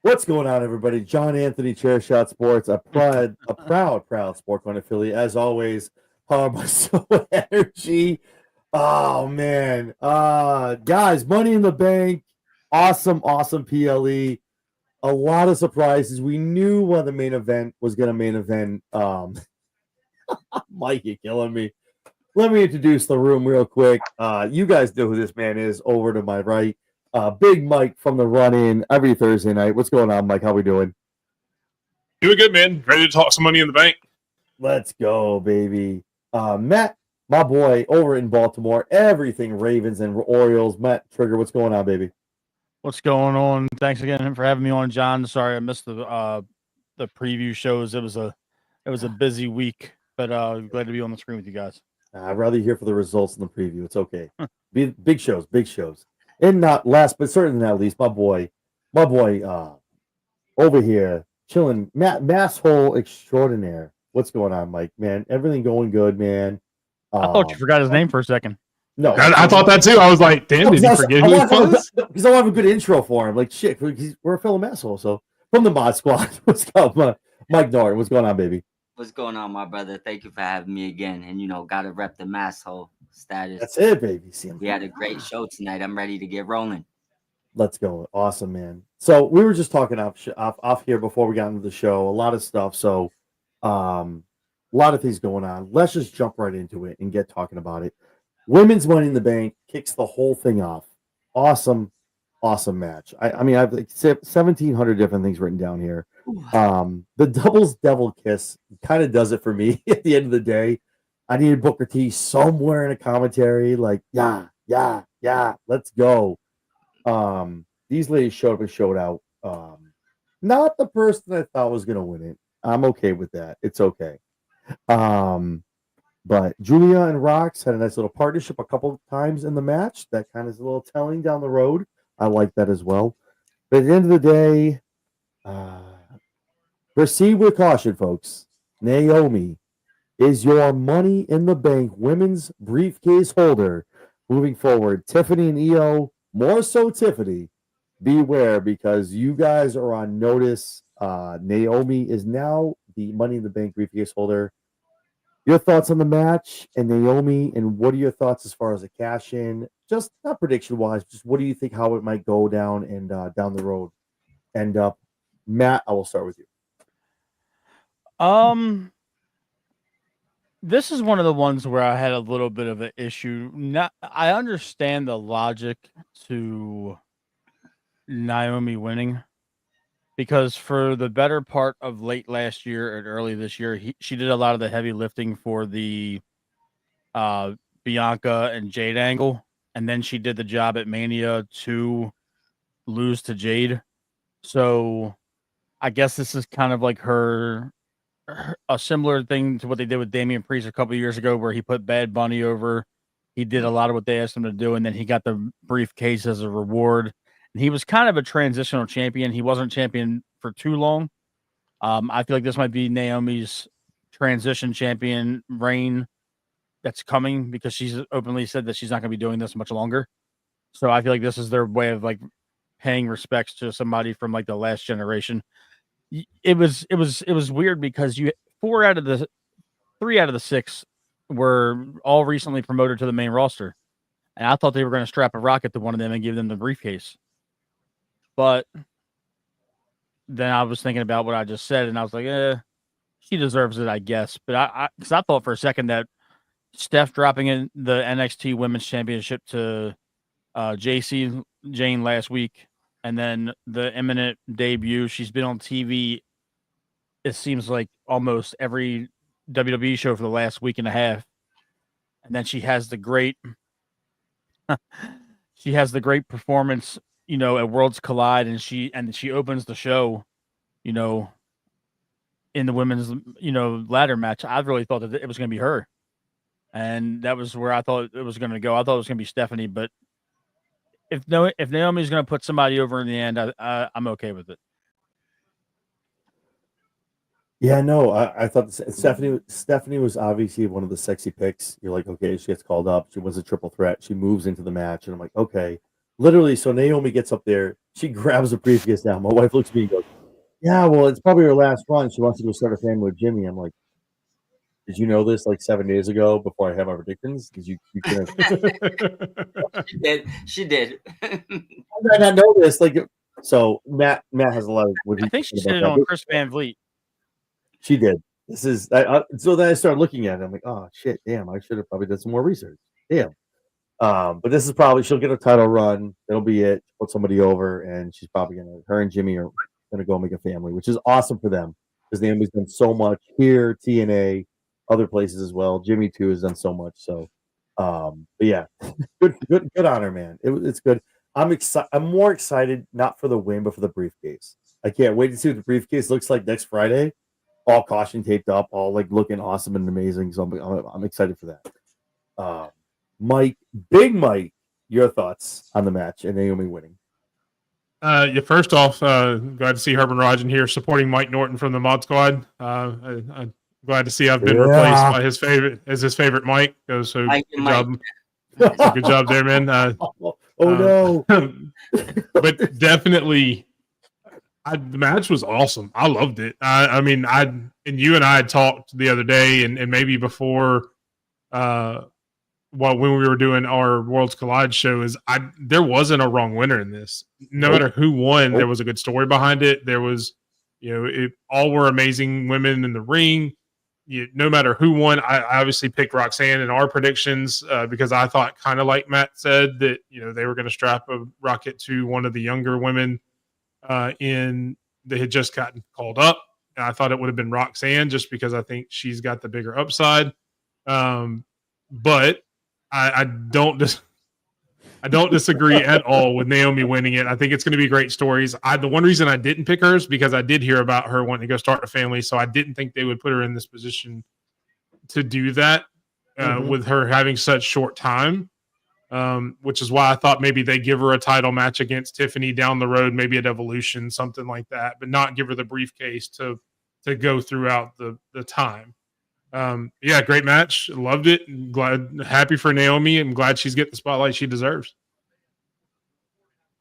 What's going on, everybody? John Anthony, ChairShot Sports, proud Sport Corner affiliate, as always, powered by So Energy. Oh man, guys, Money in the Bank, awesome PLE. A lot of surprises. We knew when the main event was going to main event. Mike, you're killing me. Let me introduce the room real quick. You guys know who this man is. Over to my right. Big Mike from the run-in every Thursday night. What's going on, Mike? How we doing? Doing good, man. Ready to talk some Money in the Bank. Let's go, baby. Matt, my boy, over in Baltimore. Everything Ravens and Orioles. Matt Trigger, what's going on, baby? What's going on? Thanks again for having me on, John. Sorry I missed the preview shows. It was a busy week, but glad to be on the screen with you guys. I'd rather hear for the results than the preview. It's okay. Big shows. And not last, but certainly not least, my boy, over here chilling, Masshole extraordinaire. What's going on, Mike? Man, everything going good, man. I thought you forgot his name for a second. No, I thought that too. I was like, damn, did you forget who he was? Because I don't have a good intro for him. Like, shit, we're a fellow Masshole. So, from the Mod Squad, what's up, Mike Norton? What's going on, baby? What's going on, my brother? Thank you for having me again. And, gotta rep the Masshole status. That's it, baby. We had a great show tonight. I'm ready to get rolling. Let's go. Awesome, man. So we were just talking off here before we got into the show. A lot of stuff. So a lot of things going on. Let's just jump right into it and get talking about it. Women's Money in the Bank kicks the whole thing off. Awesome match. I mean, I've like 1,700 different things written down here. The doubles devil kiss kind of does it for me at the end of the day. I needed Booker T somewhere in a commentary, like, yeah, let's go. These ladies showed up and showed out. Not the person I thought was gonna win it. I'm okay with that. It's okay. But Julia and Rox had a nice little partnership a couple of times in the match. That kind of is a little telling down the road. I like that as well. But at the end of the day, proceed with caution, folks. Naomi is your Money in the Bank women's briefcase holder moving forward. Tiffany and Io, more so Tiffany, beware because you guys are on notice. Naomi is now the Money in the Bank briefcase holder. Your thoughts on the match and Naomi, and what are your thoughts as far as a cash in? Just not prediction wise, just what do you think how it might go down and down the road end up? Matt, I will start with you. This is one of the ones where I had a little bit of an issue. I understand the logic to Naomi winning because for the better part of late last year and early this year, she did a lot of the heavy lifting for the Bianca and Jade angle, and then she did the job at Mania to lose to Jade. So I guess this is kind of like a similar thing to what they did with Damian Priest a couple of years ago, where he put Bad Bunny over. He did a lot of what they asked him to do, and then he got the briefcase as a reward. And he was kind of a transitional champion. He wasn't champion for too long. I feel like this might be Naomi's transition champion reign that's coming because she's openly said that she's not going to be doing this much longer. So I feel like this is their way of like paying respects to somebody from like the last generation. It was weird because 3 out of the 6 were all recently promoted to the main roster, and I thought they were going to strap a rocket to one of them and give them the briefcase. But then I was thinking about what I just said, and I was like, she deserves it, I guess. But because I thought for a second that Steph dropping in the NXT Women's Championship to JC Jane last week, and then the imminent debut. She's been on TV, it seems like almost every WWE show for the last week and a half. And then she has the great performance, at Worlds Collide, and she opens the show, in the women's, ladder match. I really thought that it was going to be her. And that was where I thought it was going to go. I thought it was going to be Stephanie, but if Naomi's going to put somebody over in the end, I'm okay with it. Yeah, no, I thought Stephanie was obviously one of the sexy picks. You're like, okay, she gets called up. She was a triple threat. She moves into the match, and I'm like, okay, literally, so Naomi gets up there, she grabs a briefcase down. My wife looks at me and goes, "Yeah, well, it's probably her last run. She wants to go start a family with Jimmy." I'm like, "Did you know this like 7 days ago before I had my predictions? Because you couldn't." She did. She did. How did I not know this? Like, so Matt has a lot of what I he think she said said about it that. on Chris Van Vliet. She did. This is so then I started looking at it. I'm like, oh shit, damn! I should have probably done some more research. Damn. But this is probably she'll get a title run. That'll be it. Put somebody over, and she's probably her and Jimmy are gonna go make a family, which is awesome for them because Naomi's done so much here, TNA, other places as well. Jimmy too has done so much. So, but yeah, good on her, man. It's good. I'm excited. I'm more excited not for the win, but for the briefcase. I can't wait to see what the briefcase looks like next Friday. All caution taped up, all like looking awesome and amazing. So I'm excited for that. Mike, Big Mike, your thoughts on the match and Naomi winning? Yeah, first off, glad to see Herman Rajan here supporting Mike Norton from the Mod Squad. I'm glad to see I've been replaced by his favorite Mike. So Mike good and Mike. job, so good job there, man. No! But definitely, the match was awesome. I loved it. I mean, and you and I had talked the other day, and maybe before, when we were doing our Worlds Collide show, there wasn't a wrong winner in this. No matter who won, there was a good story behind it. There was, all were amazing women in the ring. No matter who won, I obviously picked Roxanne in our predictions because I thought, kind of like Matt said, that they were going to strap a rocket to one of the younger women that had just gotten called up. And I thought it would have been Roxanne just because I think she's got the bigger upside. But I don't disagree at all with Naomi winning it. I think it's going to be great stories. The one reason I didn't pick her is because I did hear about her wanting to go start a family, so I didn't think they would put her in this position to do that with her having such short time. Which is why I thought maybe they give her a title match against Tiffany down the road, maybe at Evolution, something like that, but not give her the briefcase to go throughout the time. Yeah, great match. Loved it. Happy for Naomi. I'm glad she's getting the spotlight she deserves.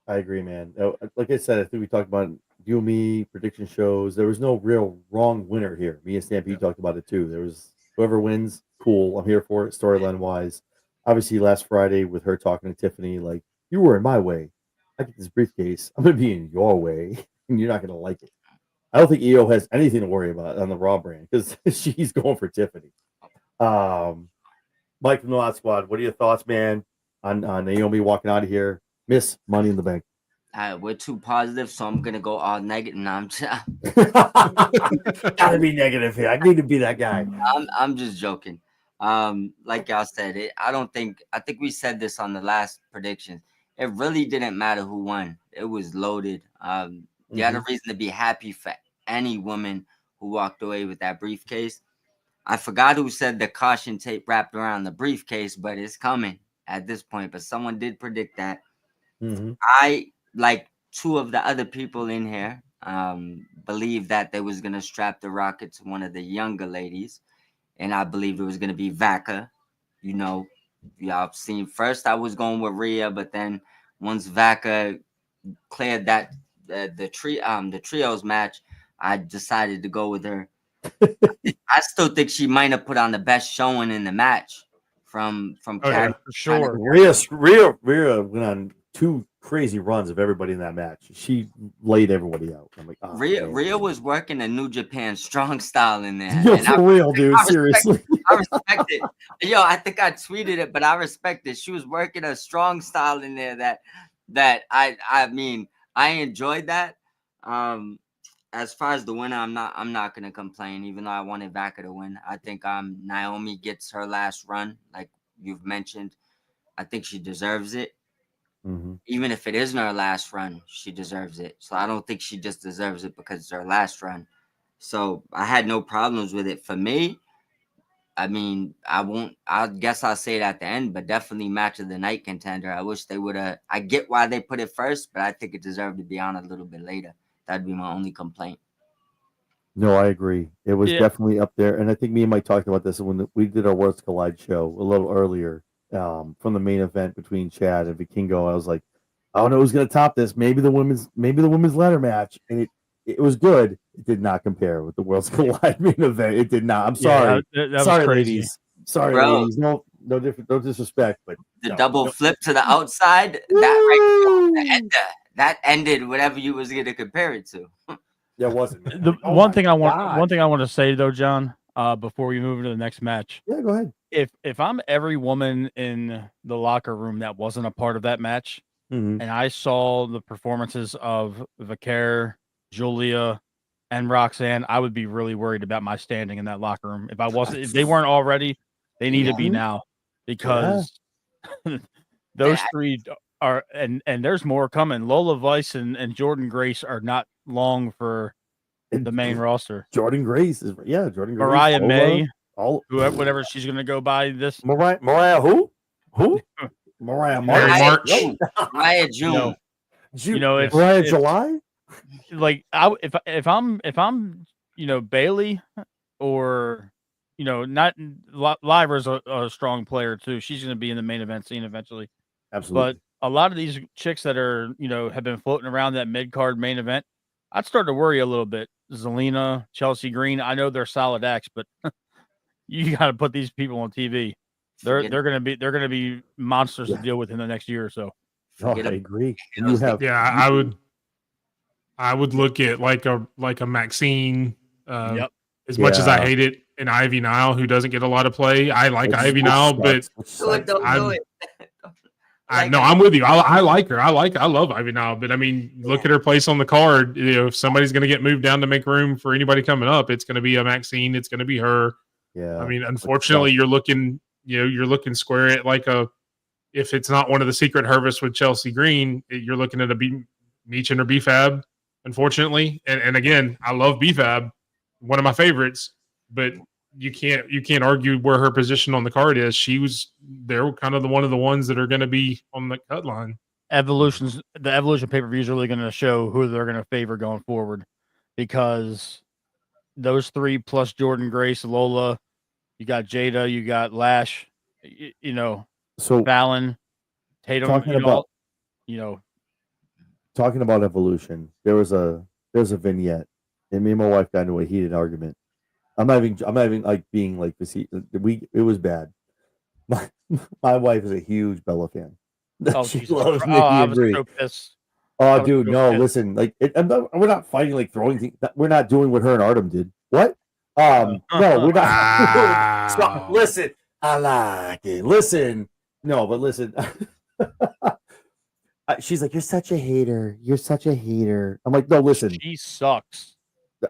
I agree, man. Like I said, I think we talked about you and me prediction shows. There was no real wrong winner here. Me and Stampede talked about it too. There was whoever wins, cool. I'm here for it, storyline wise. Obviously, last Friday with her talking to Tiffany, like, you were in my way. I get this briefcase. I'm going to be in your way, and you're not going to like it. I don't think EO has anything to worry about on the Raw brand because she's going for Tiffany. Mike from the Lot Squad, what are your thoughts, man, on Naomi walking out of here? Miss Money in the Bank. We're too positive, so I'm going to go all negative. No, I'm just, Gotta be negative here. I need to be that guy. I'm just joking. Like y'all said, I think we said this on the last predictions. It really didn't matter who won. It was loaded. You had a reason to be happy for any woman who walked away with that briefcase. I forgot who said the caution tape wrapped around the briefcase, but it's coming at this point. But someone did predict that. I, like two of the other people in here, believed that they was going to strap the rocket to one of the younger ladies. And I believed it was going to be Vaca. Y'all seen first I was going with Rhea, but then once Vaca cleared that the trios match, I decided to go with her. I still think she might have put on the best showing in the match from Yeah, for sure. Rhea went on 2 crazy runs of everybody in that match. She laid everybody out. I'm like, Rhea was working a New Japan strong style in there. Yo, for real, dude. Seriously. I respect it. Yo, I think I tweeted it, but I respect it. She was working a strong style in there that I mean, I enjoyed that. As far as the winner, I'm not gonna complain, even though I wanted Vaca to win. I think Naomi gets her last run, like you've mentioned. I think she deserves it. Even if it isn't her last run, she deserves it. So I don't think she just deserves it because it's her last run. So I had no problems with it. For me, I mean, I guess I'll say it at the end, but definitely match of the night contender. I wish they would have. I get why they put it first, but I think it deserved to be on a little bit later. That'd be my only complaint. No, I agree. It was definitely up there. And I think me and Mike talked about this when we did our Worlds Collide show a little earlier from the main event between Chad and Vikingo. I was like, I don't know who's going to top this. Maybe the women's ladder match, and it was good. It did not compare with the Worlds Collide main event. It did not. I'm sorry. that was Sorry, crazy. ladies. Sorry, Bro. ladies. No disrespect, but The no, double no. flip to the outside, that ended whatever you was gonna compare it to. Yeah, it wasn't. The Oh one my thing I want God. to say though, John, before we move into the next match, Yeah, go ahead. if I'm every woman in the locker room that wasn't a part of that match, Mhm. and I saw the performances of Vicaire, Julia, and Roxanne, I would be really worried about my standing in that locker room. If they weren't already, they need to be now, because those three are, and there's more coming. Lola Vice and Jordan Grace are not long for the main roster. Jordan Grace is Jordan Grace. Mariah Lola, May, all whatever she's gonna go by this. Mariah who? Mariah Mary March. March. Mariah June. It's Mariah July. Like if I'm Bailey, or not Lyra's a strong player too. She's going to be in the main event scene eventually. Absolutely. But a lot of these chicks that are have been floating around that mid card main event, I'd start to worry a little bit. Zelina, Chelsea Green, I know they're solid acts, but you got to put these people on TV. They're going to be monsters to deal with in the next year or so. I agree. I would look at like a Maxine. As much as Yeah. I hate it, and Ivy Nile, who doesn't get a lot of play. I like Ivy Nile, but Don't do it. I'm with you. I like her. I love Ivy Nile, but I mean, look at her place on the card. If somebody's going to get moved down to make room for anybody coming up, it's going to be a Maxine. It's going to be her. Yeah. I mean, unfortunately, you're looking square at if it's not one of the secret harvests with Chelsea Green, you're looking at a Meechin or BFAB, unfortunately. And again, I love BFAB, one of my favorites, but you can't argue where her position on the card is. They're kind of one of the ones that are going to be on the cut line. The Evolution pay-per-view is really going to show who they're going to favor going forward, because those three plus Jordan Grace, Lola, you got Jada, you got Lash, so Fallon, Tatum, talking about Evolution, there's a vignette, and me and my wife got into a heated argument. I'm not even like being like this. It was bad. My wife is a huge Bella fan. She loves Nikki and Brie. So pissed. Oh, dude, no, listen, like we're not fighting, like throwing things. We're not doing what her and Artem did. What? No, we're not. Stop. Listen, I like it. Listen, no, but listen. She's like, you're such a hater. You're such a hater. I'm like, no, listen. She sucks.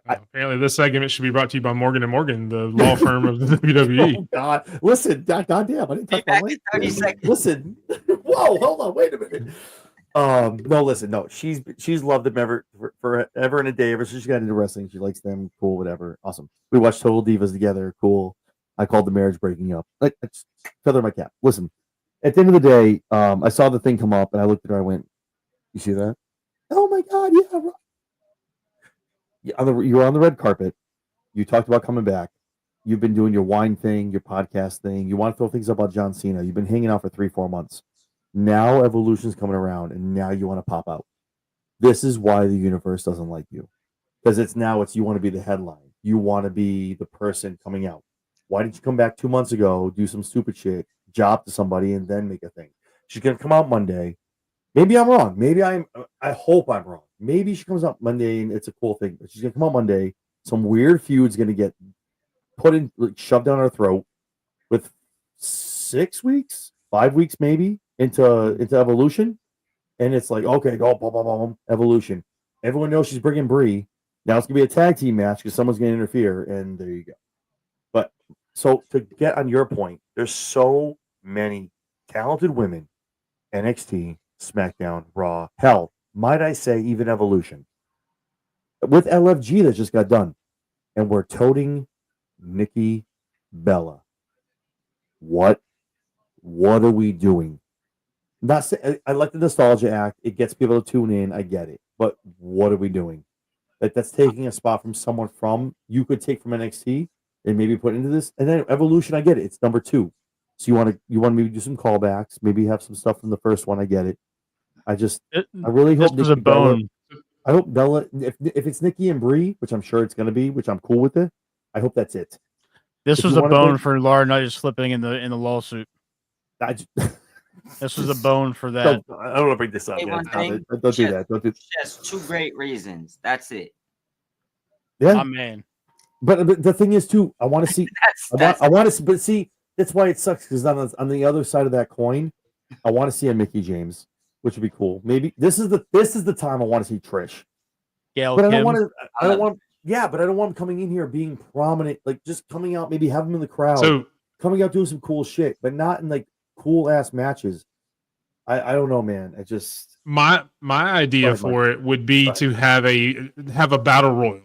Apparently, this segment should be brought to you by Morgan & Morgan, the law firm of the WWE. Oh, God. Listen, goddamn, I didn't touch my mic. 30 seconds. Listen. Whoa, hold on, wait a minute. No, listen, no. She's loved them forever and a day. Ever since she got into wrestling, she likes them. Cool, whatever. Awesome. We watched Total Divas together. Cool. I called the marriage breaking up. Like, it's feather in my cap. Listen, at the end of the day, I saw the thing come up, and I looked at her. I went, "You see that? Oh my God, yeah." You were on the red carpet. You talked about coming back. You've been doing your wine thing, your podcast thing. You want to throw things up about John Cena. You've been hanging out for 3-4 months. Now Evolution's coming around, and now you want to pop out. This is why the universe doesn't like you, because you want to be the headline. You want to be the person coming out. Why did you come back 2 months ago, do some stupid shit, job to somebody, and then make a thing? She's gonna come out Monday. Maybe I'm wrong. I hope I'm wrong. Maybe she comes out Monday and it's a cool thing. But she's gonna come out Monday. Some weird feud's gonna get put in, shoved down our throat with 6 weeks, 5 weeks maybe into Evolution, and it's like, okay, go blah, blah, blah, Evolution. Everyone knows she's bringing Brie. Now it's gonna be a tag team match because someone's gonna interfere, and there you go. But so to get on your point, there's so many talented women, NXT, SmackDown, Raw, hell, might I say even Evolution, with LFG that just got done, and we're toting Nikki Bella. What are we doing? Not say, I like the nostalgia act. It gets people to tune in. I get it, but what are we doing? That's taking a spot from someone you could take from NXT and maybe put into this, and then Evolution. I get it. It's number 2, so you want to maybe do some callbacks, maybe have some stuff from the first one. I get it. I really hope This was a Nikki Bella. bone. I hope Bella. If it's Nikki and Brie, which I'm sure it's going to be, which I'm cool with it. I hope that's it. This If was you a wanna bone make- for Laura Knight slipping in the lawsuit. This was a bone for that. I don't want to bring this up. Say Man. one Stop thing, it. Don't do that. Don't do. She has 2 great reasons. That's it. Yeah, My man. but the thing is too. I want to see. That's I want to. But see, that's why it sucks because on the other side of that coin, I want to see a Mickey James, which would be cool. Maybe this is the time I want to see Trish. Gail But I Kim. don't want to. I don't want. Yeah, but I don't want him coming in here being prominent. Like just coming out, maybe have him in the crowd, So coming out doing some cool shit, but not in like cool ass matches. I don't know, man. I just my idea ahead, for it would be Go to have a battle royal,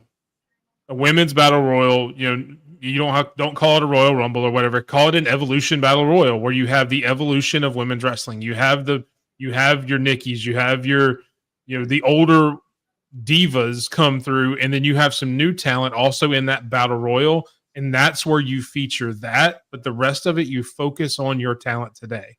a women's battle royal. You know, you don't call it a Royal Rumble or whatever. Call it an Evolution Battle Royal, where you have the evolution of women's wrestling. You have your Nickies, you have the older divas come through, and then you have some new talent also in that battle royal, and that's where you feature that. But the rest of it, you focus on your talent today.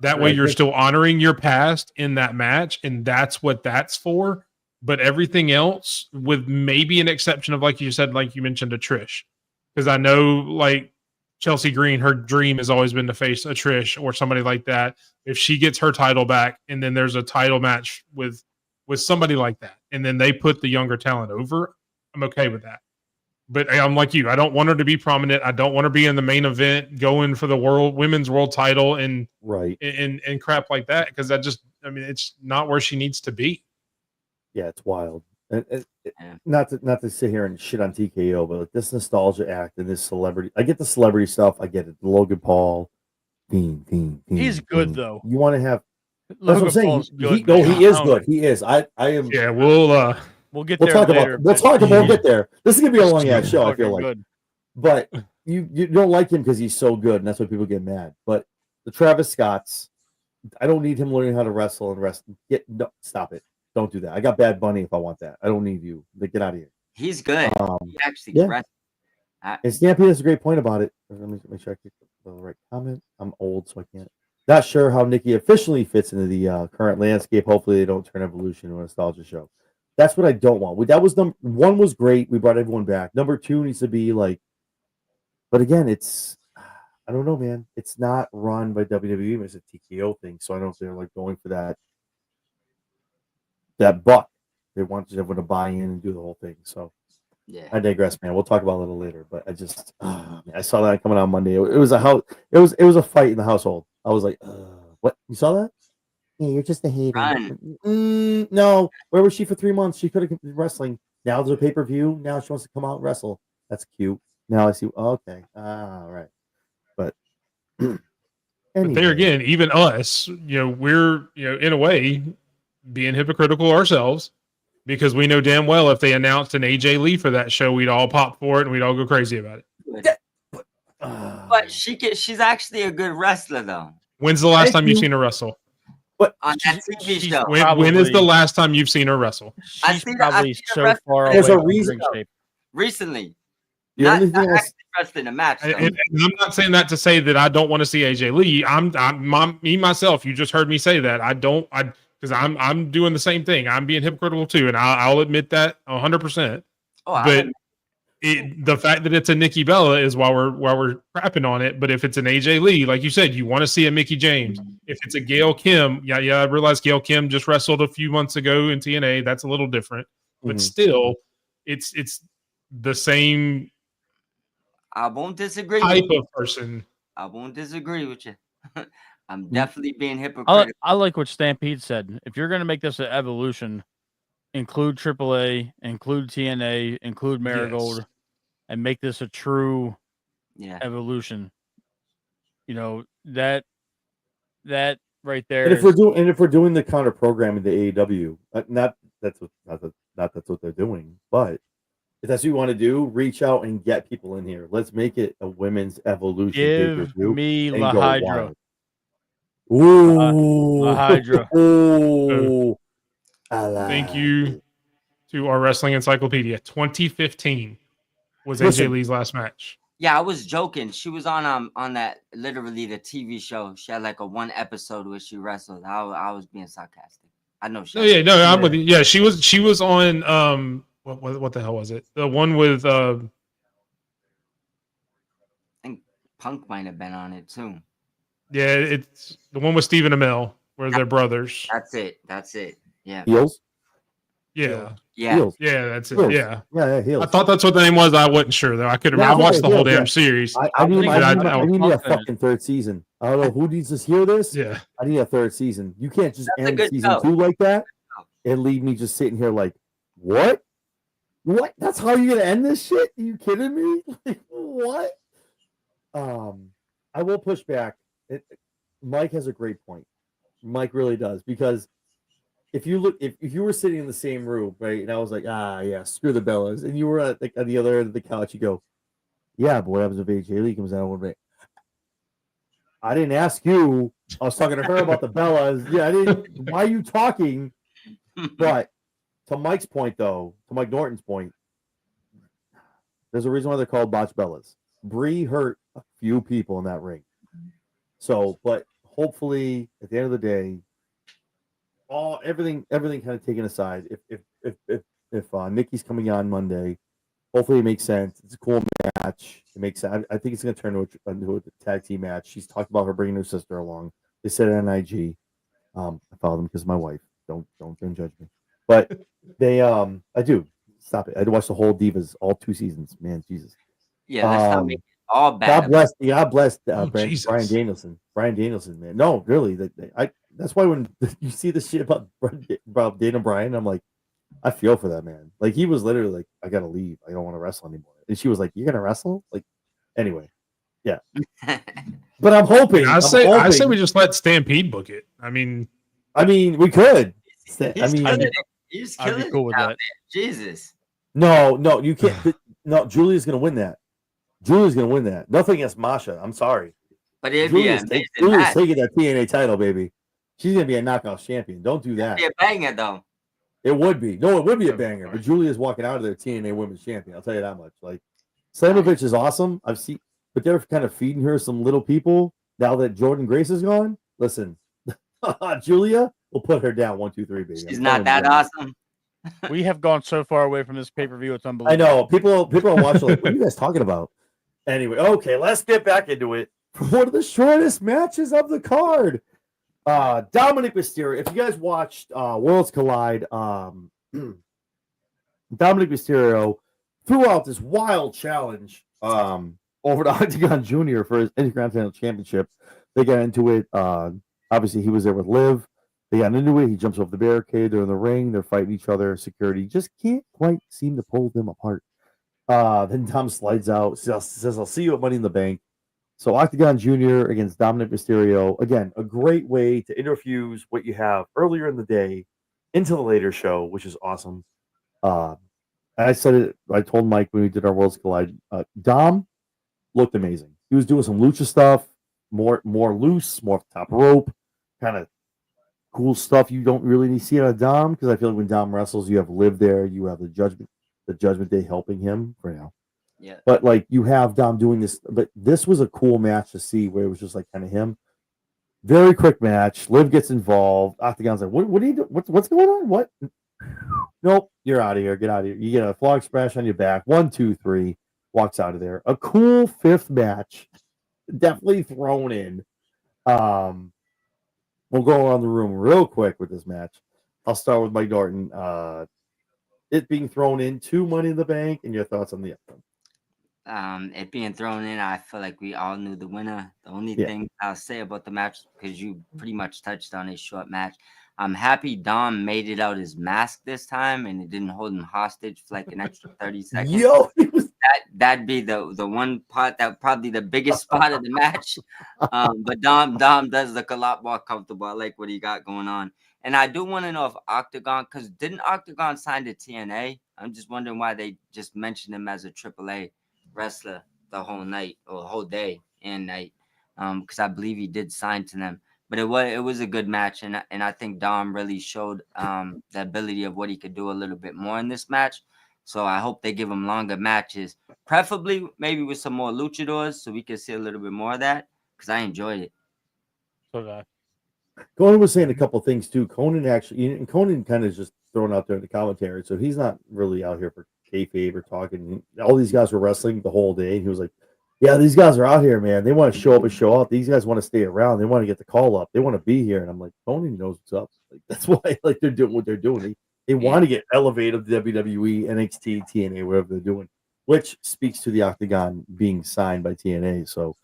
That way, you're still honoring your past in that match, and that's what that's for. But everything else, with maybe an exception of, like you said, like you mentioned, a Trish, because I know like Chelsea Green, her dream has always been to face a Trish or somebody like that. If she gets her title back, and then there's a title match with somebody like that, and then they put the younger talent over, I'm okay with that. But I'm like you. I don't want her to be prominent. I don't want her to be in the main event going for the women's world title and crap like that, because it's not where she needs to be. Yeah, it's wild. Not to sit here and shit on TKO, but like this nostalgia act and this celebrity. I get the celebrity stuff. I get it. Logan Paul, Fiend. He's good though. You want to have. That's Logan what I'm saying. Paul's good, He is man. good. He is. I am. Yeah, We'll get We'll there talk later. about. We'll talk about. We'll get there. This is gonna be a long ass show. I feel like. Good. But you don't like him because he's so good, and that's why people get mad. But the Travis Scotts, I don't need him learning how to wrestle and wrestle. Stop it. Don't do that. I got Bad Bunny if I want that. I don't need you. Get out of here. He's good. He actually wrestles. And Stampede has a great point about it. Let me make sure I get the right comment. I'm old, so I can't. Not sure how Nikki officially fits into the current landscape. Hopefully, they don't turn Evolution into a nostalgia show. That's what I don't want. That was number one. Was great. We brought everyone back. Number 2 needs to be like. But again, I don't know, man. It's not run by WWE. It's a TKO thing, so I don't know if they're like going for that buck. They want everyone to buy in and do the whole thing. So yeah, I digress, man. We'll talk about it a little later. But I saw that coming out Monday. It was a fight in the household. I was like, what? You saw that? Yeah, you're just a hater. No, where was she for 3 months? She could have been wrestling. Now there's a pay-per-view. Now she wants to come out and wrestle. That's cute. Now I see. Okay, all right. But anyway. But there again, even us, we're in a way being hypocritical ourselves, because we know damn well if they announced an AJ Lee for that show, we'd all pop for it and we'd all go crazy about it. But she's actually a good wrestler, though. When's the last time you've seen her wrestle? But on that TV show. When is the last time you've seen her wrestle? She's probably so far away. There's a reason. Recently. The only thing wrestling a match. And I'm not saying that to say that I don't want to see AJ Lee. Me myself. You just heard me say that. Because I'm doing the same thing. I'm being hypocritical too, and I'll admit that 100%. But the fact that it's a Nikki Bella is why we're crapping on it. But if it's an AJ Lee, like you said, you want to see a Mickey James. If it's a Gail Kim, yeah, I realize Gail Kim just wrestled a few months ago in TNA. That's a little different, but still, it's the same. I won't disagree. Type of person. I won't disagree with you. I'm definitely being hypocritical. I like what Stampede said. If you're going to make this an evolution, include AAA, include TNA, include Marigold, and make this a true evolution. That right there. And if we're doing the counter programming, the AEW, not that's what they're doing, but. If that's what you want to do, reach out and get people in here. Let's make it a women's evolution. Give me La Hydra. Ooh, La Hydra. Ooh. Thank you to our wrestling encyclopedia. 2015 was AJ Lee's last match. Yeah, I was joking. She was on that literally the TV show. She had like a one episode where she wrestled. I was being sarcastic. I know she. No, yeah, no, I'm Yeah. with you. Yeah, she was on what the hell was it? The one with I think Punk might have been on it too. yeah, it's the one with Stephen Amell where they're brothers. That's it. That's it. Yeah. Heels. Yeah, Yeah. Heels. yeah, that's it. Heels. Yeah, Yeah, heels. I thought that's what the name was. I wasn't sure though. I could Yeah, I watched the whole heels, damn yeah. series. I need I- a fucking third season. I don't know who needs to hear this. Yeah, I need a third season. You can't just That's a end good season show. 2 like that and leave me just sitting here like, what? What? That's how you're gonna end this shit? Are you kidding me? Like, what? I will push back. Mike has a great point. Mike really does, because if you look, if you were sitting in the same room, right, and I was like, yeah, screw the Bellas, and you were at on the other end of the couch, you go, yeah, but what happens if AJ Lee comes out one day? I didn't ask you. I was talking to her about the Bellas. Yeah, I didn't. Why are you talking? But to Mike's point, though, to Mike Norton's point, there's a reason why they're called botch Bellas. Bree hurt a few people in that ring. So, but hopefully, at the end of the day, everything kind of taken aside. If Nikki's coming on Monday, hopefully it makes sense. It's a cool match. It makes sense. I think it's going to turn into a tag team match. She's talked about her bringing her sister along. They said it on IG. I follow them because of my wife. Don't judge me. But they I do. Stop it. I had to watch the whole Divas, all 2 seasons. Man, Jesus. Yeah, let's not make it all bad. God bless Jesus. Brian Danielson. Brian Danielson, man. No, really. That's why when you see the shit about Dana Bryan, I'm like, I feel for that man. Like, he was literally like, I gotta leave. I don't want to wrestle anymore. And she was like, you're gonna wrestle? Like, anyway, yeah. But I'm hoping. I say we just let Stampede book it. I mean, we could. He's I'd be killing cool with that. Jesus. No, you can't. No, Julia's gonna win that. Julia's gonna win that. Nothing against Masha. I'm sorry. But it'd Julia's be Julia's taking that TNA title, baby. She's gonna be a knockout champion. Don't do that. a banger though. It would be. No, it would be a banger. But Julia's walking out of there TNA Women's Champion. I'll tell you that much. Like, Slamovich is awesome. I've seen, but they're kind of feeding her some little people now that Jordan Grace is gone. Listen, Julia will put her down 1, 2, 3, baby. She's not that awesome. We have gone so far away from this pay-per-view. It's unbelievable. I know. People are watching like, what are you guys talking about? Anyway, okay, let's get back into it. For one of the shortest matches of the card. Dominic Mysterio. If you guys watched Worlds Collide, Dominic Mysterio threw out this wild challenge over to Octagon Jr. for his Intercontinental Championship. They got into it. Obviously, he was there with Liv. They got into it. He jumps off the barricade. They're in the ring. They're fighting each other. Security just can't quite seem to pull them apart. Then Tom slides out, says, I'll see you at Money in the Bank. So Octagon Jr. against Dominic Mysterio. Again, a great way to interfuse what you have earlier in the day into the later show, which is awesome. I said it, I told Mike when we did our Worlds Collide, Dom looked amazing. He was doing some lucha stuff, more loose, more top rope, kind of cool stuff you don't really see out of Dom, because I feel like when Dom wrestles, you have Liv there, you have the Judgment Day helping him for now. Yeah. But like, you have Dom doing this, but this was a cool match to see where it was just like kind of him. Very quick match. Liv gets involved. Octagon's like, what are you doing? What's going on? What? Nope, you're out of here. Get out of here. You get a frog splash on your back. 1, 2, 3. Walks out of there. A cool 5th match. Definitely thrown in. We'll go around the room real quick with this match. I'll start with Mike Norton. It being thrown into Money in the Bank, and your thoughts on the outcome. It being thrown in, I feel like we all knew the winner. The only thing I'll say about the match, because you pretty much touched on a short match, I'm happy Dom made it out his mask this time and it didn't hold him hostage for like an extra 30 seconds. Yo, that'd be the one part that probably the biggest spot of the match. But Dom does look a lot more comfortable. I like what he got going on. And I do want to know if Octagon, because didn't Octagon sign to TNA? I'm just wondering why they just mentioned him as a AAA wrestler the whole night or whole day and night. Because I believe he did sign to them. But it was a good match, and I think Dom really showed the ability of what he could do a little bit more in this match. So I hope they give them longer matches, preferably maybe with some more luchadors, so we can see a little bit more of that. Because I enjoyed it. So Conan was saying a couple things too. Conan actually, and Conan kind of just thrown out there in the commentary, so he's not really out here for kayfabe or talking. All these guys were wrestling the whole day, and he was like, "Yeah, these guys are out here, man. They want to show up and show out. These guys want to stay around. They want to get the call up. They want to be here." And I'm like, Conan knows what's up. Like that's why like they're doing what they're doing. They want to get elevated to WWE, NXT, TNA, whatever they're doing, which speaks to the Octagon being signed by TNA. So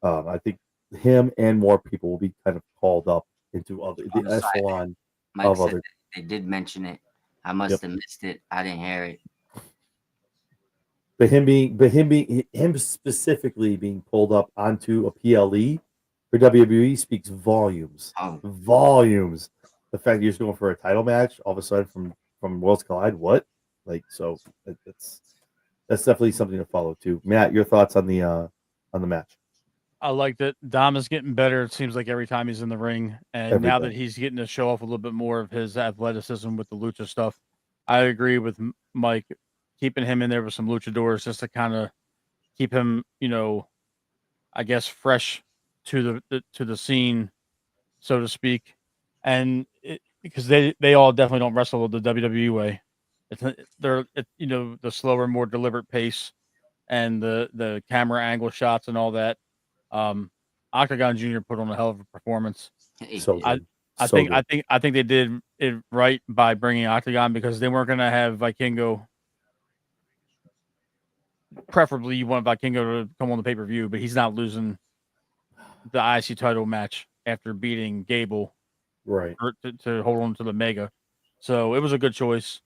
I think him and more people will be kind of called up into other the echelon of other. They did mention it. I must have missed it. I didn't hear it. But him specifically being pulled up onto a PLE for WWE speaks volumes. Volumes. The fact you're just going for a title match all of a sudden from Worlds Collide, what? Like so, that's definitely something to follow too. Matt, your thoughts on the match? I liked it. Dom is getting better. It seems like every time he's in the ring, and now that he's getting to show off a little bit more of his athleticism with the lucha stuff, I agree with Mike. Keeping him in there with some luchadors just to kind of keep him, I guess fresh to the scene, so to speak, and because they all definitely don't wrestle the WWE way. They're the slower, more deliberate pace, and the camera angle shots and all that. Octagon Jr. put on a hell of a performance. So I think they did it right by bringing Octagon because they weren't going to have Vikingo. Preferably, you want Vikingo to come on the pay-per-view, but he's not losing the IC title match after beating Gable, right? To hold on to the Mega. So it was a good choice.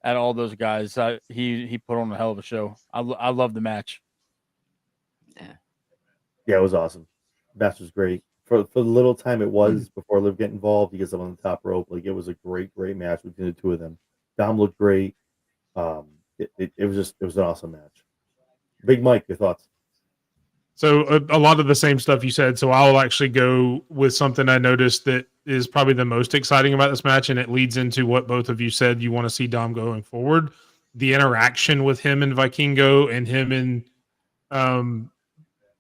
At all those guys, he put on a hell of a show. I love the match. Yeah, it was awesome. The match was great for the little time it was before Liv get involved. He gets up on the top rope. Like it was a great match between the two of them. Dom looked great. It was an awesome match. Big Mike, your thoughts? So a lot of the same stuff you said. So I'll actually go with something I noticed that is probably the most exciting about this match, and it leads into what both of you said you want to see Dom going forward. The interaction with him and Vikingo and him and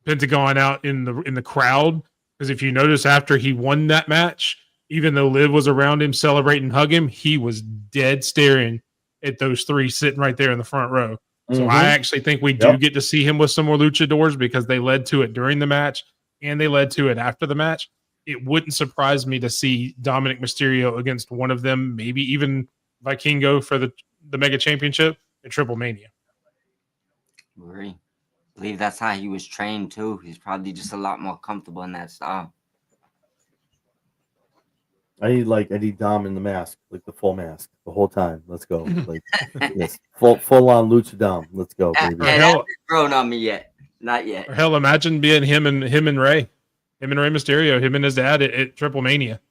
Pentagon out in the crowd. Because if you notice, after he won that match, even though Liv was around him celebrating and hug him, he was dead staring at those three sitting right there in the front row. So I actually think we do get to see him with some more luchadors because they led to it during the match and they led to it after the match. It wouldn't surprise me to see Dominic Mysterio against one of them, maybe even Vikingo for the Mega Championship at Triple Mania. Agree. I believe that's how he was trained too. He's probably just a lot more comfortable in that style. I need Dom in the mask, like the full mask, the whole time. Let's go, like yes, full on lucha Dom. Let's go, baby. It hasn't grown on me yet, not yet. Or hell, imagine being him and Rey Mysterio, him and his dad at Triple Mania.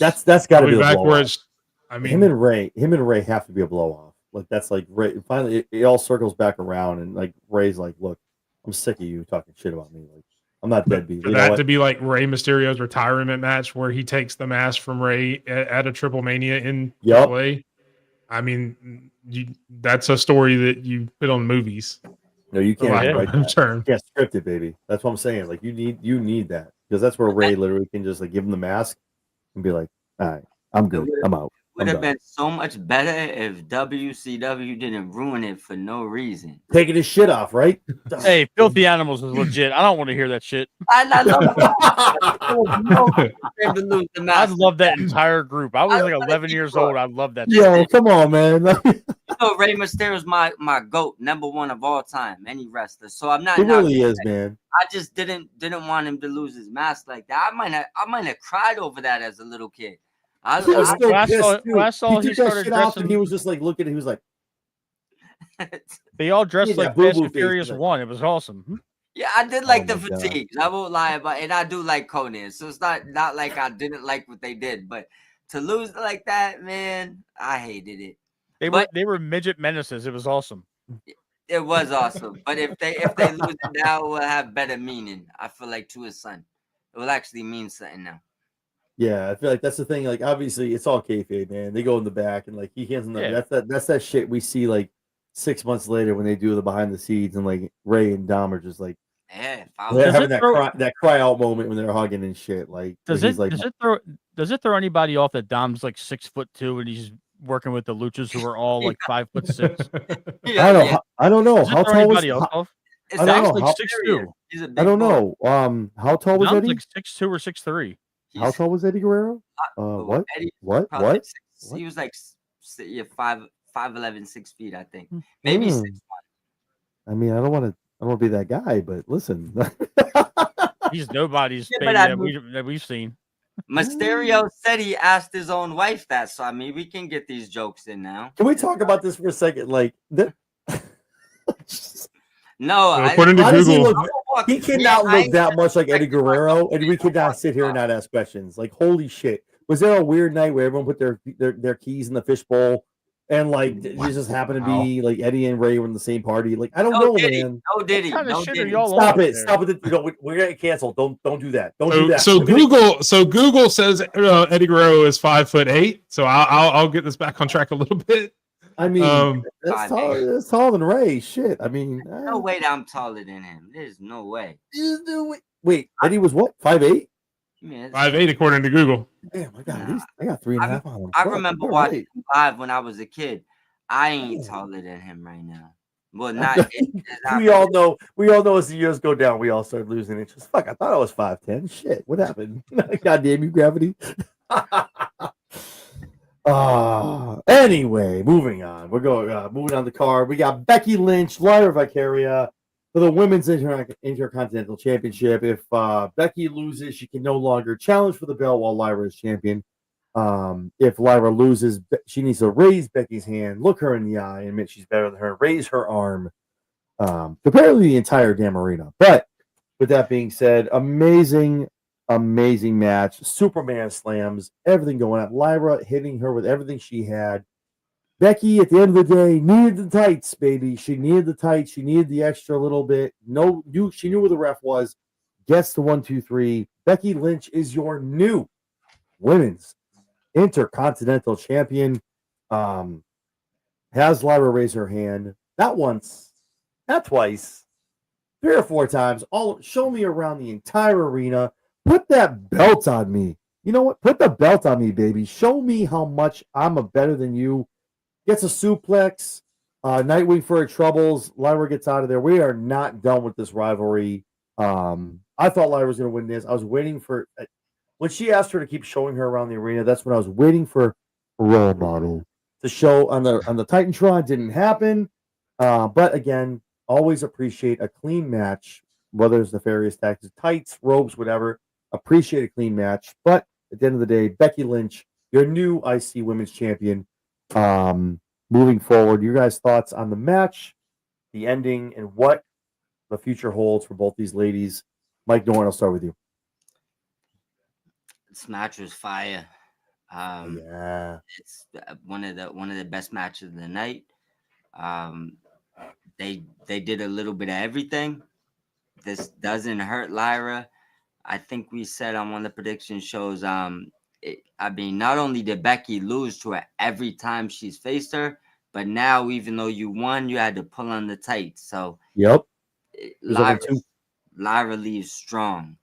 That's got to be back a where blow it's. I mean, him and Ray have to be a blow off. Like that's like Ray. Finally, it all circles back around, and like Ray's like, "Look, I'm sick of you talking shit about me. Like, I'm not deadbeat." For that to be like Rey Mysterio's retirement match where he takes the mask from Rey at a Triple Mania in PLE. I mean, that's a story that you put on movies. No, you can't write that. Term. You can't script it, baby. That's what I'm saying. Like you need that because that's where Ray literally can just like give him the mask and be like, "All right, I'm good. I'm out." Would have been so much better if WCW didn't ruin it for no reason. Taking his shit off, right? Hey, Filthy Animals is legit. I don't want to hear that shit. I love that entire group. I was like 11 years old. I love that. Yo, shit. Come on, man. Rey Mysterio's my GOAT, number one of all time, any wrestler. So I'm not. He really is, man. I just didn't want him to lose his mask like that. I might have cried over that as a little kid. I saw he started dressing, and he was just like looking. He was like, they all dressed like Fast and Furious 1. It was awesome. Yeah, I did like the fatigues. I won't lie about it. And I do like Conan. So it's not like I didn't like what they did. But to lose it like that, man, I hated it. They were midget menaces. It was awesome. It was awesome. But if they lose it now, it will have better meaning. I feel like to his son. It will actually mean something now. Yeah, I feel like that's the thing. Like, obviously, it's all kayfabe, man. They go in the back, and like he hands them. That's that shit we see like 6 months later when they do the behind the scenes and like Ray and Dom are just like Yeah, they're Does having it throw- that cry out moment when they're hugging and shit. Like Does he's it like, does it throw anybody off that Dom's like 6'2" and he's working with the Luchas who are all like 5'6"? yeah, yeah. I don't know Does it how throw tall was anybody else off? It's I don't actually know how- 6'2". He's a big I don't boy. know how tall was Dom's Eddie? like 6'2" or 6'3". How He's- tall was Eddie Guerrero? What? Eddie What? probably What? Six, he was like 5'11", 6 feet, I think. Maybe 6'1". I mean, I don't want to be that guy, but listen. He's nobody's Yeah, baby but I that we've seen. Mysterio said he asked his own wife that, so I mean, we can get these jokes in now. Can we talk about this for a second? Like, No, according to how does he Google, look? He cannot look that much like Eddie Guerrero, and we cannot sit here and not ask questions. Like, holy shit! Was there a weird night where everyone put their keys in the fishbowl, and like it just happened to be like Eddie and Ray were in the same party? Like, I don't know, man. No Diddy. What kind of No shit are Diddy. y'all Stop on it! there? Stop it! You know, we're gonna get canceled. Don't do that. Don't do that. So Google says Eddie Guerrero is 5'8". So I'll get this back on track a little bit. I mean, that's 5'8". tall. That's taller than Ray. Shit. I mean, No way that I'm taller than him. There's no way. Wait, Eddie was what? 5'8"? I mean, 5'8" according to Google. Damn, I got 3.5 on him. I Fuck, remember you're watching right. him live when I was a kid. I ain't taller than him right now. Well, not. We all know as the years go down, we all start losing inches. Fuck, I thought I was 5'10". Shit, what happened? God damn you, gravity. Anyway, moving on. We're going moving on the card. We got Becky Lynch, Lyra Vicaria for the Women's Intercontinental Championship. If Becky loses, she can no longer challenge for the belt while Lyra is champion. If Lyra loses, she needs to raise Becky's hand, look her in the eye, and admit she's better than her, raise her arm. Apparently the entire damn arena. But with that being said, amazing match. Superman slams, everything going on. Lyra hitting her with everything she had. Becky, at the end of the day, needed the tights, baby. She needed the tights. She needed the extra little bit. She knew where the ref was. Gets the 1, 2, 3. Becky Lynch is your new Women's Intercontinental Champion. Has Lyra raise her hand not once, not twice, 3 or 4 times. Show me around the entire arena. Put that belt on me. You know what? Put the belt on me, baby. Show me how much I'm better than you. Gets a suplex. Nightwing for her troubles. Lyra gets out of there. We are not done with this rivalry. I thought Lyra was going to win this. I was waiting for when she asked her to keep showing her around the arena. That's when I was waiting for a role model to show on the Titantron. Didn't happen. But again, always appreciate a clean match, whether it's nefarious tactics, tights, ropes, whatever. Appreciate a clean match. But at the end of the day, Becky Lynch, your new IC Women's Champion. Moving forward, your guys' thoughts on the match, the ending, and what the future holds for both these ladies. Mike Dorn, I'll start with you. This match was fire. Yeah, It's one of the best matches of the night. They did a little bit of everything. This doesn't hurt Lyra. I think we said on one of the prediction shows, I mean, not only did Becky lose to her every time she's faced her, but now even though you won, you had to pull on the tights. So, yep. Lyra leaves strong.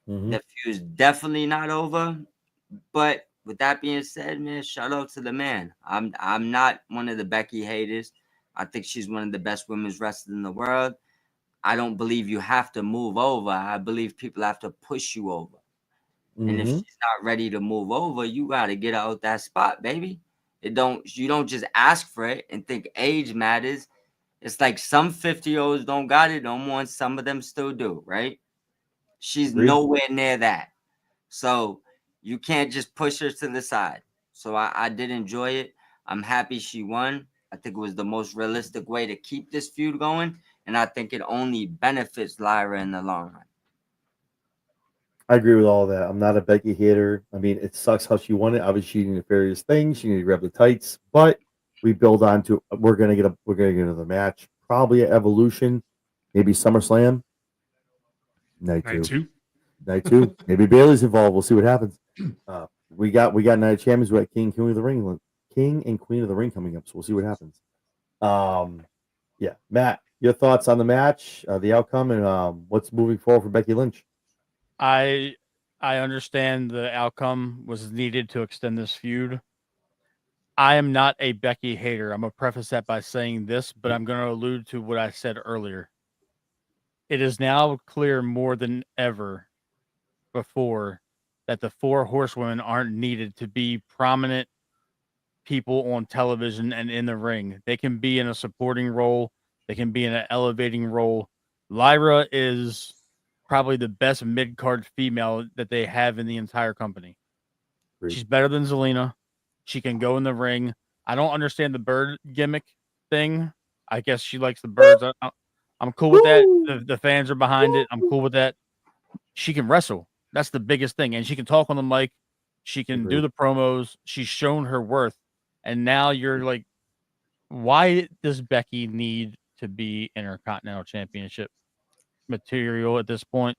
Mm-hmm. The feud's definitely not over. But with that being said, man, shout out to the man. I'm not one of the Becky haters. I think she's one of the best women's wrestlers in the world. I don't believe you have to move over. I believe people have to push you over. Mm-hmm. And if she's not ready to move over, you got to get out that spot, baby. You don't just ask for it and think age matters. It's like some 50-year-olds don't got it no more, and some of them still do, right? She's nowhere near that. So you can't just push her to the side. So I did enjoy it. I'm happy she won. I think it was the most realistic way to keep this feud going. And I think it only benefits Lyra in the long run. I agree with all that. I'm not a Becky hater. I mean, it sucks how she won it. Obviously, she needed various things. She needed to grab the tights, but we build on to. We're gonna get another match, probably at Evolution, maybe SummerSlam, night two. Maybe Bailey's involved. We'll see what happens. We got Night of Champions. We got King and Queen of the Ring coming up. So we'll see what happens. Yeah, Matt, your thoughts on the match, the outcome, and what's moving forward for Becky Lynch? I understand the outcome was needed to extend this feud. I am not a Becky hater. I'm gonna preface that by saying this, but I'm gonna allude to what I said earlier. It is now clear more than ever before that the four horsewomen aren't needed to be prominent people on television and in the ring. They can be in a supporting role, they can be in an elevating role. Lyra is probably the best mid-card female that they have in the entire company. Agreed. She's better than Zelina. She can go in the ring. I don't understand the bird gimmick thing. I guess she likes the birds. I'm cool with that. The fans are behind it. I'm cool with that. She can wrestle. That's the biggest thing. And she can talk on the mic. She can do the promos. She's shown her worth. And now you're like, why does Becky need to be Intercontinental Championship material at this point?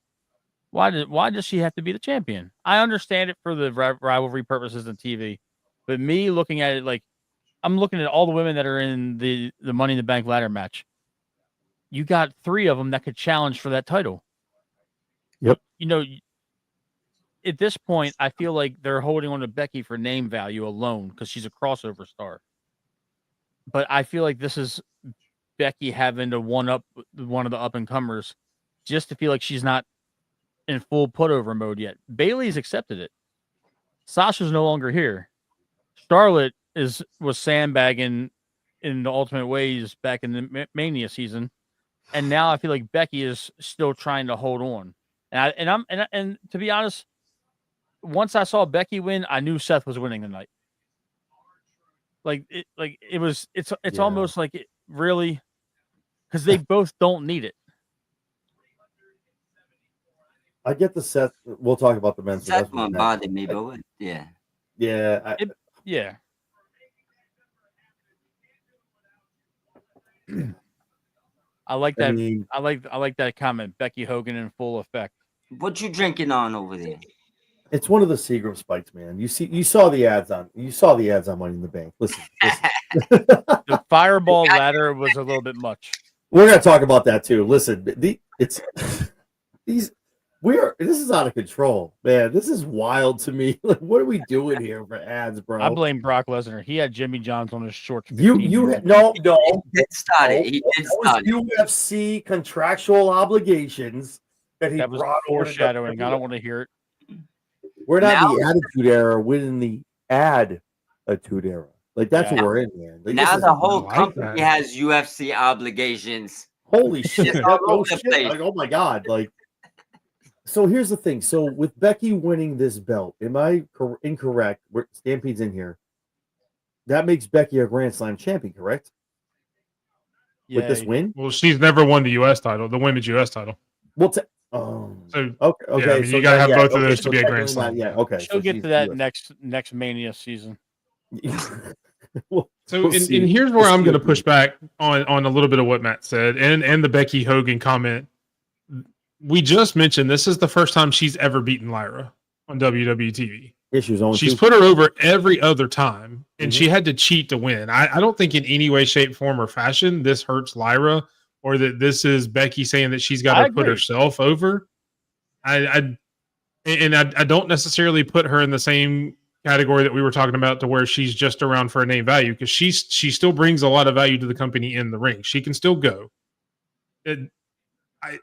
Why does she have to be the champion? I understand it for the rivalry purposes and TV, but me looking at it like I'm looking at all the women that are in the Money in the Bank ladder match. You got 3 of them that could challenge for that title. Yep. You know, at this point, I feel like they're holding on to Becky for name value alone because she's a crossover star. But I feel like this is Becky having to one up one of the up and comers just to feel like she's not in full putover mode yet. Bailey's accepted it. Sasha's no longer here. Charlotte was sandbagging in the Ultimate Ways back in the Mania season, and now I feel like Becky is still trying to hold on. And to be honest, once I saw Becky win, I knew Seth was winning tonight. It's almost like it really, because they both don't need it. I get the Seth. We'll talk about the men's. Seth one bothered me, but yeah. Yeah. Yeah. I like that. I like that comment. Becky Hogan in full effect. What you drinking on over there? It's one of the Seagram spikes, man. You saw the ads on Money in the Bank. Listen. The Fireball ladder was a little bit much. We're gonna talk about that too. Listen, this is out of control, man. This is wild to me. Like, what are we doing here for ads, bro? I blame Brock Lesnar. He had Jimmy Johns on his shorts. No. He did start it. He did start it. UFC contractual obligations that he was brought foreshadowing. I don't want to hear it. We're not in the Attitude Era. We're in the Attitude Era. Like, that's what we're in, man. Like, now the whole company has UFC obligations. Holy shit! All over the place. Like, oh my god! Like, so here's the thing. So with Becky winning this belt, am I incorrect? Stampede's in here. That makes Becky a Grand Slam champion, correct? Yeah, with this win? Well, she's never won the U.S. title, the women's U.S. title. Well, so okay. Yeah, I mean, so you gotta have both of those to be a Grand Slam. Okay. She'll get to that next Mania season. And here's where I'm going to push back on a little bit of what Matt said and the Becky Hogan comment. We just mentioned this is the first time she's ever beaten Lyra on WWE TV. Yeah, she's put her over every other time, and she had to cheat to win. I don't think in any way, shape, form, or fashion this hurts Lyra, or that this is Becky saying that she's got to put herself over. I don't necessarily put her in the same category that we were talking about to where she's just around for a name value, because she still brings a lot of value to the company in the ring. She can still go.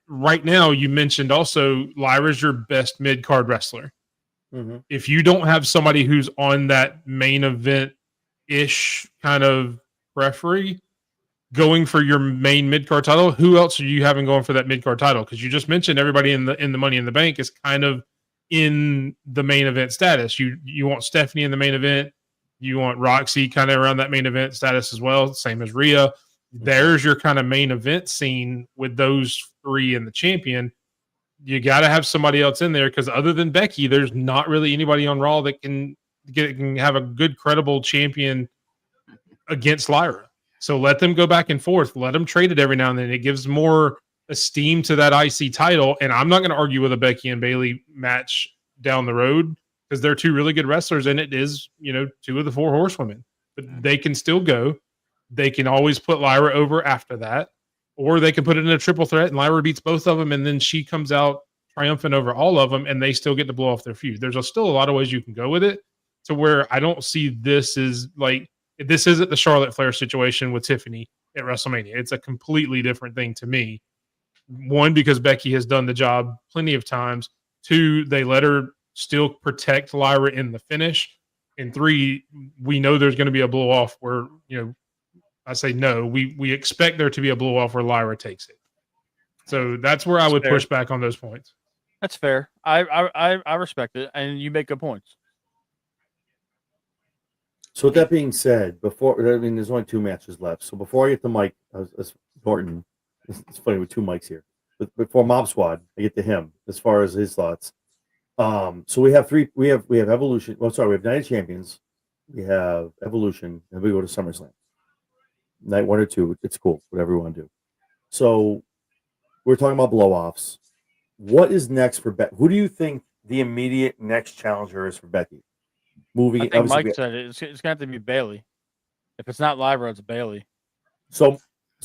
Right now, you mentioned also Lyra's your best mid-card wrestler. Mm-hmm. If you don't have somebody who's on that main event-ish kind of referee going for your main mid-card title, who else are you having going for that mid-card title? Because you just mentioned everybody in the Money in the Bank is kind of in the main event status. You want Stephanie in the main event. You want Roxy kind of around that main event status as well, same as Rhea. There's your kind of main event scene with those 3 in the champion. You got to have somebody else in there, because other than Becky, there's not really anybody on Raw that can have a good, credible champion against Lyra. So let them go back and forth. Let them trade it every now and then. It gives more esteem to that IC title. And I'm not going to argue with a Becky and Bayley match down the road, because they're 2 really good wrestlers, and it is, 2 of the 4 horsewomen. But they can still go. they can always put Lyra over after that, or they can put it in a triple threat and Lyra beats both of them, and then she comes out triumphant over all of them, and they still get to blow off their feud. There's still a lot of ways you can go with it, to where I don't see this is like, this isn't the Charlotte Flair situation with Tiffany at WrestleMania. It's a completely different thing to me. One, because Becky has done the job plenty of times. Two, they let her still protect Lyra in the finish. And three, we know there's going to be a blow off where, I say no, we expect there to be a blow off where Lyra takes it. So that's where I would push back on those points. That's fair. I respect it, and you make good points. So with that being said, there's only 2 matches left. So before I get to Mike, Norton, it's funny with 2 mics here. But before Mob Squad, I get to him as far as his thoughts. So we have Evolution. Well, sorry, we have Night of Champions, we have Evolution, and we go to SummerSlam. Night 1 or 2, it's cool, whatever we want to do. So we're talking about blow-offs. What is next for Becky? Who do you think the immediate next challenger is for Becky? I think Mike said it. It's going to have to be Bayley. If it's not Lyra, it's Bayley. So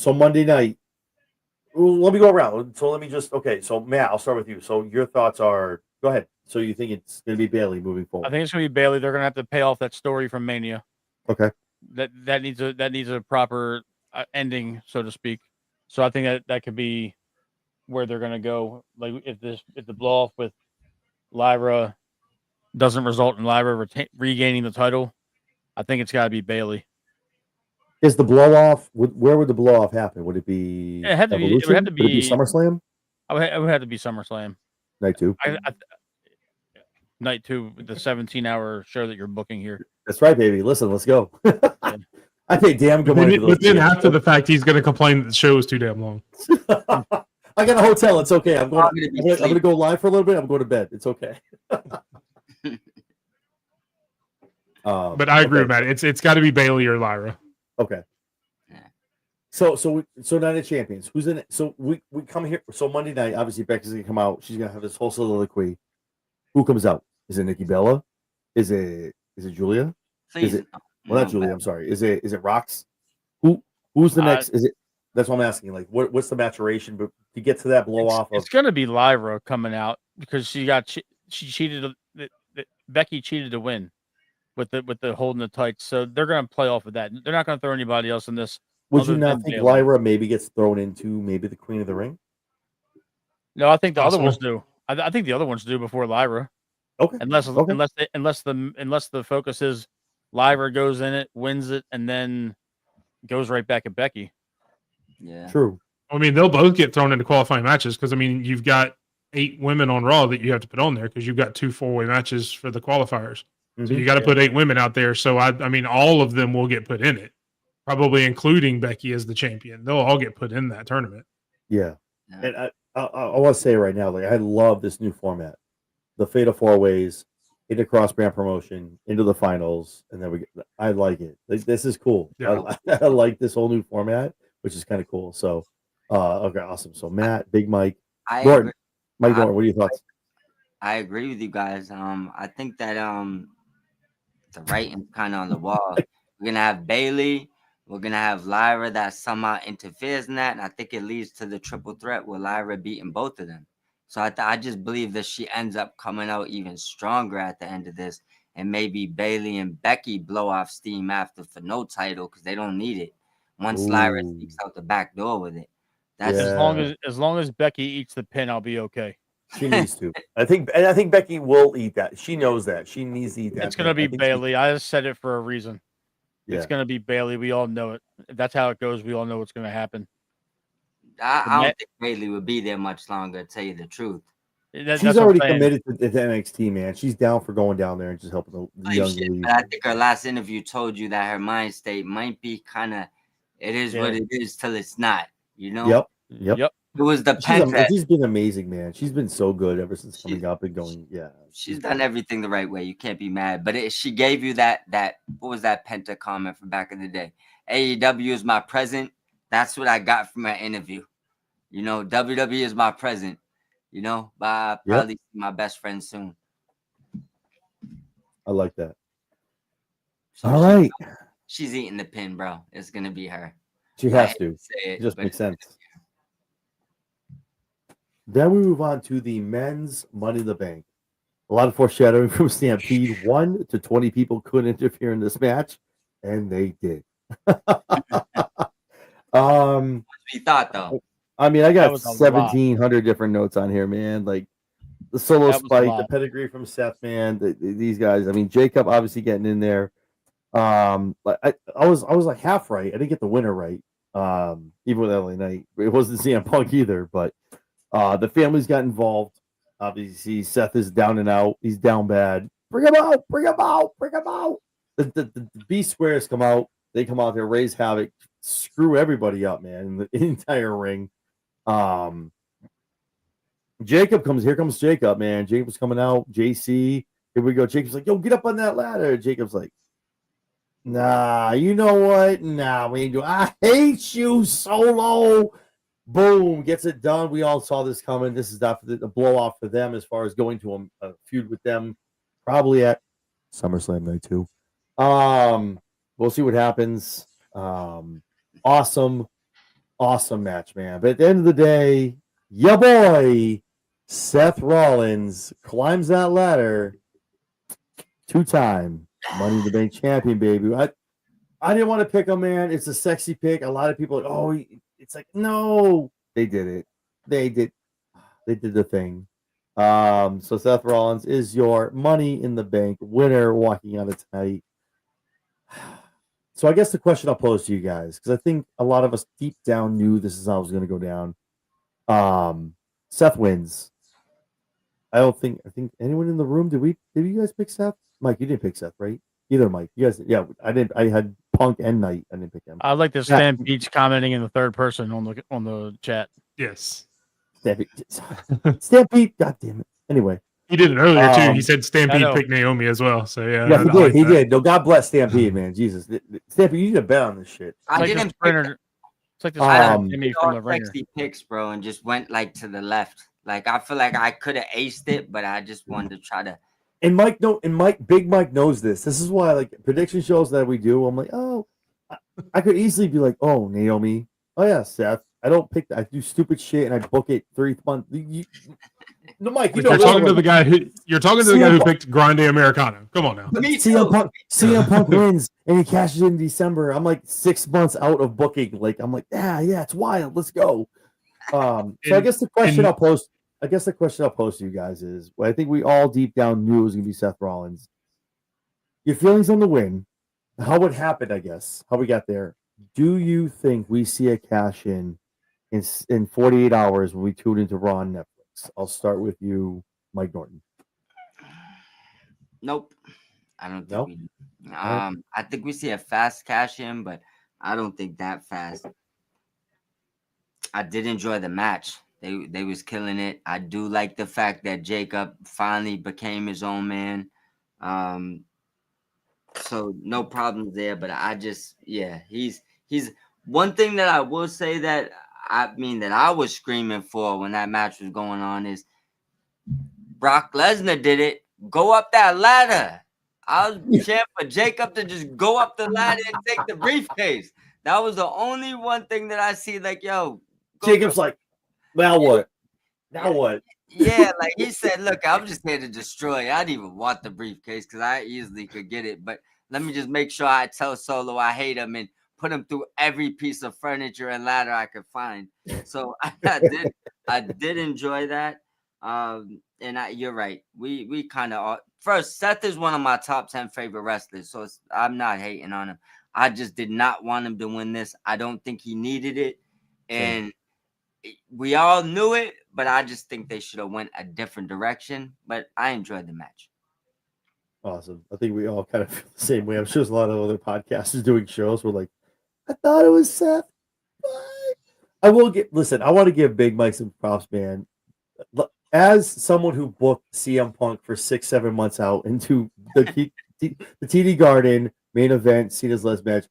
Monday night. Well, let me go around. So let me just So Matt, I'll start with you. So your thoughts are. Go ahead. So you think it's going to be Bayley moving forward? I think it's going to be Bayley. They're going to have to pay off that story from Mania. Okay. That needs a proper ending, so to speak. So I think that could be where they're going to go. Like if the blow off with Lyra doesn't result in Lyra regaining the title, I think it's got to be Bayley. Is the blow off? Where would the blow off happen? Would it be? It would have to be. Would it be SummerSlam. It would have to be SummerSlam. Night 2. Night 2, the 17-hour show that you're booking here. That's right, baby. Listen, let's go. I pay damn good money. But then after the fact, he's going to complain that the show is too damn long. I got a hotel. It's okay. I'm going to go live for a little bit. I'm going to bed. It's okay. But I agree with Matt. It's got to be Bayley or Lyra. Okay. So Night of Champions. Who's in it? So we come here. So Monday night, obviously Becky's gonna come out. She's gonna have this whole soliloquy. Who comes out? Is it Nikki Bella? Is it Julia? Please. Is it? Well, not Julia. I'm sorry. Is it Rox? Who's the next? Is it? That's what I'm asking. Like, what's the maturation? But to get to that blow off, it's gonna be Lyra coming out because she cheated. Becky cheated to win with the holding the tights. So they're gonna play off of that. They're not gonna throw anybody else in this. Would you not think Lyra maybe gets thrown into maybe the Queen of the Ring? No, I think the other ones do. I think the other ones do before Lyra. Okay. Unless the focus is Lyra goes in it, wins it, and then goes right back at Becky. Yeah. True. I mean, they'll both get thrown into qualifying matches because you've got 8 women on Raw that you have to put on there because you've got 2 4-way matches for the qualifiers. So you got to put 8 women out there. So I mean, all of them will get put in it. Probably including Becky as the champion. They'll all get put in that tournament. Yeah. And I want to say right now, like I love this new format. The Fatal 4-Ways into cross-brand promotion, into the finals, and then I like it. This is cool. Yeah. I like this whole new format, which is kind of cool. So, okay, awesome. So Matt, Big Mike, Gordon, Mike Gordon, what are your thoughts? I agree with you guys. I think that the writing's kind of on the wall. We're gonna have Bayley. We're going to have Lyra that somehow interferes in that. And I think it leads to the triple threat with Lyra beating both of them. So I just believe that she ends up coming out even stronger at the end of this. And maybe Bayley and Becky blow off steam after for no title because they don't need it. Once Lyra sneaks out the back door with it. That's as long as Becky eats the pin, I'll be okay. She needs to. I think Becky will eat that. She knows that. She needs to eat that. It's going to be Bayley. I just said it for a reason. Yeah. It's going to be Bayley. We all know it. If that's how it goes, we all know what's going to happen. I don't think Bayley would be there much longer, to tell you the truth. She's already committed to NXT, man. She's down for going down there and just helping the young league. But I think her last interview told you that her mind state might be kind of, it is what it is till it's not, you know? Yep. It was the she's been amazing, man. She's been so good ever since coming up and going. Yeah, she's done everything the right way. You can't be mad. But she gave you that what was that Penta comment from back in the day? AEW is my present. That's what I got from her interview. You know, WWE is my present. You know, but I'll probably see my best friend soon. I like that. All right. she's eating the pin, bro. It's gonna be her. She I has hate to. say It just but makes sense. Then we move on to the men's Money in the Bank. A lot of foreshadowing from Stampede. 1 to 20 people couldn't interfere in this match, and they did. we thought though. I mean, I That got was a lot. 1,700 different notes on here, man. Like the solo That was a spike, the lot. pedigree from Seth, man. These guys. I mean, Jacob obviously getting in there. Like I was like half right. I didn't get the winner right. Even with LA Knight, it wasn't CM Punk either. But the families got involved. Obviously, Seth is down and out. He's down bad. Bring him out! Bring him out! Bring him out! The B squares come out. They come out there, raise havoc, screw everybody up, man, in the entire ring. Jacob comes. Here comes Jacob, man. Jacob's coming out. JC. Here we go. Jacob's like, yo, get up on that ladder. Jacob's like, nah, you know what? Nah, we ain't doing. I hate you, Solo. Boom, gets it done. We all saw this coming. This is the blow off for them as far as going to a feud with them, probably at SummerSlam Night 2. We'll see what happens. Awesome match, man. But at the end of the day, ya boy, Seth Rollins climbs that ladder. 2-time Money in the Bank champion, baby. I didn't want to pick him, man. It's a sexy pick. A lot of people are like, oh, it's like, no. They did it. They did the thing. So Seth Rollins is your Money in the Bank winner walking out of tonight. So I guess the question I'll pose to you guys, because I think a lot of us deep down knew this is how it was going to go down. Seth wins. I think anyone in the room, did you guys pick Seth? Mike, you didn't pick Seth, right? Either Mike. You guys, yeah, I didn't. I had Punk and Knight. I didn't pick him. I like this Stampede commenting in the third person on the chat. Yes. Stampede, god damn it. Anyway. He did it earlier too. He said Stampede picked Naomi as well. So yeah. He did. No, God bless Stampede, man. Jesus. Stampede, you need to bet on this shit. I didn't it's like this Jimmy from the Ringer. Picks, bro, and just went like to the left. Like I feel like I could have aced it, but I just wanted to try to. And Big Mike knows this. This is why, like, prediction shows that we do, I'm like, oh, I could easily be like, oh, Naomi. Oh yeah, Seth. I don't pick that. I do stupid shit and I book it 3 months. No, Mike, you're talking to the guy who picked Grande Americano. Come on now. CM Punk wins and he cashes in December. I'm like 6 months out of booking. Like I'm like, yeah, it's wild. Let's go. So I guess the question I'll post to you guys is, well, I think we all deep down knew it was gonna be Seth Rollins. Your feelings on the win, how it happened, I guess, how we got there. Do you think we see a cash in 48 hours when we tune into Raw on Netflix? I'll start with you, Mike Norton. Nope. I don't think we I think we see a fast cash in, but I don't think that fast. I did enjoy the match. They was killing it. I do like the fact that Jacob finally became his own man. So no problems there, but I just he's one thing that I will say that I was screaming for when that match was going on is Brock Lesnar did it. Go up that ladder. I was cheering for Jacob to just go up the ladder and take the briefcase. That was the only one thing that I see. Like, yo, Jacob's like, now what? Now what? Yeah, like he said, look, I'm just here to destroy. I didn't even want the briefcase because I easily could get it. But let me just make sure I tell Solo I hate him and put him through every piece of furniture and ladder I could find. So I did enjoy that. And you're right. We kind of first, Seth is one of my top 10 favorite wrestlers. So I'm not hating on him. I just did not want him to win this. I don't think he needed it. And we all knew it, but I just think they should have went a different direction. But I enjoyed the match. Awesome. I think we all kind of feel the same way. I'm sure there's a lot of other podcasters doing shows where like, I thought it was Seth. I want to give Big Mike some props, man. As someone who booked CM Punk for 6-7 months out into the TD Garden main event, Cena's last match,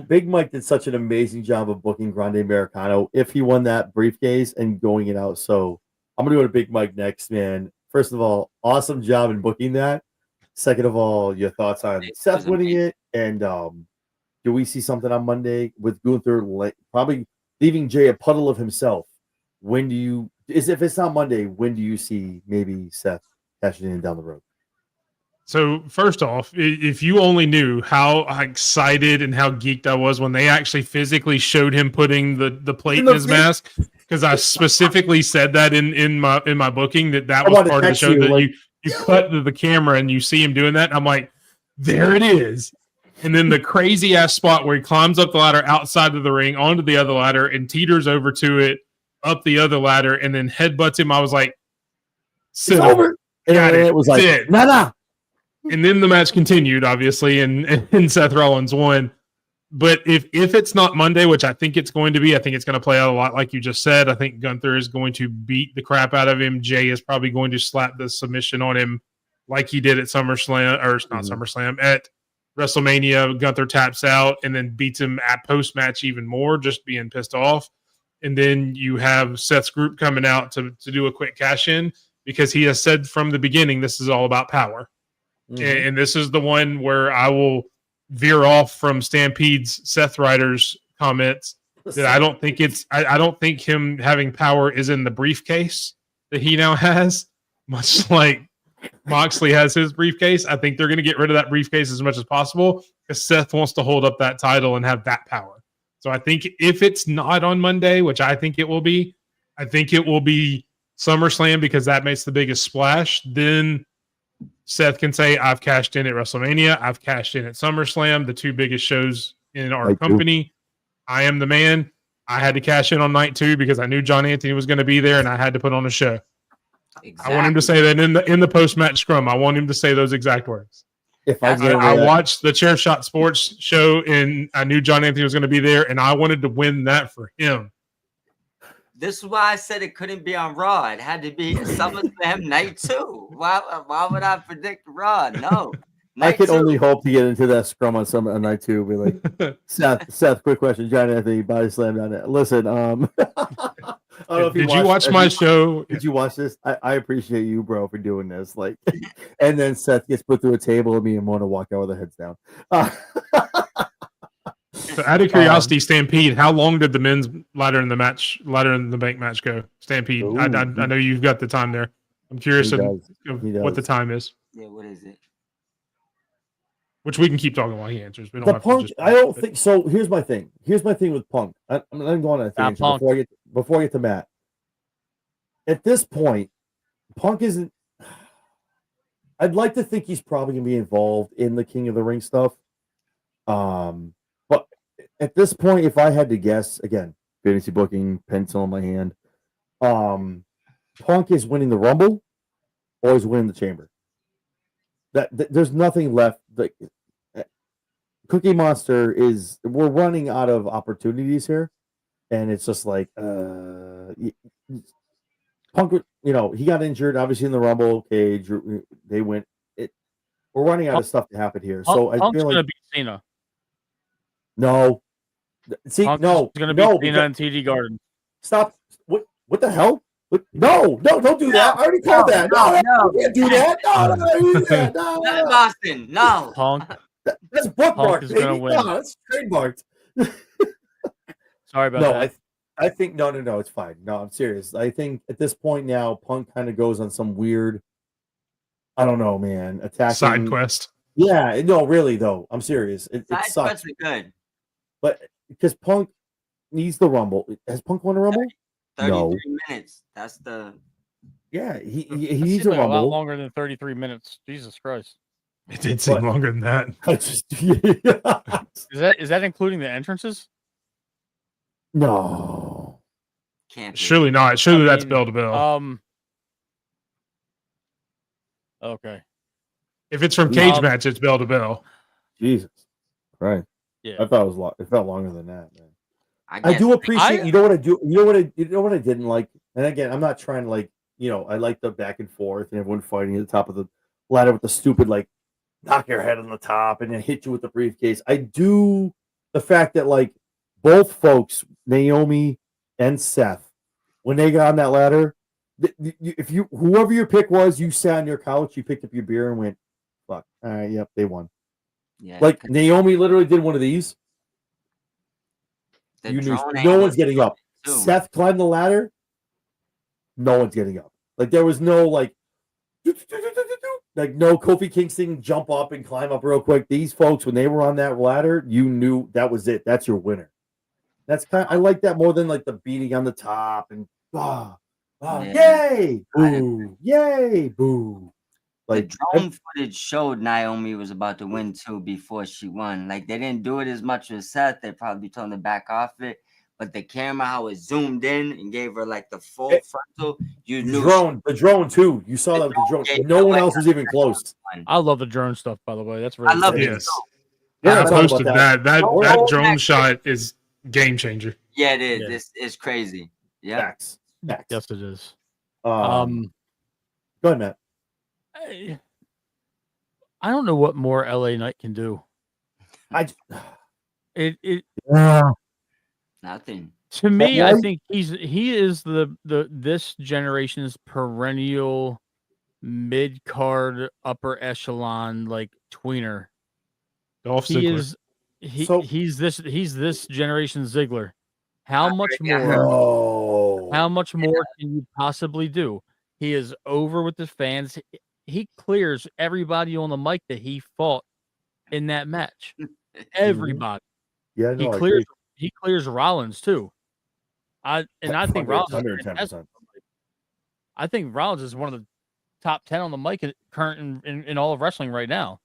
Big Mike did such an amazing job of booking Grande Americano if he won that briefcase and going it out. So I'm going to go to Big Mike next, man. First of all, awesome job in booking that. Second of all, your thoughts on Seth winning it and do we see something on Monday with Gunther probably leaving Jay a puddle of himself? When do you if it's not Monday, when do you see maybe Seth cashing in down the road? So first off, if you only knew how excited and how geeked I was when they actually physically showed him putting the plate in his mask, because I specifically said that in my booking that was part of the show, that you cut to the camera and you see him doing that. And I'm like, there it is. And then the crazy ass spot where he climbs up the ladder outside of the ring onto the other ladder and teeters over to it, up the other ladder, and then headbutts him. I was like, it's over. And it was like, nah. And then the match continued, obviously, and Seth Rollins won. But if it's not Monday, which I think it's going to be, I think it's going to play out a lot like you just said. I think Gunther is going to beat the crap out of him. Jay is probably going to slap the submission on him like he did at SummerSlam, or not SummerSlam, at WrestleMania. Gunther taps out and then beats him at post-match even more, just being pissed off. And then you have Seth's group coming out to do a quick cash-in, because he has said from the beginning this is all about power. And this is the one where I will veer off from Stampede's Seth Ryder's comments that I don't think him having power is in the briefcase that he now has, much like Moxley has his briefcase. I think they're going to get rid of that briefcase as much as possible, because Seth wants to hold up that title and have that power. So I think if it's not on Monday, which I think it will be, I think it will be SummerSlam, because that makes the biggest splash. Then Seth can say, I've cashed in at WrestleMania. I've cashed in at SummerSlam, the two biggest shows in our company. I am the man. I had to cash in on night 2 because I knew John Anthony was going to be there, and I had to put on a show. Exactly. I want him to say that in the post-match scrum. I want him to say those exact words. If I watched the ChairShot Sports show, and I knew John Anthony was going to be there, and I wanted to win that for him. This is why I said it couldn't be on Raw. It had to be SummerSlam night 2. Why would I predict Raw? No. I could only hope to get into that scrum on night 2. Be like, Seth, quick question. John Anthony, body slam down there. Listen, I don't know if did you watch my show? Did you watch this? I appreciate you, bro, for doing this. Like, and then Seth gets put through a table, and me and Mona walk out with our heads down. So out of curiosity, Stampede, how long did the men's ladder in the bank match go? Stampede, I know you've got the time there. I'm curious of what the time is. Yeah, what is it? Which we can keep talking while he answers. We don't have Punk, to I don't think so. Here's my thing. Here's my thing with Punk. I'm going on a tangent before I get to Matt. At this point, Punk isn't. I'd like to think he's probably going to be involved in the King of the Ring stuff. But at this point, if I had to guess, again, fantasy booking, pencil in my hand, Punk is winning the Rumble or is winning the Chamber. That there's nothing left. Cookie Monster we're running out of opportunities here, and it's just like Punk. He got injured obviously in the Rumble cage. They went. We're running out of stuff to happen here. So I feel like gonna beat Cena. No. See, Punk's no. Gonna beat Cena in TD Garden. Stop. What the hell? No, don't do that. I already called that. No, you can't do that. No. Boston, no. Punk. That's bookmarked, baby. Gonna win. No, that's trademarked. Sorry about that. I think no, it's fine. No, I'm serious. I think at this point now, Punk kind of goes on some weird, I don't know, man, attacking side quest. Yeah, no, really though. I'm serious. It sucks. Quests are good. But because Punk needs the Rumble. Has Punk won a Rumble? 33 minutes. That's the. Yeah, he needs a Rumble. A lot longer than 33 minutes. Jesus Christ. It did seem longer than that. Is that including the entrances? No. Can't be. Surely not. Surely that's bell to bell. Okay. If it's from cage match, it's bell to bell. Jesus. Right. Yeah. I thought it felt longer than that, man. I do appreciate. You know what I do? You know what I didn't like? And again, I'm not trying to I like the back and forth and everyone fighting at the top of the ladder with the stupid knock your head on the top and then hit you with the briefcase. I do the fact that both folks, Naomi and Seth, when they got on that ladder, whoever your pick was, you sat on your couch, you picked up your beer and went, fuck. All right, yep, they won. Yeah. Naomi literally did one of these The You knew drone no angle one's getting up. too. Seth climbed the ladder. No one's getting up. Like there was no like no Kofi Kingston jump up and climb up real quick. These folks, when they were on that ladder, you knew that was it. That's your winner. That's I like that more than like the beating on the top and yay, boo, yay, boo. Like the drone footage showed Naomi was about to win too before she won. Like they didn't do it as much with Seth. They probably told him to back off it. But the camera, how it zoomed in and gave her like the full frontal, you knew the drone too. You saw that with the drone. No one else was even close. I love the drone stuff, by the way. That's really I love cool. it. Yes. Yeah, I posted that drone shot is game changer. Yeah, it is. Yeah. It's crazy. Yeah. Facts. Yes, it is. Go ahead, Matt. I don't know what more LA Knight can do. Nothing. To me, I think he is the this generation's perennial mid card upper echelon like tweener. Dolph Ziggler. He's this generation's Ziggler. How much more can you possibly do? He is over with the fans. He clears everybody on the mic that he fought in that match. Everybody. Yeah, no, he clears Rollins too. I think Rollins 110%. I think Rollins is one of the top 10 on the mic current in all of wrestling right now.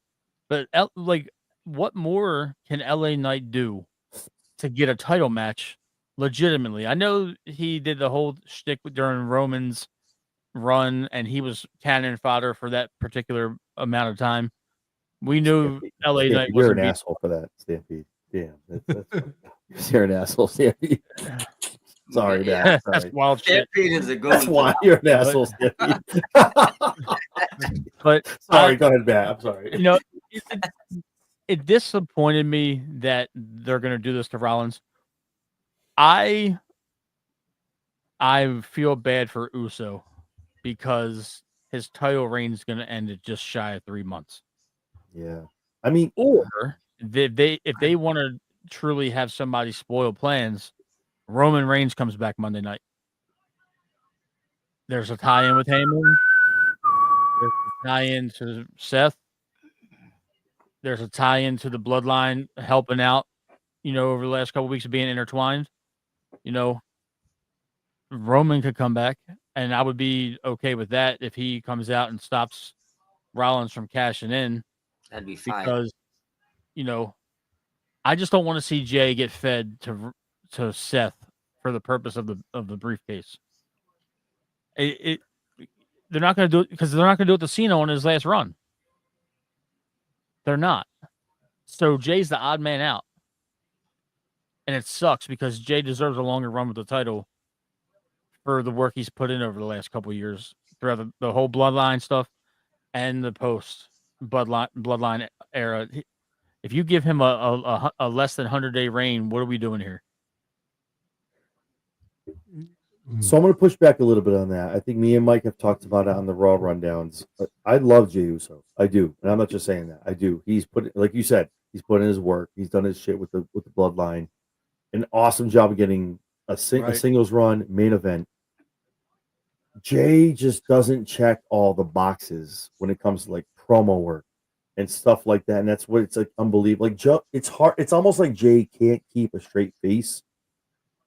But like, what more can LA Knight do to get a title match legitimately? I know he did the whole shtick during Roman's run, and he was cannon fodder for that particular amount of time. We knew LA Knight You're an asshole for that, Stampede. Damn, you're an asshole, Stampede. Sorry, Matt. Sorry. That's wild shit. Is a good That's why you're an asshole, Stampede. But sorry, go ahead, Matt. I'm sorry. You know, it disappointed me that they're going to do this to Rollins. I feel bad for Uso because his title reign is going to end at just shy of 3 months. Yeah, I mean, or if they want to truly have somebody spoil plans, Roman Reigns comes back Monday night. There's a tie-in with Heyman. There's a tie-in to Seth. There's a tie-in to the bloodline helping out, over the last couple of weeks of being intertwined. Roman could come back, and I would be okay with that if he comes out and stops Rollins from cashing in. That'd be fine. Because, I just don't want to see Jay get fed to Seth for the purpose of the briefcase. They're not going to do it because they're not going to do it to Cena on his last run. They're not. So Jay's the odd man out. And it sucks because Jay deserves a longer run with the title for the work he's put in over the last couple of years throughout the whole bloodline stuff and the post bloodline era. If you give him a less than 100-day reign, what are we doing here? So I'm going to push back a little bit on that. I think me and Mike have talked about it on the Raw rundowns. I love Jey Uso. I do. And I'm not just saying that. I do. He's like you said, he's put in his work. He's done his shit with the bloodline. An awesome job of getting a singles run main event. Jay just doesn't check all the boxes when it comes to like promo work and stuff like that. And that's what it's like unbelievable. Like it's hard. It's almost like Jay can't keep a straight face.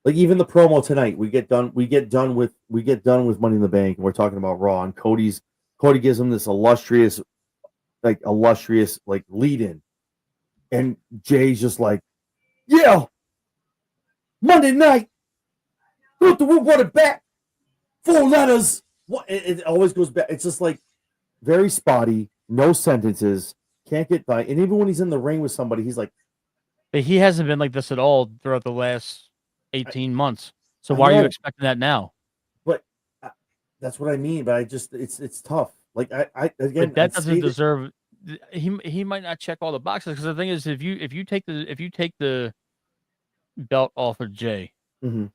Like even the promo tonight, we get done with Money in the Bank, and we're talking about Raw, and Cody gives him this illustrious lead in, and Jay's just like, yeah, Monday night, we want it back, 4 letters. What it always goes back. It's just like very spotty, no sentences, can't get by, and even when he's in the ring with somebody, he's like, but he hasn't been like this at all throughout the last 18 months. So why are you expecting that now? But that's what I mean. But it's tough. Like I again, that doesn't deserve. He might not check all the boxes because the thing is, if you take the belt off of Jay, mm-hmm.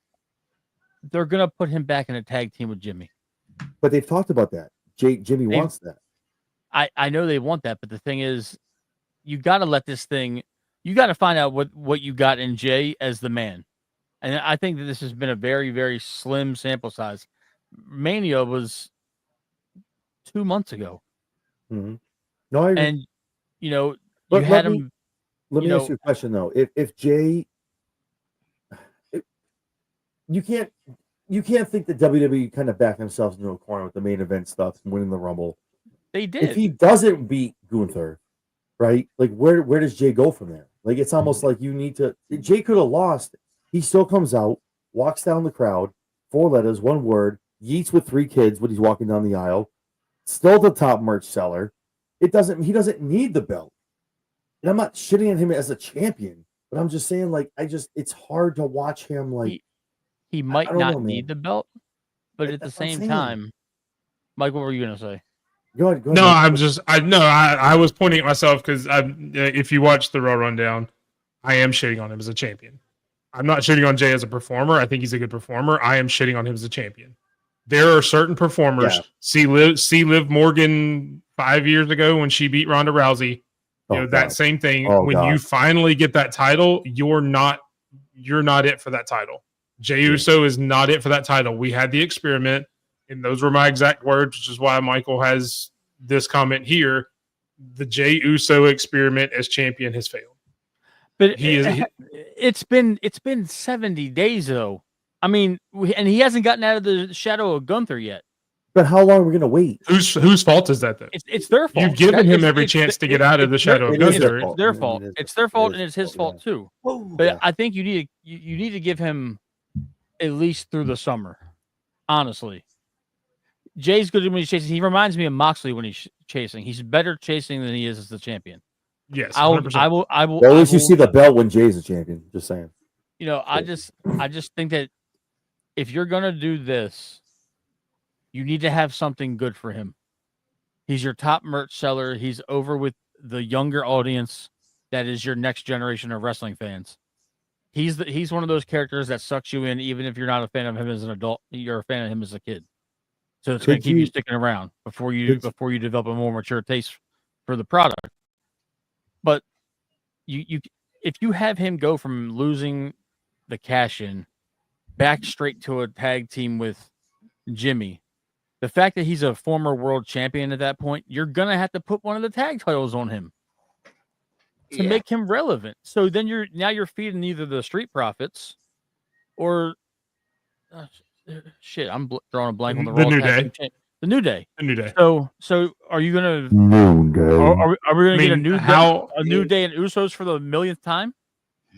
they're gonna put him back in a tag team with Jimmy. But they've talked about that. Jimmy wants that. I know they want that, but the thing is, you got to let this thing. You got to find out what you got in Jay as the man. And I think that this has been a very, very slim sample size. Mania was 2 months ago. Mhm. No, I agree. And, you know, you But had let me him, let you me ask know, you a question though. If Jay, you can't think that WWE kind of backed themselves into a corner with the main event stuff and winning the Rumble. they If did. he doesn't beat Gunther, right? Like where does Jay go from there? Like it's almost like you need to. Jay could have lost. He still comes out, walks down the crowd, 4 letters, 1 word, yeets with 3 kids when he's walking down the aisle, still the top merch seller. He doesn't need the belt. And I'm not shitting on him as a champion, but I'm just saying, like, it's hard to watch him. Like, He I might don't not know, man. need the belt, but at the That's what I'm same saying. time, Mike, what were you gonna say? Go ahead. No, Mike. I was pointing at myself because if you watch the Raw Rundown, I am shitting on him as a champion. I'm not shitting on Jay as a performer. I think he's a good performer. I am shitting on him as a champion. There are certain performers. Yeah. See Liv Morgan 5 years ago when she beat Ronda Rousey. Oh, That God. same thing. Oh, when God. you finally get that title, you're not it for that title. Jay Yeah. Uso is not it for that title. We had the experiment, and those were my exact words, which is why Michael has this comment here. The Jay Uso experiment as champion has failed. But It's been 70 days though. I mean, and he hasn't gotten out of the shadow of Gunther yet. But how long are we gonna wait? Whose fault is that though? It's their fault. You've given him every chance to get out of the shadow of Gunther. It's their fault. It's their fault, and it's his fault too. But I think you need to give him at least through the summer. Honestly, Jay's good when he's chasing. He reminds me of Moxley when he's chasing. He's better chasing than he is as the champion. Yes, 100%. I will. Well, at least you see the belt when Jay's a champion. Just saying. You know, I just think that if you're gonna do this, you need to have something good for him. He's your top merch seller. He's over with the younger audience that is your next generation of wrestling fans. He's one of those characters that sucks you in, even if you're not a fan of him as an adult. You're a fan of him as a kid. So it's going to keep you sticking around before you develop a more mature taste for the product. But if you have him go from losing the cash in back straight to a tag team with Jimmy, the fact that he's a former world champion at that point, you're going to have to put one of the tag titles on him to make him relevant. So then you're feeding either the Street Profits or shit. I'm drawing a blank on the Raw New Tag Day. Team the New Day. The New Day. So are you gonna? New Day. Are we gonna get a New Day and Usos for the millionth time?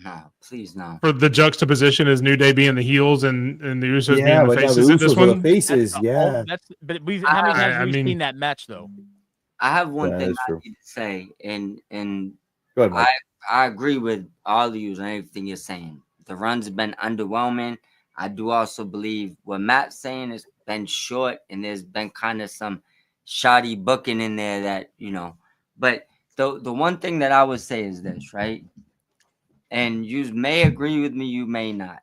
No, please no. For the juxtaposition is New Day being the heels and the Usos being the faces. The At this Usos are the one, faces. How many times have we seen that match though? I have one thing I need to say, and Go ahead, Mike. I agree with all of you and everything you're saying. The runs have been underwhelming. I do also believe what Matt's saying has been short, and there's been kind of some shoddy booking in there that, but the one thing that I would say is this, right? And you may agree with me, you may not.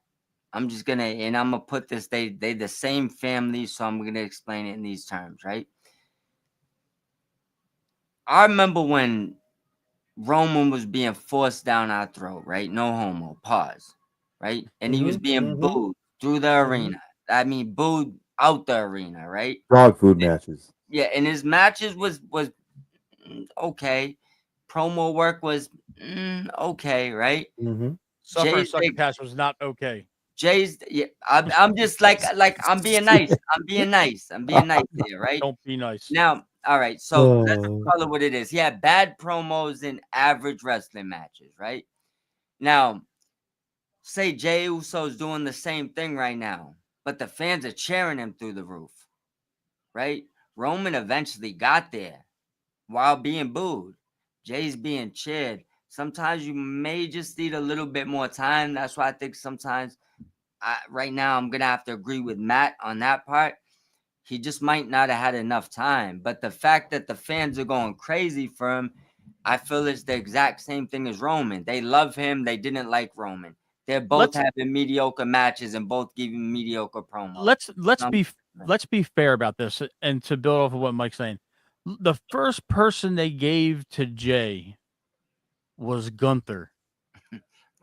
I'm gonna put this, they the same family, so I'm gonna explain it in these terms, right? I remember when Roman was being forced down our throat, right? No homo, pause, right? And he was being booed through the arena. I mean, booed out the arena, right? Dog food matches. Yeah, and his matches was okay. Promo work was okay, right? Suffer Succotash was not okay. Jay's, I'm just like I'm being nice. I'm being nice here, right? Don't be nice. Now, all right, so let's call it what it is. He had bad promos in average wrestling matches, right? Now, say Jey Uso's doing the same thing right now, but the fans are cheering him through the roof, right? Roman eventually got there while being booed. Jay's being cheered. Sometimes you may just need a little bit more time. That's why I think sometimes right now I'm going to have to agree with Matt on that part. He just might not have had enough time. But the fact that the fans are going crazy for him, I feel it's the exact same thing as Roman. They love him. They didn't like Roman. They're both having mediocre matches and both giving mediocre promos. Let's be fair about this, and to build off of what Mike's saying. The first person they gave to Jay was Gunther.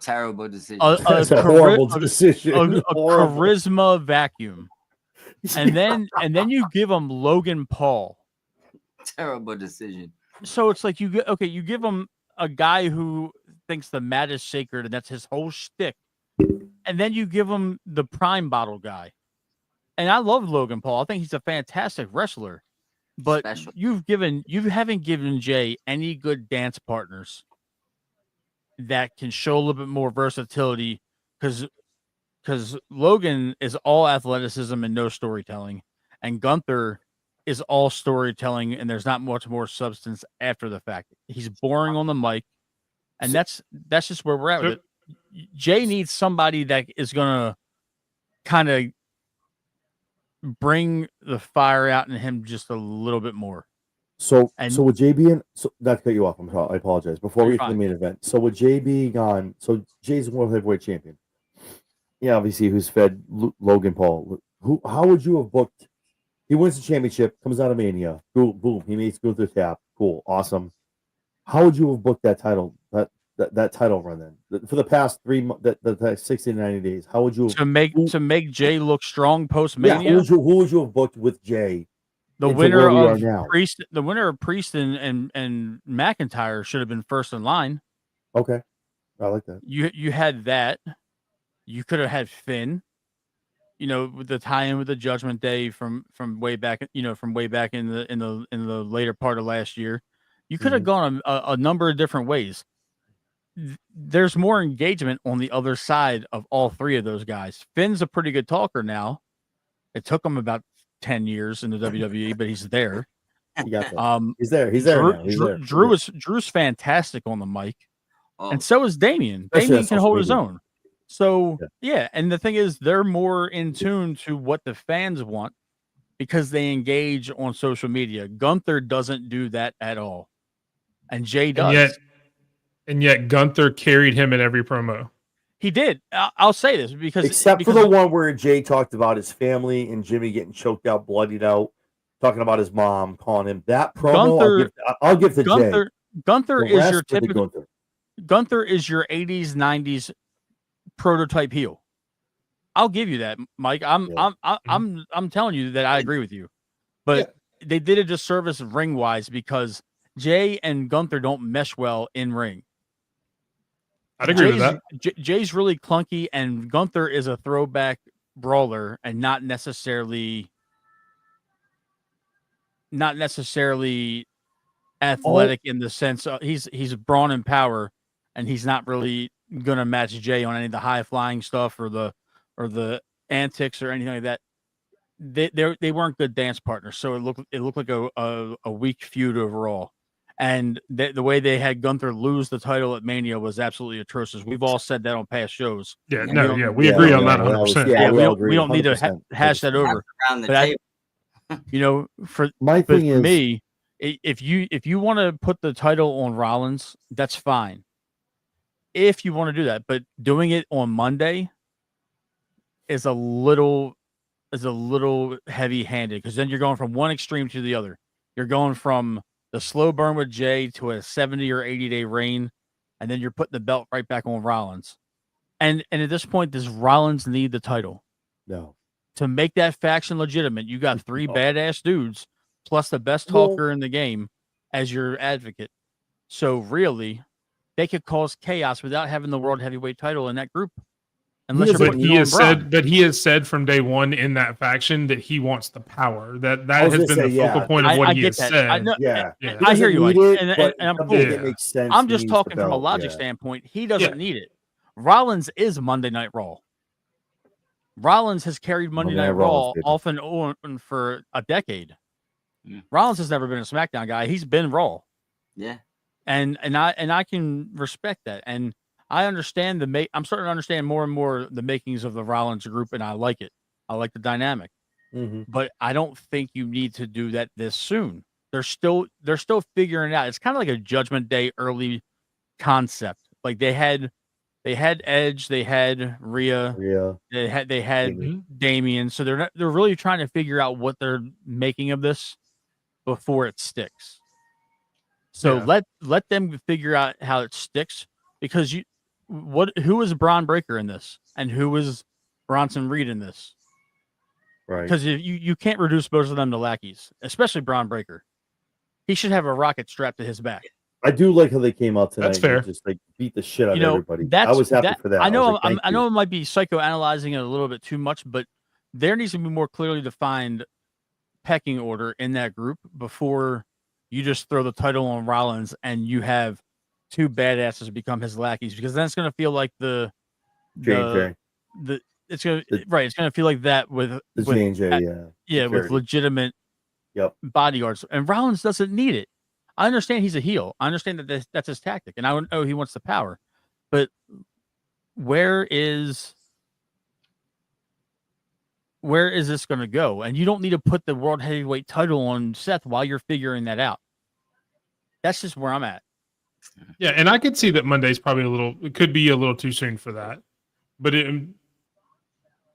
Terrible decision. That's a horrible decision. A Horrible. charisma vacuum. And then you give him Logan Paul. Terrible decision. So it's like you give him a guy who thinks the mat is sacred and that's his whole shtick. And then you give him the prime bottle guy. And I love Logan Paul. I think he's a fantastic wrestler. But Special. you haven't given Jay any good dance partners that can show a little bit more versatility, because Logan is all athleticism and no storytelling, and Gunther is all storytelling and there's not much more substance after the fact. He's boring on the mic, and that's just where we're at with it. Jay needs somebody that is gonna kind of bring the fire out in him just a little bit more. So with Jay being, not to cut you off, I apologize. Before we You're get to the fine. main event, so with Jay being on, so Jay's world heavyweight champion. Yeah, obviously, who's fed Logan Paul? How would you have booked? He wins the championship, comes out of Mania, boom, he makes Gunther tap, cool, awesome. How would you have booked that title, that title run then for the past 3 months, the 60 to 90 days? How would you to make Jay look strong post Mania? Yeah, who would you have booked with Jay? The winner of Priest and McIntyre should have been first in line. Okay, I like that. You had that. You could have had Finn. With the tie-in with the Judgment Day from way back. From way back in the later part of last year. You could have gone a number of different ways. There's more engagement on the other side of all three of those guys. Finn's a pretty good talker now. It took him about 10 years in the WWE, but he's there. He's there. He's there. Drew's fantastic on the mic, and so is Damian. Especially Damian can hold his media. own. So yeah, and the thing is, they're more in tune to what the fans want because they engage on social media. Gunther doesn't do that at all, and Jay does. And yet Gunther carried him in every promo. He did. I'll say this because for the one where Jay talked about his family and Jimmy getting choked out, bloodied out, talking about his mom, calling him that promo. I'll give to Jay. Gunther is your typical. Gunther is your 80s, 90s prototype heel. I'll give you that, Mike. I'm telling you that I agree with you, but they did a disservice ring wise because Jay and Gunther don't mesh well in ring. I'd agree with that. Jay's really clunky, and Gunther is a throwback brawler, and not necessarily athletic in the sense of he's brawn and power, and he's not really gonna match Jay on any of the high flying stuff or the antics or anything like that. They weren't good dance partners, so it looked like a weak feud overall. And the way they had Gunther lose the title at Mania was absolutely atrocious. We've all said that on past shows. Yeah, we agree on that 100%. Yeah, we we don't need to hash that over. For me, if you want to put the title on Rollins, that's fine. If you want to do that, but doing it on Monday is a little heavy-handed because then you're going from one extreme to the other. You're going from the slow burn with Jay to a 70 or 80-day reign, and then you're putting the belt right back on Rollins. And at this point, does Rollins need the title? No. To make that faction legitimate, you got three badass dudes plus the best talker in the game as your advocate. So really, they could cause chaos without having the world heavyweight title in that group. He has said from day one in that faction that he wants the power. That has been the focal point of what he has said. I hear you, and I'm cool. It makes sense. I'm just talking from a logic standpoint. He doesn't need it. Rollins is Monday Night Raw. Rollins has carried Monday Night Raw off and on for a decade. Rollins has never been a SmackDown guy. He's been Raw. Yeah. And I can respect that. And I understand I'm starting to understand more and more the makings of the Rollins group, and I like it. I like the dynamic. But I don't think you need to do that this soon. They're still figuring it out. It's kind of like a Judgment Day early concept. Like they had Edge, they had Rhea, they had Damian. So they're really trying to figure out what they're making of this before it sticks. So let them figure out how it sticks, because who is Braun Breaker in this, and who is Bronson Reed in this? Right. Because you can't reduce both of them to lackeys, especially Braun Breaker. He should have a rocket strapped to his back. I do like how they came out tonight. That's fair. And just like beat the shit out You know, of everybody. that's I was happy for that. I know. was like, I know it might be psychoanalyzing it a little bit too much, but there needs to be more clearly defined pecking order in that group before you just throw the title on Rollins and you have two badasses become his lackeys, because then it's going to feel like it's going to feel like that with J&J, with legitimate bodyguards, and Rollins doesn't need it. I understand he's a heel. I understand that that's his tactic, and I know he wants the power, but where is this going to go? And you don't need to put the world heavyweight title on Seth while you're figuring that out. That's just where I'm at. Yeah, and I could see that Monday's probably it could be a little too soon for that. But and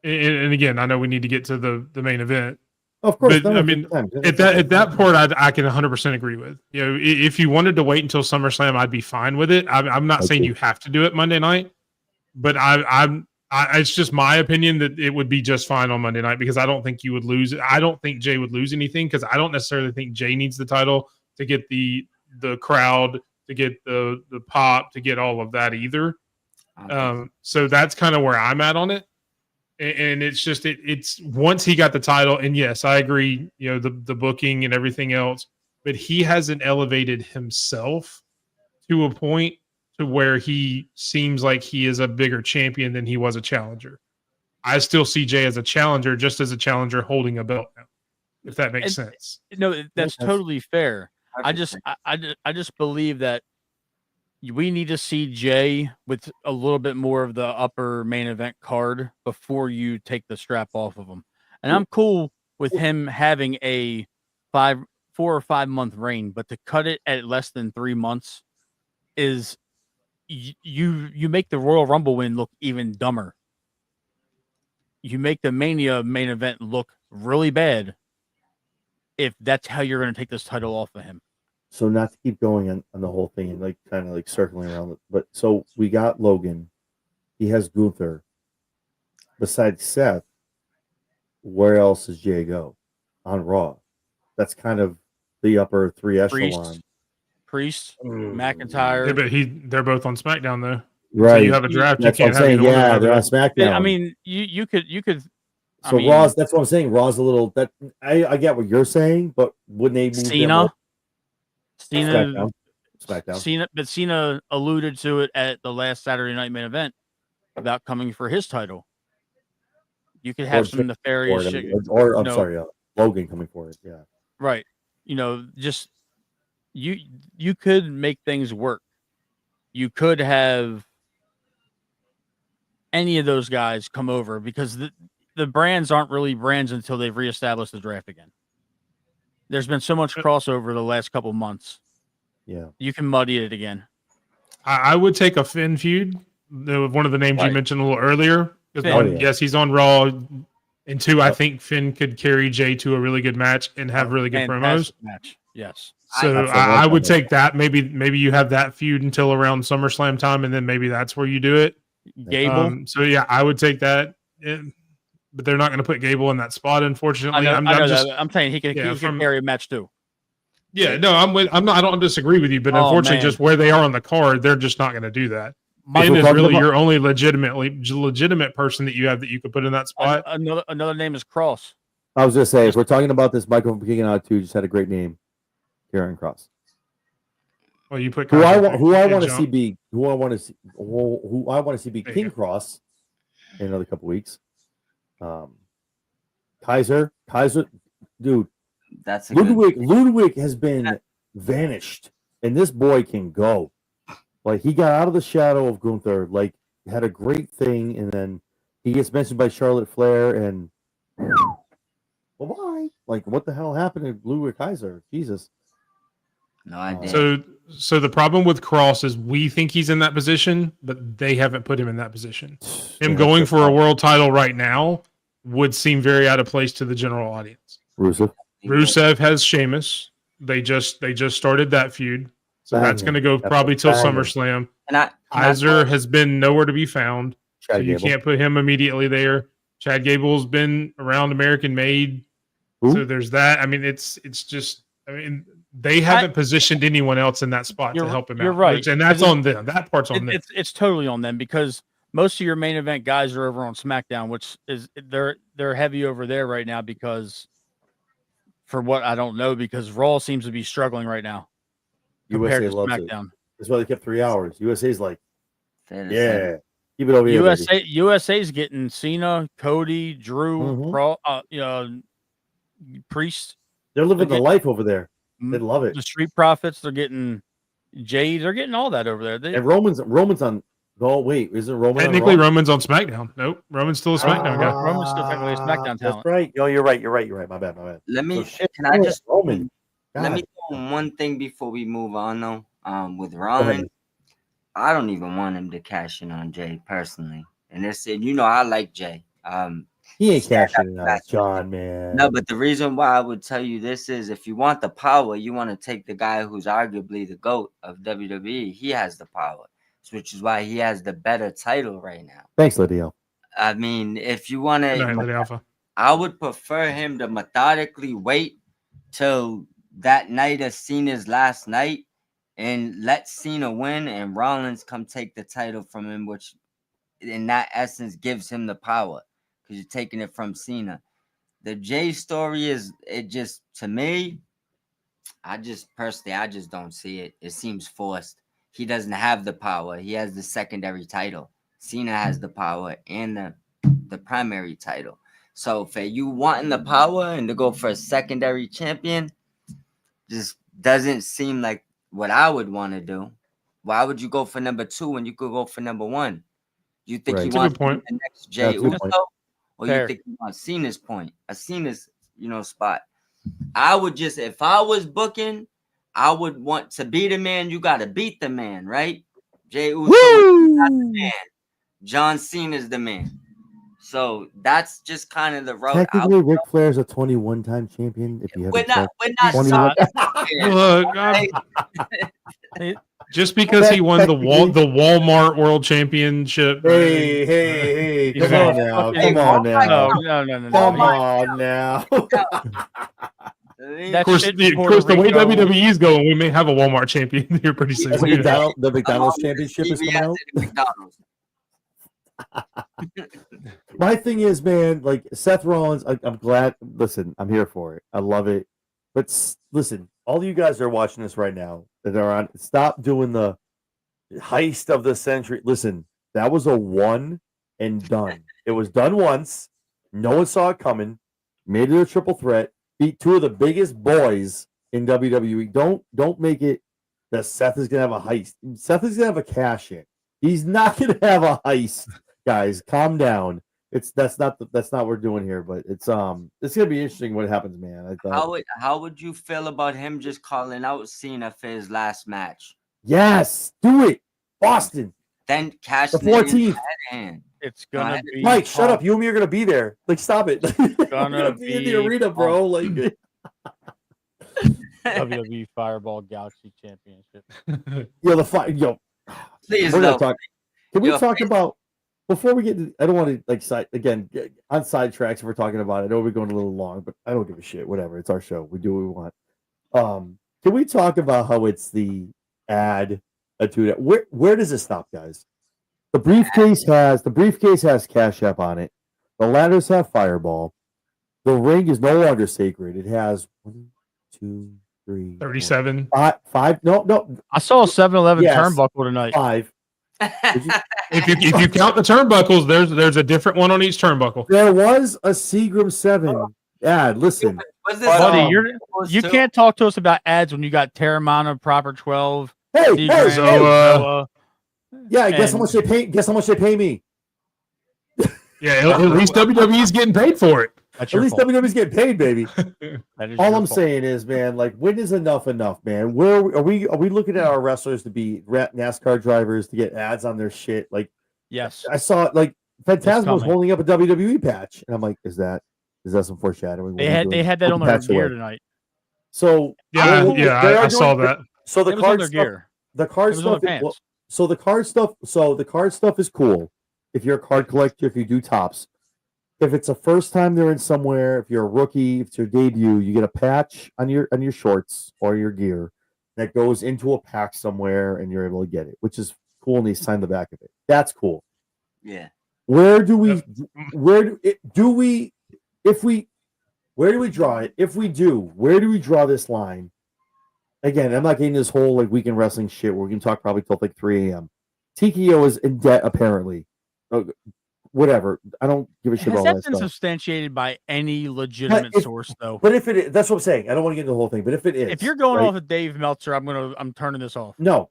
again, I know we need to get to the main event. Of course, but I mean, at that point, I can 100% agree with. You know, if you wanted to wait until SummerSlam, I'd be fine with it. I'm not saying you have to do it Monday night, but it's just my opinion that it would be just fine on Monday night, because I don't think you would lose. I don't think Jay would lose anything, because I don't necessarily think Jay needs the title to get the crowd, to get the pop, to get all of that either. So that's kind of where I'm at on it. And it's just it's once he got the title, and yes, I agree, you know, the booking and everything else, but he hasn't elevated himself to a point to where he seems like he is a bigger champion than he was a challenger. I still see Jay as a challenger, just as a challenger holding a belt now, if that makes sense. No, that's totally fair. I just believe that we need to see Jay with a little bit more of the upper main event card before you take the strap off of him. And I'm cool with him having a 4 or 5 month reign, but to cut it at less than 3 months is you make the Royal Rumble win look even dumber. You make the Mania main event look really bad if that's how you're going to take this title off of him. So not to keep going on the whole thing and like kind of like circling around it, but so we got Logan, he has Gunther. Besides Seth, where else does Jay go on Raw? That's kind of the upper 3 echelon. Priest, McIntyre. Yeah, but they're both on SmackDown though. Right. So you have a draft. That's you can't what I'm saying. have They're on SmackDown. Yeah, I mean, you could. So Raw's. That's what I'm saying. Raw's a little. That I get what you're saying, but wouldn't they move Cena, SmackDown. But Cena alluded to it at the last Saturday Night Main Event about coming for his title. You could have some nefarious shit. Logan coming for it. Yeah. Right. You know, just you could make things work. You could have any of those guys come over, because the brands aren't really brands until they've reestablished the draft again. There's been so much crossover the last couple months. Yeah. You can muddy it again. I would take a Finn feud, one of the names you mentioned a little earlier. Yes, he's on Raw. And 2, I think Finn could carry Jay to a really good match and have really good promos. Match. Yes. So I would take that. Maybe you have that feud until around SummerSlam time, and then maybe that's where you do it. Gable. So yeah, I would take that. But they're not going to put Gable in that spot, unfortunately. I'm saying he can carry a match too. Yeah, no, I don't disagree with you, but unfortunately, just where they are on the card, they're just not going to do that. Finn is really your only legitimate person that you have that you could put in that spot. Another name is Cross. I was going to say, if we're talking about this, Michael from Kicking Out 2 just had a great name, Karen Cross. Well, you put who I want to see be King Cross in another couple weeks. Kaiser, dude. That's Ludwig has been vanished, and this boy can go. Like, he got out of the shadow of Gunther, like, had a great thing, and then he gets mentioned by Charlotte Flair, and bye-bye. Like, what the hell happened to Ludwig Kaiser? Jesus. No idea. So the problem with Cross is we think he's in that position, but they haven't put him in that position. Him going for a world title right now would seem very out of place to the general audience. Rusev has Sheamus. They just started that feud. So that's going to go probably till SummerSlam. Kaiser has been nowhere to be found. Chad So you Gable. can't put him immediately there. Chad Gable's been around American Made. Who? So there's that. I mean, it's just, I mean, they haven't positioned anyone else in that spot to help him out. You're right. And that's on them. That part's on them. It's totally on them because most of your main event guys are over on SmackDown, which is they're heavy over there right now because for what I don't know, because Raw seems to be struggling right now compared USA to loves SmackDown. it. That's why they kept 3 hours. USA's like, Fair to yeah, say. keep it over here. baby. USA's getting Cena, Cody, Drew, Mhm. Priest. They're living They're the life over there. They love it. The Street Profits. They're getting Jade. They're getting all that over there. And Roman's on. Oh wait, isn't Roman Technically, on Raw? Roman's on SmackDown. Nope, Roman's still a SmackDown guy. Roman's still technically a SmackDown talent. That's right. Oh, you're right. My bad. Let me. So Can I just Roman? let me God. throw in one thing before we move on though. With Go Roman, ahead. I don't even want him to cash in on Jay personally. And they said, I like Jay. He ain't cashing it out, John, man. No, but the reason why I would tell you this is if you want the power, you want to take the guy who's arguably the GOAT of WWE. He has the power, which is why he has the better title right now. Thanks, Lydia. I mean, if you want to, Alpha. I would prefer him to methodically wait till that night of Cena's last night and let Cena win and Rollins come take the title from him, which in that essence gives him the power because you're taking it from Cena. The Jay story is, it just, to me, I just don't see it. It seems forced. He doesn't have the power. He has the secondary title. Cena has the power and the primary title. So for you wanting the power and to go for a secondary champion, just doesn't seem like what I would want to do. Why would you go for number 2 when you could go for number 1? You think he wants the next Jey Uso, or you think he wants Cena's Cena's spot? I would just, if I was booking, I would want to be the man. You got to beat the man, right? Jey Uso is not the man. John Cena's the man. So that's just kind of the road. Technically, Ric Flair's a 21-time champion. If you we're haven't not. Look, just because he won the Walmart World Championship. Hey, come on now. Come on now. No. Come on now. Of course, the way WWE is going, we may have a Walmart champion here pretty soon. The McDonald's championship is coming out. My thing is, man, like Seth Rollins, I'm glad. Listen, I'm here for it. I love it. But listen, all you guys are watching this right now that are on, stop doing the heist of the century. Listen, that was a one and done. It was done once. No one saw it coming. Made it a triple threat. Beat 2 of the biggest boys in WWE. Don't make it that Seth is gonna have a heist. Seth is gonna have a cash in. He's not gonna have a heist, guys. Calm down. That's not what we're doing here, but it's gonna be interesting what happens, man. How would you feel about him just calling out Cena for his last match? Yes, do it, Boston. Then cash the 14th. It's gonna be Mike. Shut up. You and me are gonna be there. Like, stop it. Gonna be in the arena, bro. Like WWE Fireball Galaxy Championship. Please we're no. Can we talk about before we get? I don't want to get on sidetracks if we're talking about it. I know we're going a little long, but I don't give a shit. Whatever. It's our show. We do what we want. Can we talk about how it's the ad to that? Where does it stop, guys? The briefcase has Cash App on it. The ladders have Fireball. The ring is no longer sacred. It has 1, 2, 3, 37. 5. No. I saw a 7-Eleven turnbuckle tonight. 5. If you count the turnbuckles, there's a different one on each turnbuckle. There was a Seagram 7 ad. Listen, buddy, you can't talk to us about ads when you got Terramana, Proper 12. Hey, yeah. Guess how much they pay? Guess how much they pay me? Yeah, at least WWE's getting paid for it. At least WWE's getting paid, baby. All I'm saying is, man, like, when is enough, man? Where are we looking at our wrestlers to be NASCAR drivers to get ads on their shit? Like, yes, I saw like Phantasmo was holding up a WWE patch, and I'm like, is that some foreshadowing? They had that on their gear tonight. So I saw that. So the card stuff, So the card stuff is cool. If you're a card collector, if you do tops, if it's the first time they're in somewhere, if you're a rookie, if it's your debut, you get a patch on your shorts or your gear that goes into a pack somewhere, and you're able to get it, which is cool. And they sign the back of it. That's cool. Yeah. Where do we draw it? If we do, where do we draw this line? Again, I'm not getting this whole like weekend wrestling shit where we can talk probably till like 3 a.m. TKO is in debt apparently. Whatever. I don't give a shit Has about that that been stuff. substantiated by any legitimate source, though? But if it is, that's what I'm saying. I don't want to get into the whole thing. But if it is, If you're going right? off of Dave Meltzer, I'm turning this off. No,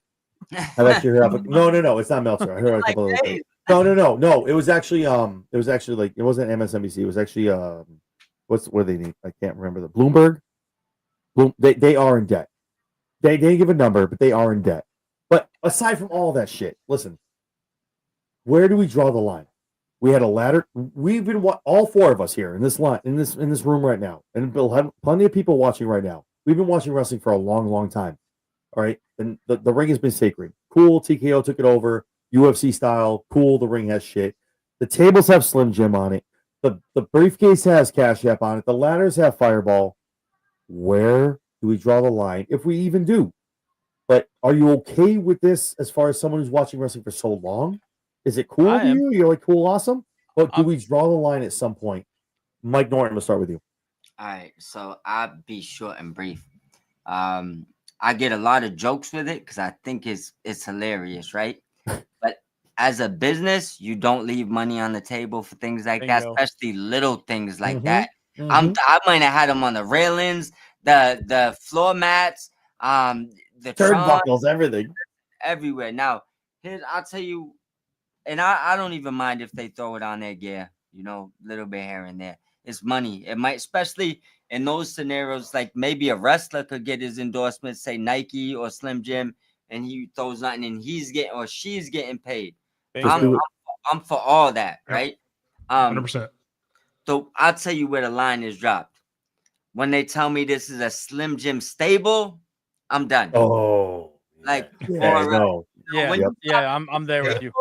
I've actually heard. No, it's not Meltzer. I heard a couple of things. No. It was actually like it wasn't MSNBC. It was actually what do they need? I can't remember the Bloomberg. They are in debt. They didn't give a number, but they are in debt. But aside from all that shit, listen, where do we draw the line? We had a ladder. We've been all four of us here in this line, in this room right now, and Bill had plenty of people watching right now. We've been watching wrestling for a long, long time. All right, and the ring has been sacred. Cool, TKO took it over, UFC style. Cool, the ring has shit. The tables have Slim Jim on it. The briefcase has Cash App on it. The ladders have Fireball. Where do we draw the line, if we even do? But are you okay with this as far as someone who's watching wrestling for so long? Is it cool to you? You're like, cool, awesome? But do we draw the line at some point? Mike Norton, we'll start with you. All right, so I'll be short and brief. I get a lot of jokes with it because I think it's hilarious, right? But as a business, you don't leave money on the table for things like that, especially little things like that. I might have had them on the railings, the floor mats, the turnbuckles, everything, everywhere. Now, I'll tell you, and I don't even mind if they throw it on their gear, little bit here and there. It's money. It might, especially in those scenarios, like maybe a wrestler could get his endorsement, say Nike or Slim Jim, and he throws nothing, and he's getting or she's getting paid. I'm for all that, right? 100%. So I'll tell you where the line is dropped. When they tell me this is a Slim Jim stable, I'm done. Oh, like I'm there with you. I'm there with you.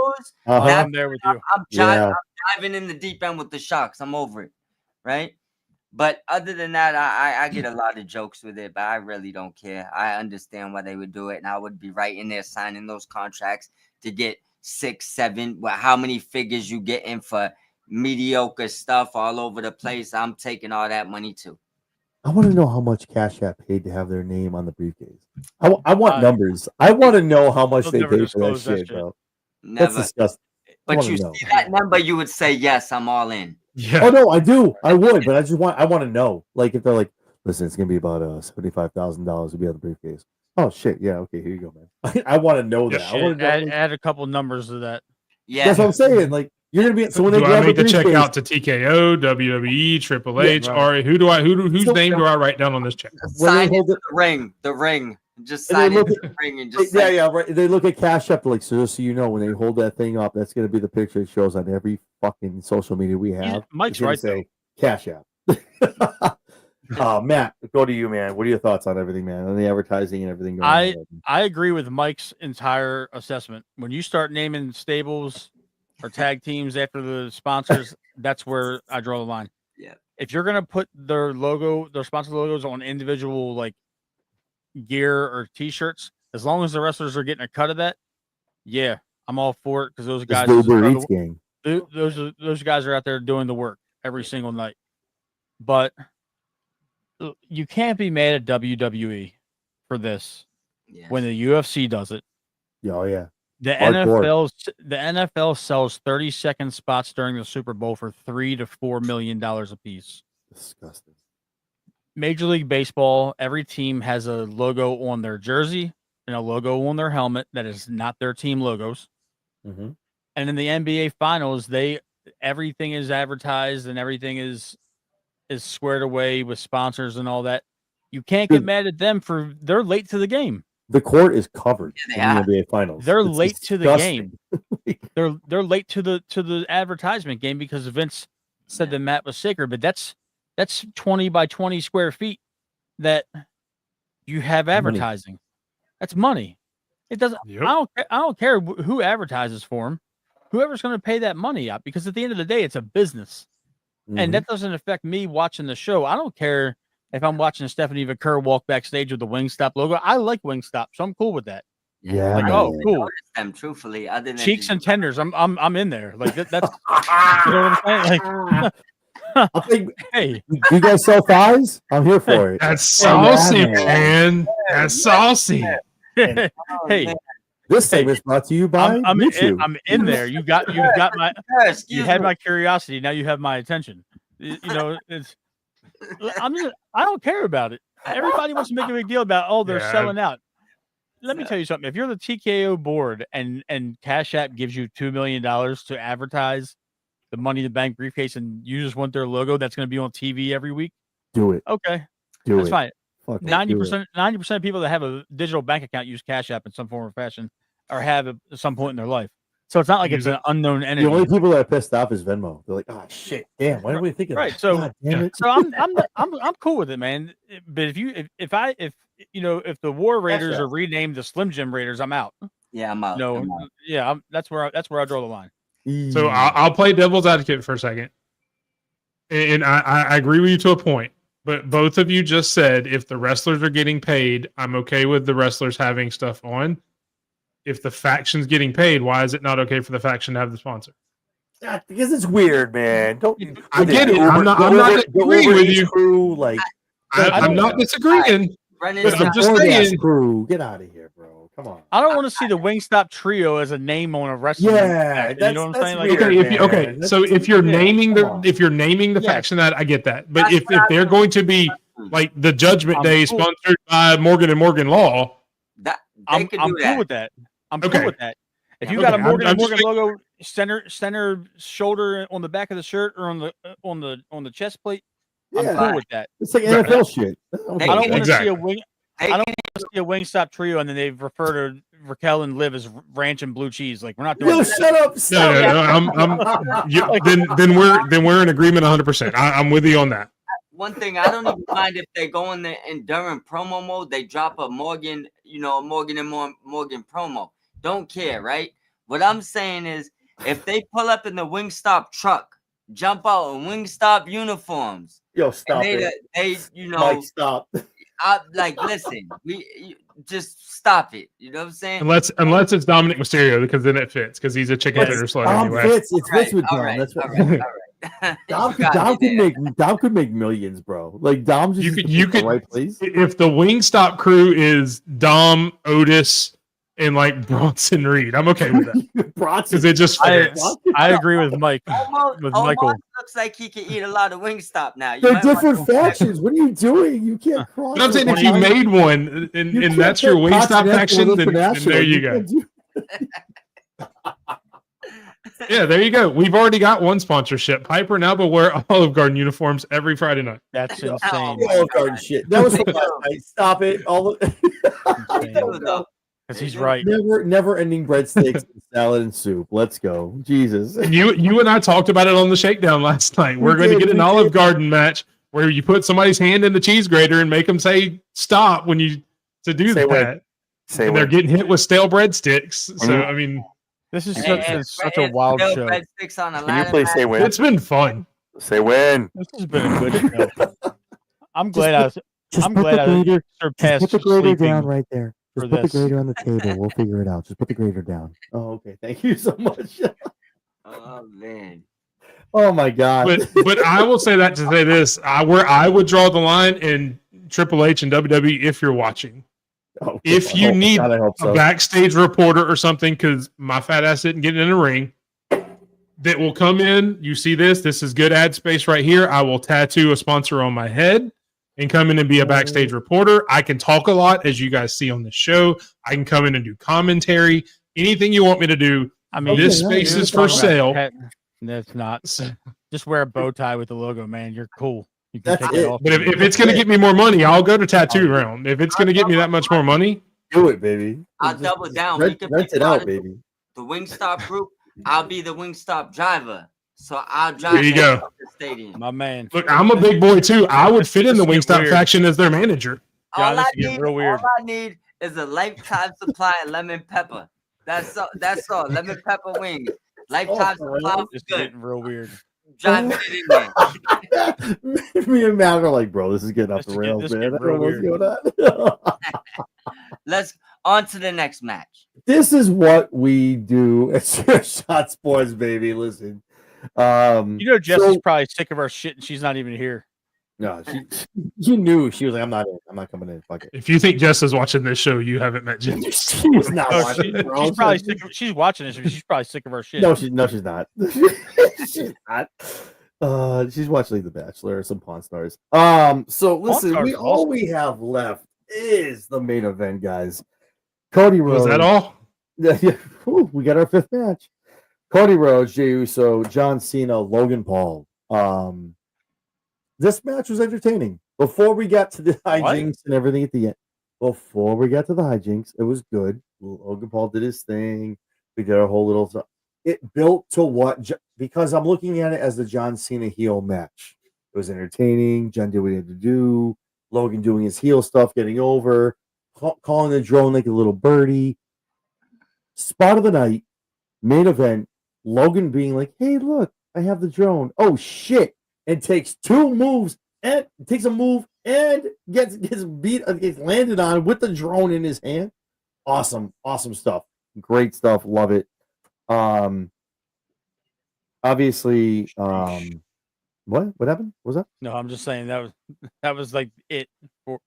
I'm diving in the deep end with the sharks. I'm over it, right? But other than that, I get a lot of jokes with it, but I really don't care. I understand why they would do it, and I would be right in there signing those contracts to get 6, 7. How many figures you get in for mediocre stuff all over the place? I'm taking all that money too. I want to know how much Cash App paid to have their name on the briefcase. I want numbers. I want to know how much they paid for that shit, bro. Never. That's disgusting. But you see that number, you would say, yes, I'm all in. Yeah. Oh no, I do. I would, but I want to know. Like if they're like, listen, it's gonna be about $75,000 to be on the briefcase. Oh shit, yeah, okay, here you go, man. I want to know that. I want to add a couple numbers to that. Yeah, that's what I'm saying. Like you're gonna be. So when do they I need to check out to TKO, WWE, Triple H, right. whose name do I write down on this check? Sign the ring. Just sign it the ring and just right. They look at Cash App like, so just so you know, when they hold that thing up, that's gonna be the picture it shows on every fucking social media we have. Mike's right. Say Cash App. Matt, go to you, man. What are your thoughts on everything, man? On the advertising and everything going on? I agree with Mike's entire assessment. When you start naming stables or tag teams after the sponsors, that's where I draw the line. Yeah. If you're gonna put their sponsor logos on individual like gear or t-shirts, as long as the wrestlers are getting a cut of that, yeah, I'm all for it because those guys those guys are out there doing the work every single night. But you can't be mad at WWE for this when the UFC does it. Oh yeah. The NFL sells 30-second spots during the Super Bowl for $3 to $4 million a piece. Disgusting. Major League Baseball, every team has a logo on their jersey and a logo on their helmet that is not their team logos. Mm-hmm. And in the NBA Finals, everything is advertised and everything is squared away with sponsors and all that. You can't get mad at them for they're late to the game. The court is covered in the NBA Finals. They're late to the game. They're late to the advertisement game because Vince said the mat was sacred, but that's 20 by 20 square feet that you have advertising. Money. That's money. It doesn't. Yep. I don't care who advertises for them. Whoever's going to pay that money out, because at the end of the day, it's a business, and that doesn't affect me watching the show. I don't care if I'm watching Stephanie Vaquer walk backstage with the Wingstop logo. I like Wingstop, so I'm cool with that. Yeah, Like, man. oh, cool. Them truthfully, other than Cheeks just- and tenders. I'm in there. Like that's you know what I'm saying. Like, I think hey, you guys sell thighs. I'm here for it. That's saucy, Yeah, man. That's saucy. Oh, hey, man. This segment's brought to you by I'm YouTube. in there. You got my. Sir, You excuse had me. my curiosity. Now you have my attention. You know, it's. I don't care about it. Everybody wants to make a big deal about, oh, they're Yeah. selling out. Let me tell you something. If you're the TKO board and Cash App gives you $2 million to advertise the Money in the Bank briefcase, and you just want their logo that's going to be on TV every week, Do it. okay, Do that's it. fine. Fucking do it. 90% of people that have a digital bank account use Cash App in some form or fashion, or have it at some point in their life. So it's not like it's Use an unknown The entity. only people that are pissed off is Venmo. They're like, oh shit, damn, why didn't we think of Right, that? so- God damn it. So I'm cool with it, man. But if the War Raiders App. are renamed the Slim Jim Raiders, I'm out. Yeah, I'm out. No, I'm out. yeah, that's where I draw the line. So I'll play devil's advocate for a second. And I agree with you to a point. But both of you just said if the wrestlers are getting paid, I'm okay with the wrestlers having stuff on. If the faction's getting paid, why is it not okay for the faction to have the sponsor? God, because it's weird, man. Don't I get it. I'm not disagreeing with you. Crew, like I'm not disagreeing. Brennan, But I'm it's just not- DoorDash saying- crew. Get out of here, bro. Come on. I don't want to see the Wingstop Trio as a name on a wrestling. Yeah, act, you know what I'm saying? Like, weird. Okay, man. so if you're Yeah, naming come on. the Yeah. faction, that I get that. But That's if what I they're mean. going to be like the Judgment I'm Day cool. sponsored by Morgan and Morgan Law, that they I'm could cool do that. with that. I'm Okay. cool with that. If you Okay, got a Morgan I'm and just Morgan logo center shoulder on the back of the shirt or on the chest plate, I'm Yeah. cool with that. It's like Right. NFL shit. I don't want to Exactly. see a wing. They I don't can- want to see a Wingstop Trio and then they refer to Raquel and Liv as ranch and blue cheese. Like we're not doing Yo, that. shut up. no, Stop. then we're in agreement 100%. I'm with you on that. One thing I don't even mind if they go in the during promo mode, they drop a Morgan, Morgan and Morgan promo. Don't care, right? What I'm saying is, if they pull up in the Wingstop truck, jump out in Wingstop uniforms, Yo, and stop it. they Mike, stop. listen, you just stop it. You know what I'm saying? Unless it's Dominic Mysterio, because then it fits because he's a chicken Yes, tender slug Dom anyway. fits. It fits with all Dom. right, That's what. all right. Dom You got me there. Dom could make millions, bro. Like Dom just You needs could- to you pick the could- right place. If the Wingstop crew is Dom, Otis, and like Bronson Reed, I'm okay with that Bronson. because it just fits. I agree with Mike. Almost With Michael. looks like he can eat a lot of Wingstop now. You They're might wanna different go back. factions. What are you doing? You can't cross. But I'm saying if the you line. made one You and can't that's your put Wingstop Continental faction, with then International. there you go. can't do- Yeah, there you go. We've already got one sponsorship. Piper now will wear Olive Garden uniforms every Friday night. That's Oh, insane. my Olive Garden shit. That was from last night. Stop it. All the Because he's right. never ending breadsticks, and salad, and soup. Let's go. Jesus. And you and I talked about it on the shakedown last night. We're going to get an Olive Garden match where you put somebody's hand in the cheese grater and make them say stop when you to do Say that. when. Say And they're when. getting hit with stale breadsticks. So I mean, This is And such a wild Bill show. Breadsticks on a Can you ladder please match. say when? it's been fun. Say when. This has been a good show. I'm glad I Just I'm put glad the I grater. Just surpassed put the grater sleeping. down right there. for Just put the this. grater on the table. We'll figure it out. Just put the grater down. Oh, okay. Thank you so much. Oh man. Oh my god. But I will say that to say this, where I would draw the line in Triple H and WWE if you're watching. Oh, If I you hope- need God, I hope so. A backstage reporter or something, because my fat ass didn't get in a ring, that will come in. You see this is good ad space right here. I will tattoo a sponsor on my head and come in and be a backstage reporter. I can talk a lot, as you guys see on the show. I can come in and do commentary. Anything you want me to do. I mean, This Okay, space yeah, is you're for talking sale. That's not. Just wear a bow tie with the logo, man. You're cool. You can That's take it. it off. But if it's going to get me more money, I'll go to tattoo round. If it's going to get me that much more money, Do it, baby. I'll Just double down. We Rent, can rent be it part out, of baby. the Wingstop group. I'll be the Wingstop driver. So I'll drive There you them go. to the stadium. My man. look, I'm a big boy too. I would fit in the This is Wingstop weird. faction as their manager. John, All this I is getting need, real weird. all I need is a lifetime supply of lemon pepper. That's all. That's all. Lemon pepper wings. Lifetime Oh, supply. really? This is Good. getting real weird. Driving it in there. Me and Matt are like, bro, this is getting off This the is rails, this man. I getting don't know what's real going on. Let's on to the next match. This is what we do at ChairShot Sports, baby. Listen. Jesse's probably sick of our shit and she's not even here. No, she knew. She was like, I'm not in. I'm not coming in. Fuck it. If you think Jess is watching this show, you haven't met Jess. She's not No, watching. she's probably sick of, she's watching this. She's probably sick of our shit. No, she's not. She's not. She's watching like The Bachelor or some Pawn Stars. So listen, Stars all we have left is the main event, guys. Cody Rhodes. Was that all? Yeah, whew, we got our fifth match. Cody Rhodes, Jey Uso, John Cena, Logan Paul. This match was entertaining. Before we got to the hijinks and everything at the end, before we got to the hijinks, it was good. Logan Paul did his thing. We did our whole little stuff. It built to what, because I'm looking at it as the John Cena heel match. It was entertaining. John did what he had to do. Logan doing his heel stuff, getting over, calling the drone like a little birdie. Spot of the night, main event, Logan being like, hey, look, I have the drone. Oh, shit. And takes two moves and takes a move and gets landed on with the drone in his hand. Awesome stuff. Great stuff. Love it. Obviously, what happened? What was that? No, I'm just saying that was like it.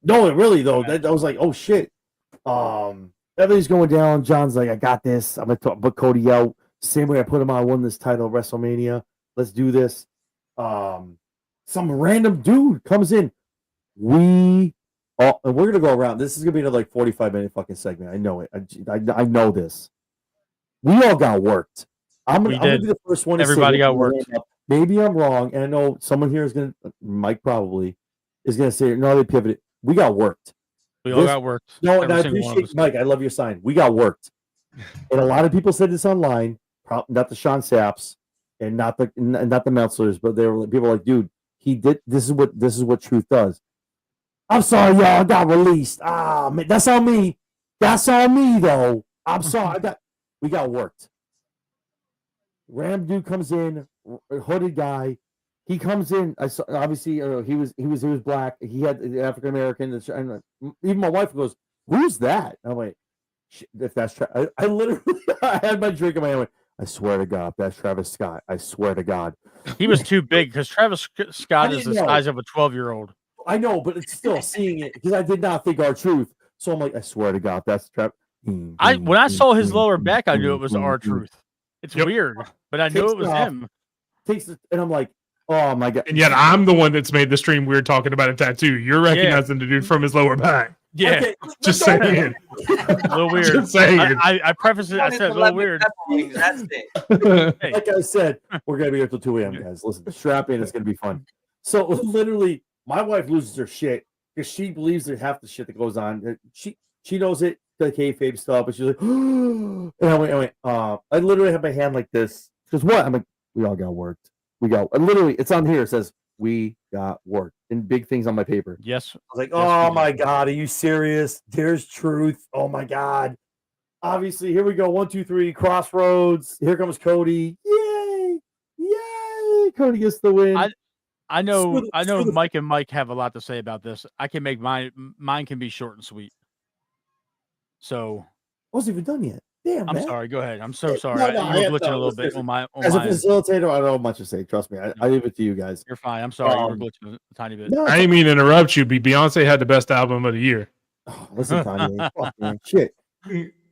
No, really though. That was like, oh shit. Everything's going down. John's like, I got this. I'm gonna put Cody out. Same way I put him out, won this title at WrestleMania. Let's do this. Some random dude comes in. And we're gonna go around. This is gonna be another like 45-minute fucking segment. I know it. I know this. We all got worked. I'm gonna be the first one. Everybody got worked. Maybe I'm wrong, and I know someone here is gonna. Mike probably is gonna say no. They pivoted. We got worked. We all got worked. No, and I appreciate Mike. I love your sign. We got worked, and a lot of people said this online. Not the Sean Sapps, and not the Meltzers, but people were like, dude, he did. This is what truth does. I'm sorry, y'all. I got released. Man, that's on me. That's on me, though. I'm sorry. We got worked. Ram dude comes in, hooded guy. He comes in. Obviously, he was black. He had African American. And even my wife goes, "Who's that?" And I'm like, "If that's I literally I had my drink in my hand. I went, I swear to God, that's Travis Scott. I swear to God." He was too big because Travis Scott is the size of a 12-year-old. I know, but it's still seeing it because I did not think R-Truth. So I'm like, I swear to God, that's Travis. When I saw his lower back, I knew it was R-Truth. It's weird, but I knew it was him. And I'm like, oh my God. And yet I'm the one that's made the stream weird talking about a tattoo. You're recognizing the dude from his lower back. Yeah, okay, just saying. A little weird. Just saying. I prefaced it. I said a little weird. That's it. Hey. Like I said, we're gonna be here till 2 a.m. guys. Listen, strap in. It's gonna be fun. So literally, my wife loses her shit because she believes that half the shit that goes on. She knows it, the kayfabe stuff, but she's like, and I literally have my hand like this. She goes, what? I'm like, we all got worked. Literally, it's on here. It says, we got worked in big things on my paper. Yes. I was like, oh my God, are you serious? There's truth. Oh my God. Obviously, here we go. 1, 2, 3, crossroads. Here comes Cody. Yay! Yay! Cody gets the win. I know Mike and Mike have a lot to say about this. I can make mine can be short and sweet. So I wasn't even done yet. Damn, I'm man. sorry. Go ahead. I'm so sorry. No, You were glitching a little bit on my. As a facilitator, I don't have much to say. Trust me. I leave it to you guys. You're fine. I'm sorry. You were glitching a tiny bit. No, I didn't mean to interrupt you, but Beyonce had the best album of the year. listen, Kanye. Fuck, man. Shit.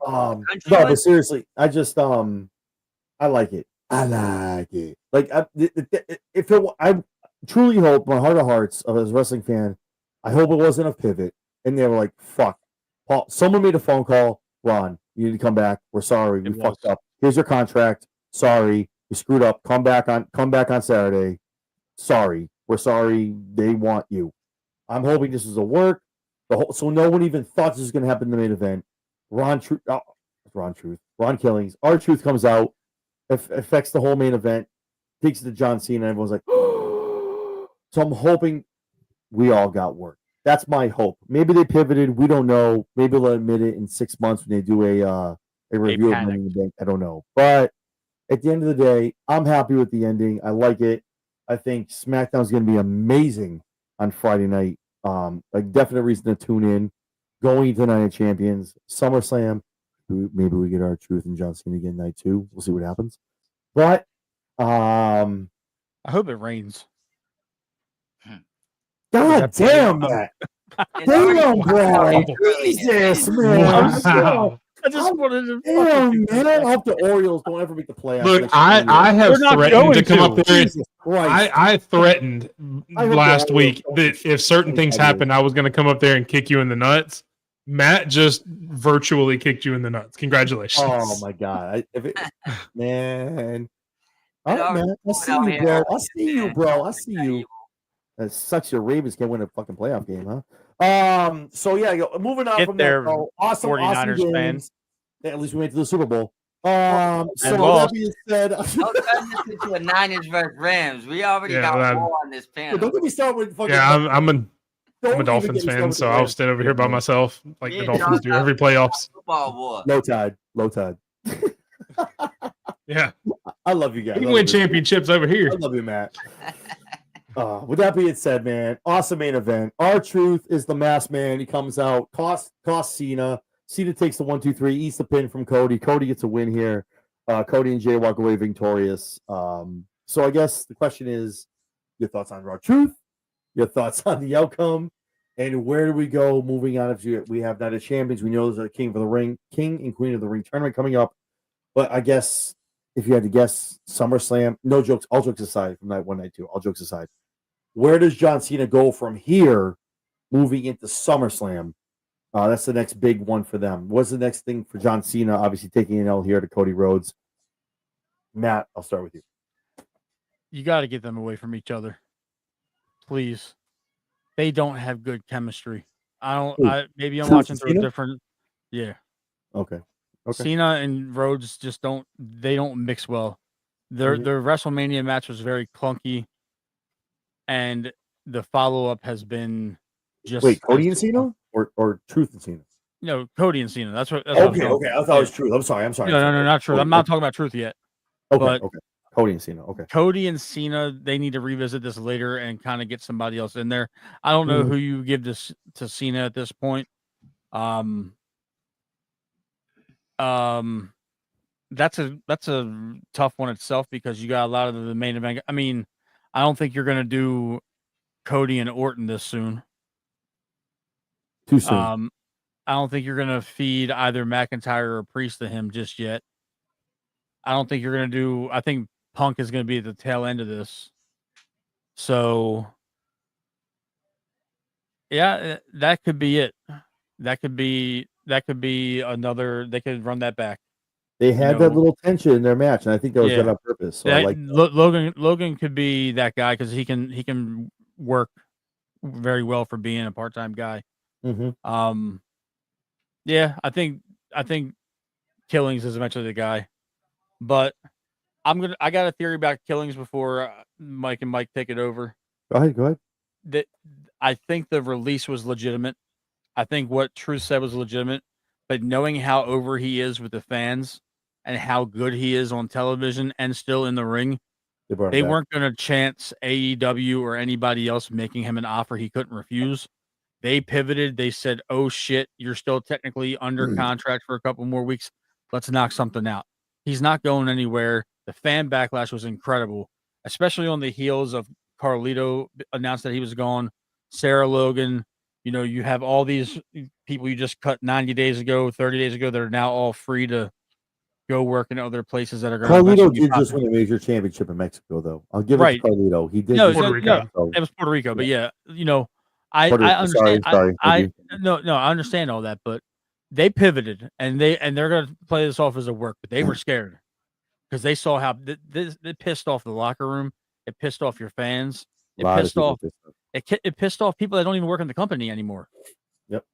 No, but seriously, I just I like it. I like it. Like I truly hope, my heart of hearts, as a wrestling fan, I hope it wasn't a pivot. And they were like, "Fuck, Paul." Someone made a phone call. Ron, you need to come back. We're sorry. We fucked up. Here's your contract. Sorry, we screwed up. Come back on Saturday. Sorry, we're sorry. They want you. I'm hoping this is a work. So no one even thought this was going to happen in the main event. Ron Killings. R-Truth comes out, affects the whole main event, takes it to John Cena, and everyone's like, so I'm hoping we all got work. That's my hope. Maybe they pivoted. We don't know. Maybe they'll admit it in 6 months when they do a review of Money in the Bank. I don't know. But at the end of the day, I'm happy with the ending. I like it. I think SmackDown is going to be amazing on Friday night. A definite reason to tune in. Going into Night of Champions, SummerSlam. Maybe we get our Truth and John Cena again night 2. We'll see what happens. But I hope it rains. God damn, Matt. Damn, bro. Jesus, man. Wow. I just wanted to. Damn, man. I hope the Orioles don't ever make the playoffs. Look, next year. I have They're not threatened to going come to. up there. Jesus Christ. I threatened I hope last the week Orioles that if certain things happened, I was going to come up there and kick you in the nuts. Matt just virtually kicked you in the nuts. Congratulations. Oh my God. Man. All It right, already man. I see out you, here bro. I early, see you, man. bro. I see you. It sucks your Ravens can't win a fucking playoff game, huh? So yeah, moving on Get from there, that, though. Awesome 49ers games. fans. Yeah, at least we went to the Super Bowl. So that lost. being said, Don't turn this into a Niners versus Rams. We already got war on this panel. don't get me started with fucking. Yeah, I'm a don't even Dolphins get me started fan, with so the I'll Rams. stand over here by myself like Me the and Dolphins John do every playoffs. Football war. Low tide. Yeah, I love you guys. we can I win love you. championships over here. I love you, Matt. With that being said, man, awesome main event. R-Truth is the masked man. He comes out, cost Cena. Cena takes the 1-2-3, eats the pin from Cody. Cody gets a win here. Cody and Jay walk away victorious. So I guess the question is, your thoughts on R-Truth, your thoughts on the outcome, and where do we go moving on? If we have Night of Champions, we know there's a King and Queen of the Ring tournament coming up. But I guess if you had to guess, SummerSlam, no jokes, all jokes aside from night 1, night 2, all jokes aside, where does John Cena go from here moving into SummerSlam? That's the next big one for them. What's the next thing for John Cena? Obviously taking an L here to Cody Rhodes. Matt, I'll start with you. You got to get them away from each other, please. They don't have good chemistry. Maybe I'm watching through a different. Yeah. Okay. Cena and Rhodes just don't mix well. Their WrestleMania match was very clunky, and the follow-up has been just. Wait, Cody and Cena or Truth and Cena? No, Cody and Cena. That's what. Okay. I thought it was Truth. I'm sorry. No, not Truth. I'm not talking about Truth yet. Okay. Cody and Cena. Okay. Cody and Cena, they need to revisit this later and kind of get somebody else in there. I don't know who you give this to Cena at this point. That's a tough one itself because you got a lot of the main event. I mean, I don't think you're gonna do Cody and Orton this soon. Too soon. I don't think you're gonna feed either McIntyre or Priest to him just yet. I don't think you're gonna do. I think Punk is gonna be at the tail end of this. So, yeah, that could be it. That could be another. They could run that back. They had that little tension in their match, and I think that was done on purpose. So I like Logan could be that guy because he can work very well for being a part-time guy. Mm-hmm. Yeah, I think Killings is eventually the guy, but I got a theory about Killings before Mike and Mike take it over. Go ahead. That I think the release was legitimate. I think what Truth said was legitimate, but knowing how over he is with the fans and how good he is on television and still in the ring, they weren't going to chance AEW or anybody else making him an offer he couldn't refuse. They pivoted. They said, "Oh shit, you're still technically under contract for a couple more weeks. Let's knock something out." He's not going anywhere. The fan backlash was incredible, especially on the heels of Carlito announced that he was gone. Sarah Logan, you have all these people you just cut 90 days ago, 30 days ago that are now all free to go work in other places that are going to. Carlito did just win a major championship in Mexico, though. I'll give it to Carlito. He did. Puerto Rico. It was Puerto Rico, but I understand. Sorry. I understand all that, but they pivoted and they're going to play this off as a work, but they were scared because they saw how it pissed off the locker room. It pissed off your fans. It pissed off people that don't even work in the company anymore. Yep.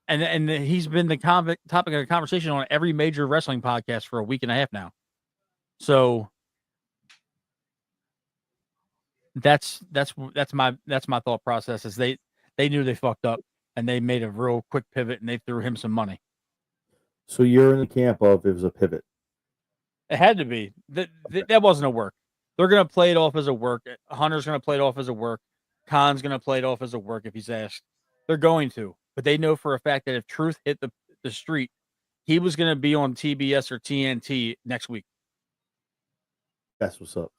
And he's been the topic of conversation on every major wrestling podcast for a week and a half now. So that's my thought process is they knew they fucked up, and they made a real quick pivot, and they threw him some money. So you're in the camp of it was a pivot. It had to be. That wasn't a work. They're going to play it off as a work. Hunter's going to play it off as a work. Khan's going to play it off as a work if he's asked. They're going to. But they know for a fact that if Truth hit the street, he was going to be on TBS or TNT next week. That's what's up.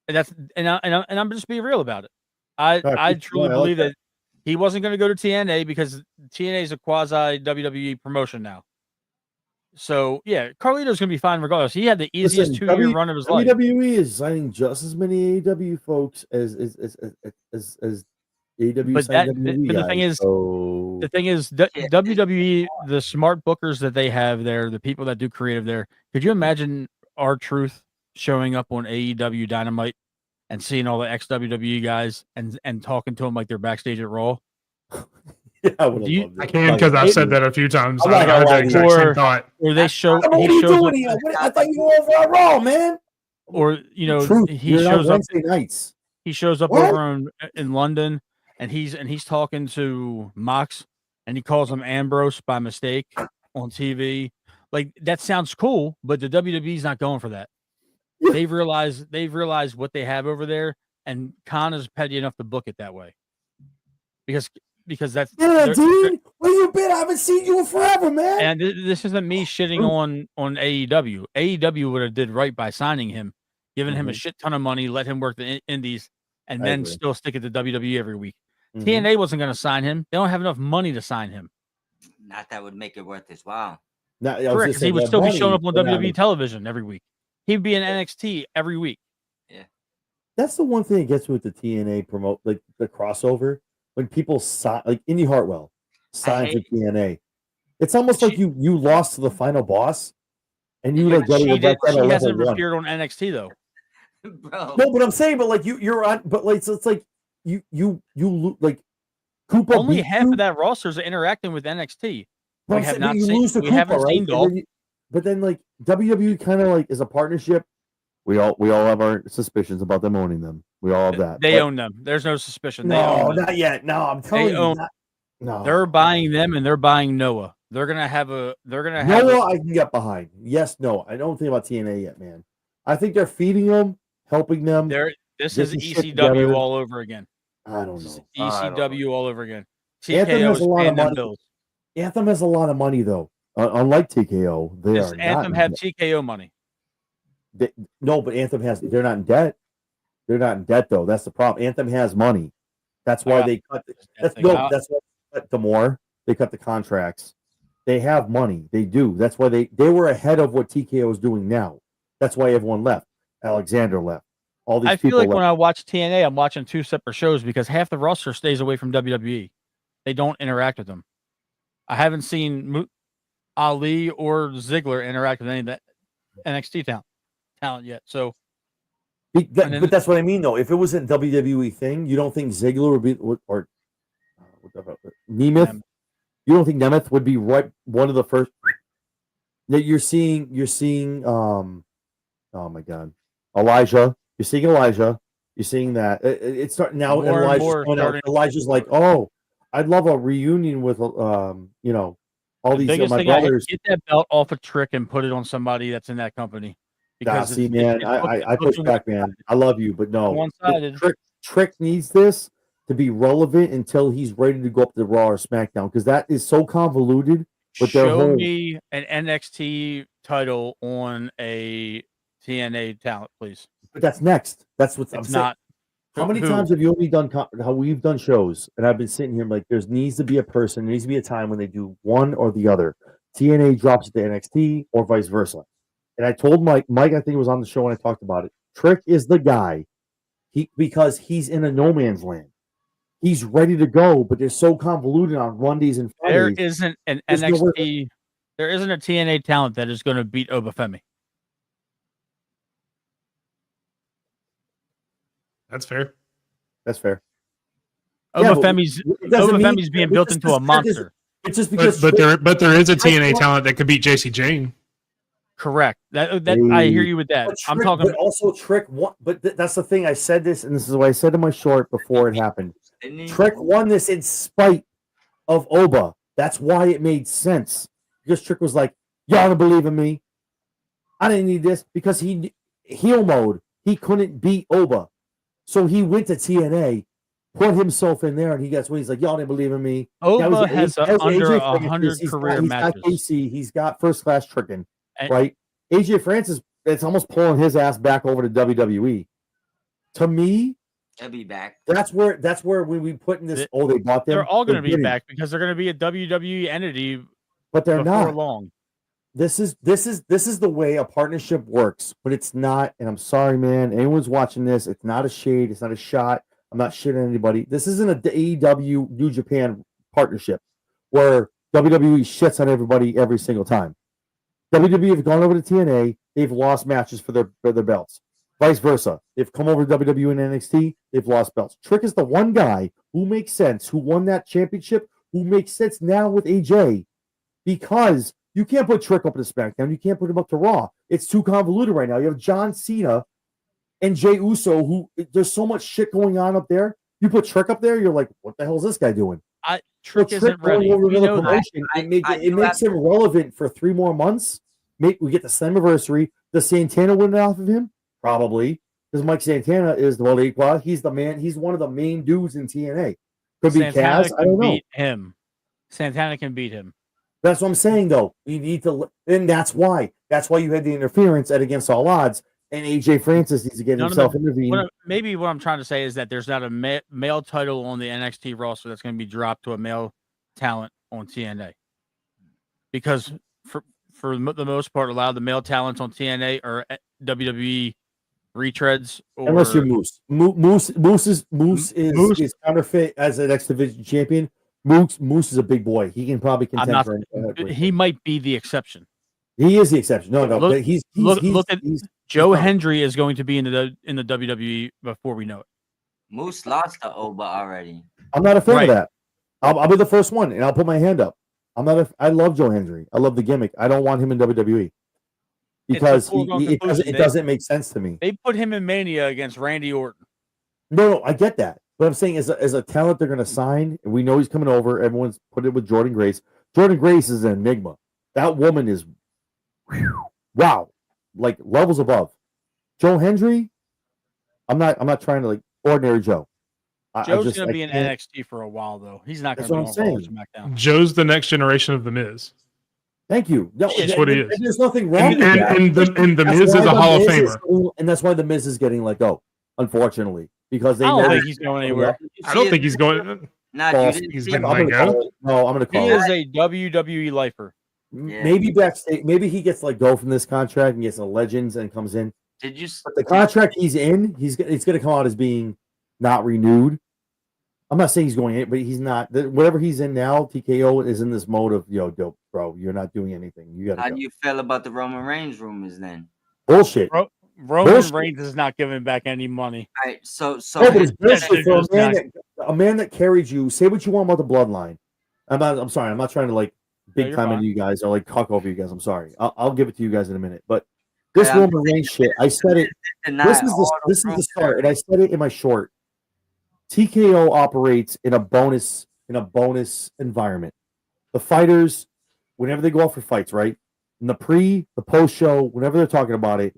And I'm just being real about it. I truly believe that he wasn't going to go to TNA because TNA is a quasi WWE promotion now. So yeah, Carlito's going to be fine regardless. He had the easiest 2-year run of his life. WWE is signing just as many AEW folks as AEW. But the thing is, WWE, the smart bookers that they have there, the people that do creative there. Could you imagine R-Truth showing up on AEW Dynamite and seeing all the ex-WWE guys and talking to them like they're backstage at Raw? Yeah, I can because I've said that a few times. I had the exact same thought. Or they show. What are you doing here? I thought you were over on Raw, man. Or he shows up Wednesday nights. He shows up over in London, and he's talking to Mox, and he calls him Ambrose by mistake on TV. Like that sounds cool, but the WWE's not going for that. They've realized what they have over there, and Khan is petty enough to book it that way. Because that's dude. Where you been? I haven't seen you in forever, man. And this isn't me shitting on AEW. AEW would have did right by signing him, giving him a shit ton of money, let him work the indies, and then still stick it to WWE every week. TNA wasn't going to sign him. They don't have enough money to sign him. Not that would make it worth his while. Correct. He would still be showing up on WWE television every week. He'd be in NXT every week. Yeah. That's the one thing that gets me with the TNA promote, like the crossover. When people sign, like Indy Hartwell signs with TNA, it's almost like you lost to the final boss, and you like she hasn't appeared on NXT though. Bro. No, but I'm saying, but like you're on, but like so it's like you like Koopa. Only half of that roster is interacting with NXT. We have not seen. We haven't seen Dolph. But then like WWE kind of like is a partnership. We all have our suspicions about them owning them. We all have that. They own them. There's no suspicion. No, not yet. No, I'm telling you. No, they're buying them, and they're buying Noah. They're gonna have Noah. I can get behind. Yes, no. I don't think about TNA yet, man. I think they're feeding them, helping them. This is ECW all over again. I don't know. ECW all over again. Anthem has a lot of money. Bills. Anthem has a lot of money though. Unlike TKO, Anthem have TKO money. No, but Anthem they're not in debt. They're not in debt though. That's the problem. Anthem has money. That's why they cut. That's why they cut the more. They cut the contracts. They have money. They do. That's why they were ahead of what TKO is doing now. That's why everyone left. Alexander left. All these. I feel like when I watch TNA, I'm watching two separate shows because half the roster stays away from WWE. They don't interact with them. I haven't seen Ali or Ziggler interact with any of that NXT talent yet. So, but that's what I mean, though. If it was a WWE thing, you don't think Ziggler would be, or Nemeth? You don't think Nemeth would be right? One of the first that you're seeing. Oh my God, Elijah. You're seeing Elijah. You're seeing that. It's starting now. Elijah's like, oh, I'd love a reunion with all these my brothers. Get that belt off a Trick and put it on somebody that's in that company. Because I push back, man. I love you, but no. One-sided. Trick needs this to be relevant until he's ready to go up to Raw or SmackDown because that is so convoluted. But show me an NXT title on a TNA talent, please. But that's next. That's what's I'm not. How many times have you only done how we've done shows? And I've been sitting here like, there needs to be a person, there needs to be a time when they do one or the other. TNA drops it to NXT or vice versa. And I told Mike, I think it was on the show when I talked about it. Trick is the guy, because he's in a no man's land. He's ready to go, but they're so convoluted on Mondays and Fridays. There isn't an NXT. There isn't a TNA talent that is going to beat Obafemi. That's fair. That's fair. Obafemi's being built into a monster. It's just because, but there is a TNA talent that could beat JC Jane. Correct. That I hear you with that. I'm talking. But also Trick. But that's the thing. I said this, and this is what I said in my short before it happened. Didn't he? Trick won this in spite of Oba. That's why it made sense. Because Trick was like, y'all don't believe in me. I didn't need this because he heel mode. He couldn't beat Oba. So he went to TNA, put himself in there, and he gets what he's like, y'all didn't believe in me. Oba has under AJ 100 Francis. career He's matches. got KC. He's got first class tricking, And- right? AJ Francis, it's almost pulling his ass back over to WWE. To me, He'll be back. that's where when we put in this, they bought them. They're all going to be getting- back because they're going to be a WWE entity but they're before not. long. This is the way a partnership works, but it's not. And I'm sorry, man. Anyone's watching this, it's not a shade. It's not a shot. I'm not shitting anybody. This isn't a AEW New Japan partnership where WWE shits on everybody every single time. WWE have gone over to TNA. They've lost matches for their belts. Vice versa. They've come over to WWE and NXT. They've lost belts. Trick is the one guy who makes sense, who won that championship, who makes sense now with AJ, because you can't put Trick up to SmackDown. You can't put him up to Raw. It's too convoluted right now. You have John Cena and Jey Uso, who there's so much shit going on up there. You put Trick up there, you're like, what the hell is this guy doing? Trick isn't ready. Over We another know that. promotion, it makes him relevant for 3 more months. We get the Slammiversary. Does Santana win it off of him? Probably. Because Mike Santana is the Boricua. He's the man. He's one of the main dudes in TNA. Could be Santana Kaz. I don't know. beat him. Santana can beat him. That's what I'm saying, though. You need to, and that's why. That's why you had the interference at Against All Odds, and AJ Francis needs to get himself intervened. Maybe what I'm trying to say is that there's not a male title on the NXT roster that's going to be dropped to a male talent on TNA, because for the most part, a lot of the male talents on TNA are WWE retreads. Unless you're Moose. Moose is counterfeit as an X Division champion. Moose is a big boy. He can probably contend for anything. He might be the exception. He is the exception. No, Look, but he's Joe Hendry is going to be in the WWE before we know it. Moose lost to Oba already. I'm not a fan of that. I'll be the first one, and I'll put my hand up. I love Joe Hendry. I love the gimmick. I don't want him in WWE because it doesn't make sense to me. They put him in Mania against Randy Orton. No, I get that. But I'm saying as a talent they're going to sign, and we know he's coming over. Everyone's put it with Jordan Grace. Jordan Grace is an enigma. That woman is, wow, like levels above. Joe Hendry, I'm not trying to like ordinary Joe. Joe's going to be in NXT for a while, though. He's not going to be on Raw or SmackDown. Joe's the next generation of The Miz. Thank you. No, that's what he is. There's nothing wrong with that. And the Miz is a Hall of Famer. And that's why the Miz is getting let go, unfortunately, because they I don't think he's going anywhere. I don't think he's going. He's getting let go. No, I'm going to call He it. is a WWE lifer. Yeah. Maybe backstage, maybe he gets let go from this contract and gets a Legends and comes in. Did you? But the contract he's in, it's going to come out as being not renewed. I'm not saying he's going in, but he's not. Whatever he's in now, TKO is in this mode of, dope, bro. You're not doing anything. You got to. How go. do you feel about the Roman Reigns rumors then? Bullshit. Roman Reigns is not giving back any money. All right, so No, but it's bullshit for a man that carried you. Say what you want about the bloodline. I'm sorry. I'm not trying to like big time into you guys or like talk over you guys. I'm sorry. I'll give it to you guys in a minute. But this Roman Reigns shit, I said it. This is the start, and I said it in my short. TKO operates in a bonus environment. The fighters, whenever they go out for fights, right? In the the post show, whenever they're talking about it,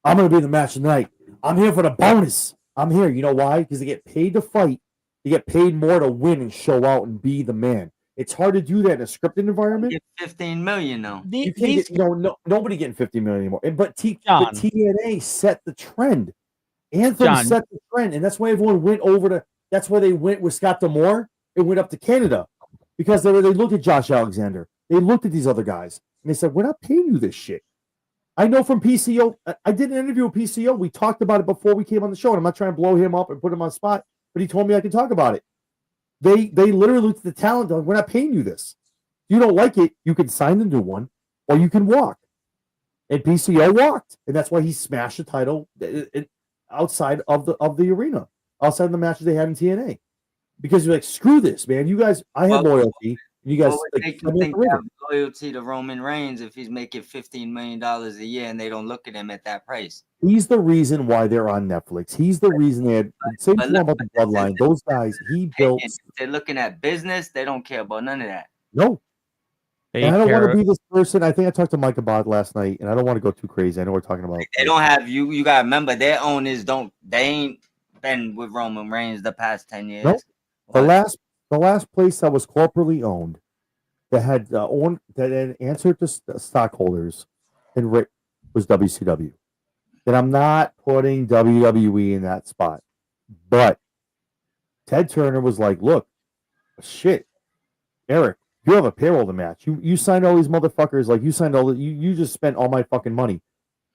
I'm gonna be in the match tonight. I'm here for the bonus. I'm here. You know why? Because they get paid to fight. They get paid more to win and show out and be the man. It's hard to do that in a scripted environment. Get 15 million though. You can't get, nobody getting 50 million anymore. But TNA set the trend. Anthem set the trend, and that's why everyone went over to. That's why they went with Scott D'Amore and went up to Canada, because they looked at Josh Alexander. They looked at these other guys and they said, "We're not paying you this shit." I know from PCO. I did an interview with PCO. We talked about it before we came on the show, and I'm not trying to blow him up and put him on the spot, but he told me I could talk about it. They literally looked at the talent. Like, we're not paying you this. If you don't like it, you can sign into one, or you can walk. And PCO walked, and that's why he smashed the title outside of the arena, outside of the matches they had in TNA, because you're like, screw this, man. You guys, I had loyalty. You guys What would like, make send you me think the they river. have loyalty to Roman Reigns if he's making $15 million a year and they don't look at him at that price? He's the reason why they're on Netflix. He's the reason they had same But thing look, about the this is bloodline. Those guys, he built. opinion. If they're looking at business, they don't care about none of that. No, They and I don't want to care. be this person. I think I talked to Mike about it last night, and I don't want to go too crazy. I know we're talking about. They don't have you. You gotta remember, their owners don't. They ain't been with Roman Reigns the past 10 years. Nope. What? The last place that was corporately owned that had answered to stockholders and was WCW. And I'm not putting WWE in that spot, but Ted Turner was like, "Look, shit, Eric, you have a payroll to match. You signed all these motherfuckers. Like you signed all the, you just spent all my fucking money.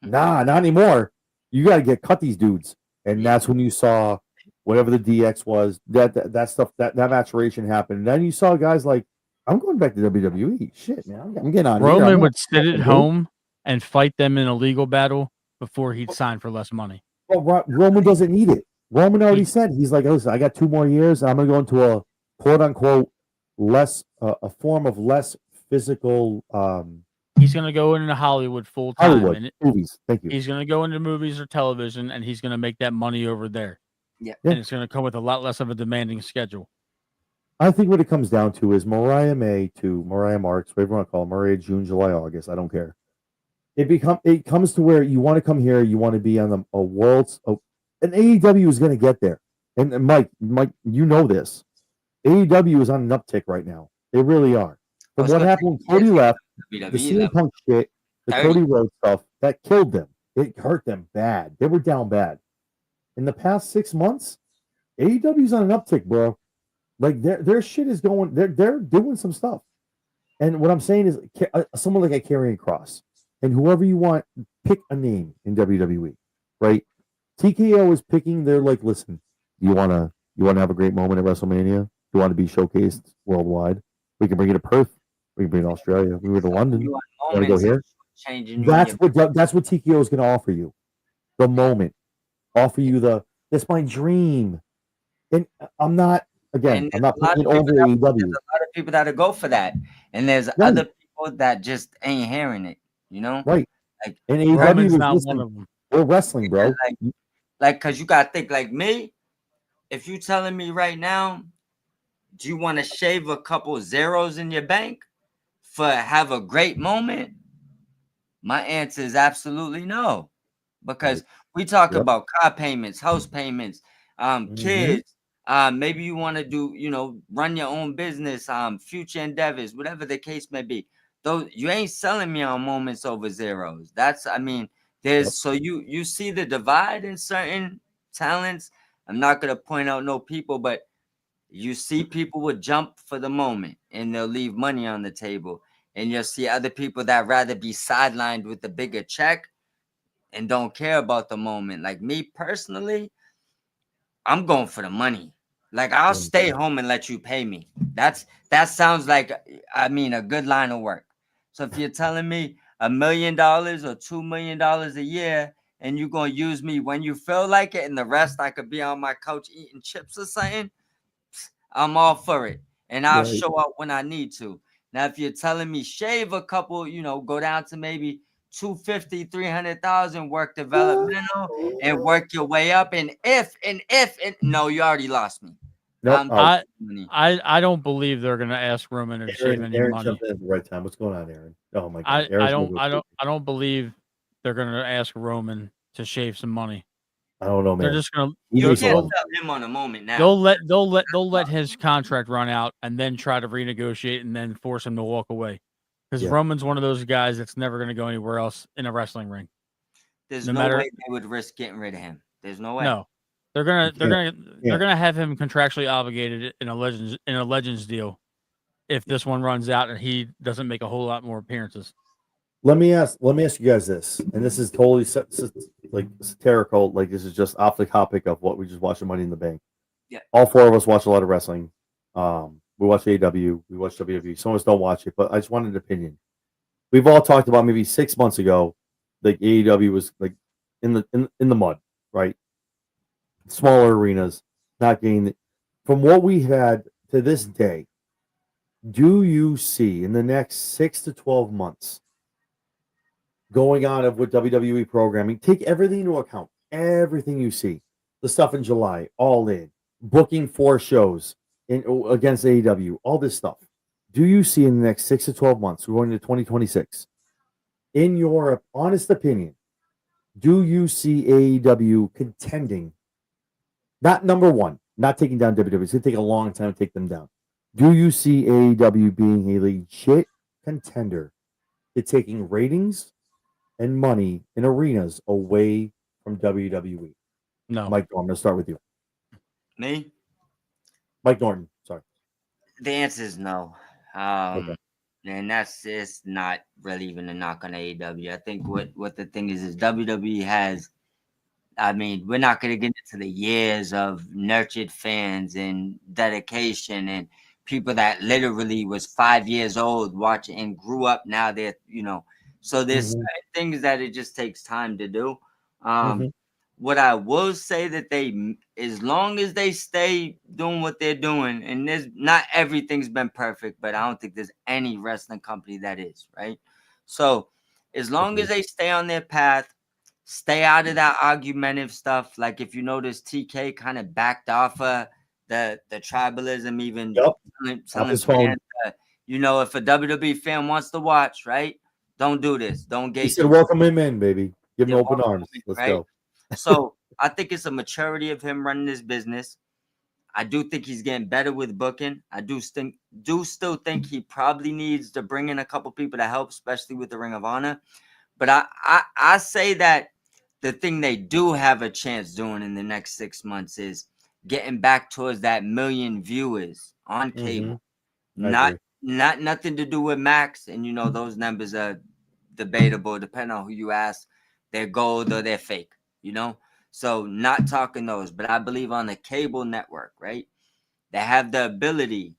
Nah, not anymore. You got to cut these dudes." And that's when you saw whatever the DX was, that stuff, that maturation happened. And then you saw guys like, I'm going back to WWE. Shit, man, I'm getting on. Roman would sit at home and fight them in a legal battle before he'd sign for less money. Well, Roman doesn't need it. Roman already said, he's like, listen, I got 2 more years. And I'm going to go into a quote unquote less, a form of less physical. He's going to go into Hollywood full time. Hollywood And movies. Thank you. he's going to go into movies or television, and he's going to make that money over there. Yeah. And it's going to come with a lot less of a demanding schedule. I think what it comes down to is Mariah May to Mariah Marks, whatever you want to call it, Mariah June, July, August. I don't care. It comes to where you want to come here, you want to be on a world's, and AEW is going to get there. And Mike, you know this. AEW is on an uptick right now. They really are. From what happened when Cody left, the CM Punk shit, the Cody Rhodes stuff, that killed them. It hurt them bad. They were down bad. In the past 6 months, AEW's on an uptick, bro. Like their shit is going. They're doing some stuff. And what I'm saying is, someone like a Karrion Kross, and whoever you want, pick a name in WWE, right? TKO is picking. They're like, listen, you wanna have a great moment at WrestleMania? You want to be showcased worldwide? We can bring you to Perth. We can bring you to Australia. We can go to London. You want to go here? That's what TKO is going to offer you. The moment, offer you that's my dream. And I'm not. Again, I'm not putting over AEW. There's a lot of people that go for that, and there's other people that just ain't hearing it. You know, right? Like, and AEW is not one of them. We're wrestling, bro. Like, cause you gotta think like me. If you telling me right now, do you want to shave a couple zeros in your bank for have a great moment? My answer is absolutely no, because we talk about car payments, house payments, kids. Maybe you want to do, run your own business, future endeavors, whatever the case may be. Though you ain't selling me on moments over zeros. So you see the divide in certain talents. I'm not gonna point out no people, but you see people would jump for the moment and they'll leave money on the table. And you'll see other people that rather be sidelined with the bigger check and don't care about the moment. Like me personally, I'm going for the money. Like I'll stay home and let you pay me. That sounds like a good line of work. So if you're telling me $1 million or $2 million a year, and you're gonna use me when you feel like it, and the rest I could be on my couch eating chips or something, I'm all for it. And I'll show up when I need to. Now, if you're telling me shave a couple, go down to maybe 250, 300,000, work developmental and work your way up. And no, you already lost me. Nope. I don't believe they're gonna ask Roman to shave any money. Jumped in at the right time. What's going on, Aaron? Oh my God. I don't believe they're gonna ask Roman to shave some money. I don't know, man. They're just gonna. You can't tell him on a moment now. They'll let his contract run out and then try to renegotiate and then force him to walk away. Because Roman's one of those guys that's never going to go anywhere else in a wrestling ring. There's no way they would risk getting rid of him. There's no way. No, they're gonna have him contractually obligated in a Legends deal if this one runs out and he doesn't make a whole lot more appearances. Let me ask you guys this, and this is totally like satirical. Like this is just off the topic of what we just watched, Money in the Bank. Yeah, all 4 of us watch a lot of wrestling. We watch AEW, we watch WWE. Some of us don't watch it, but I just wanted an opinion. We've all talked about maybe 6 months ago, like AEW was like in the mud, right? Smaller arenas, not getting from what we had to this day. Do you see in the next 6 to 12 months going on of with WWE programming? Take everything into account, everything you see, the stuff in July, all in, booking 4 shows against AEW, all this stuff. Do you see in the next 6 to 12 months, we're going to 2026, in your honest opinion, do you see AEW contending? Not number one, not taking down WWE. It's going to take a long time to take them down. Do you see AEW being a legit contender to taking ratings and money in arenas away from WWE? No. Mike, I'm going to start with you. Me? Mike Norton, sorry. The answer is no. Okay. And that's it's not really even a knock on AEW. I think what the thing is WWE has. I mean, we're not going to get into the years of nurtured fans and dedication and people that literally was 5 years old watching and grew up. Now they're, so there's certain things that it just takes time to do. What I will say that as long as they stay doing what they're doing, and there's not everything's been perfect, but I don't think there's any wrestling company that is, right? So as long as they stay on their path, stay out of that argumentative stuff. Like if you notice, TK kind of backed off the tribalism, even telling fans, if a WWE fan wants to watch, right? Don't do this. Don't get. He said, "Welcome him in, baby. Give him open arms. Let's go." So I think it's a maturity of him running his business. I do think he's getting better with booking. I do still think he probably needs to bring in a couple people to help, especially with the Ring of Honor. But I say that the thing they do have a chance doing in the next 6 months is getting back towards that 1 million viewers on cable. Not nothing to do with Max. And those numbers are debatable depending on who you ask. They're gold or they're fake, So not talking those, but I believe on the cable network, right? They have the ability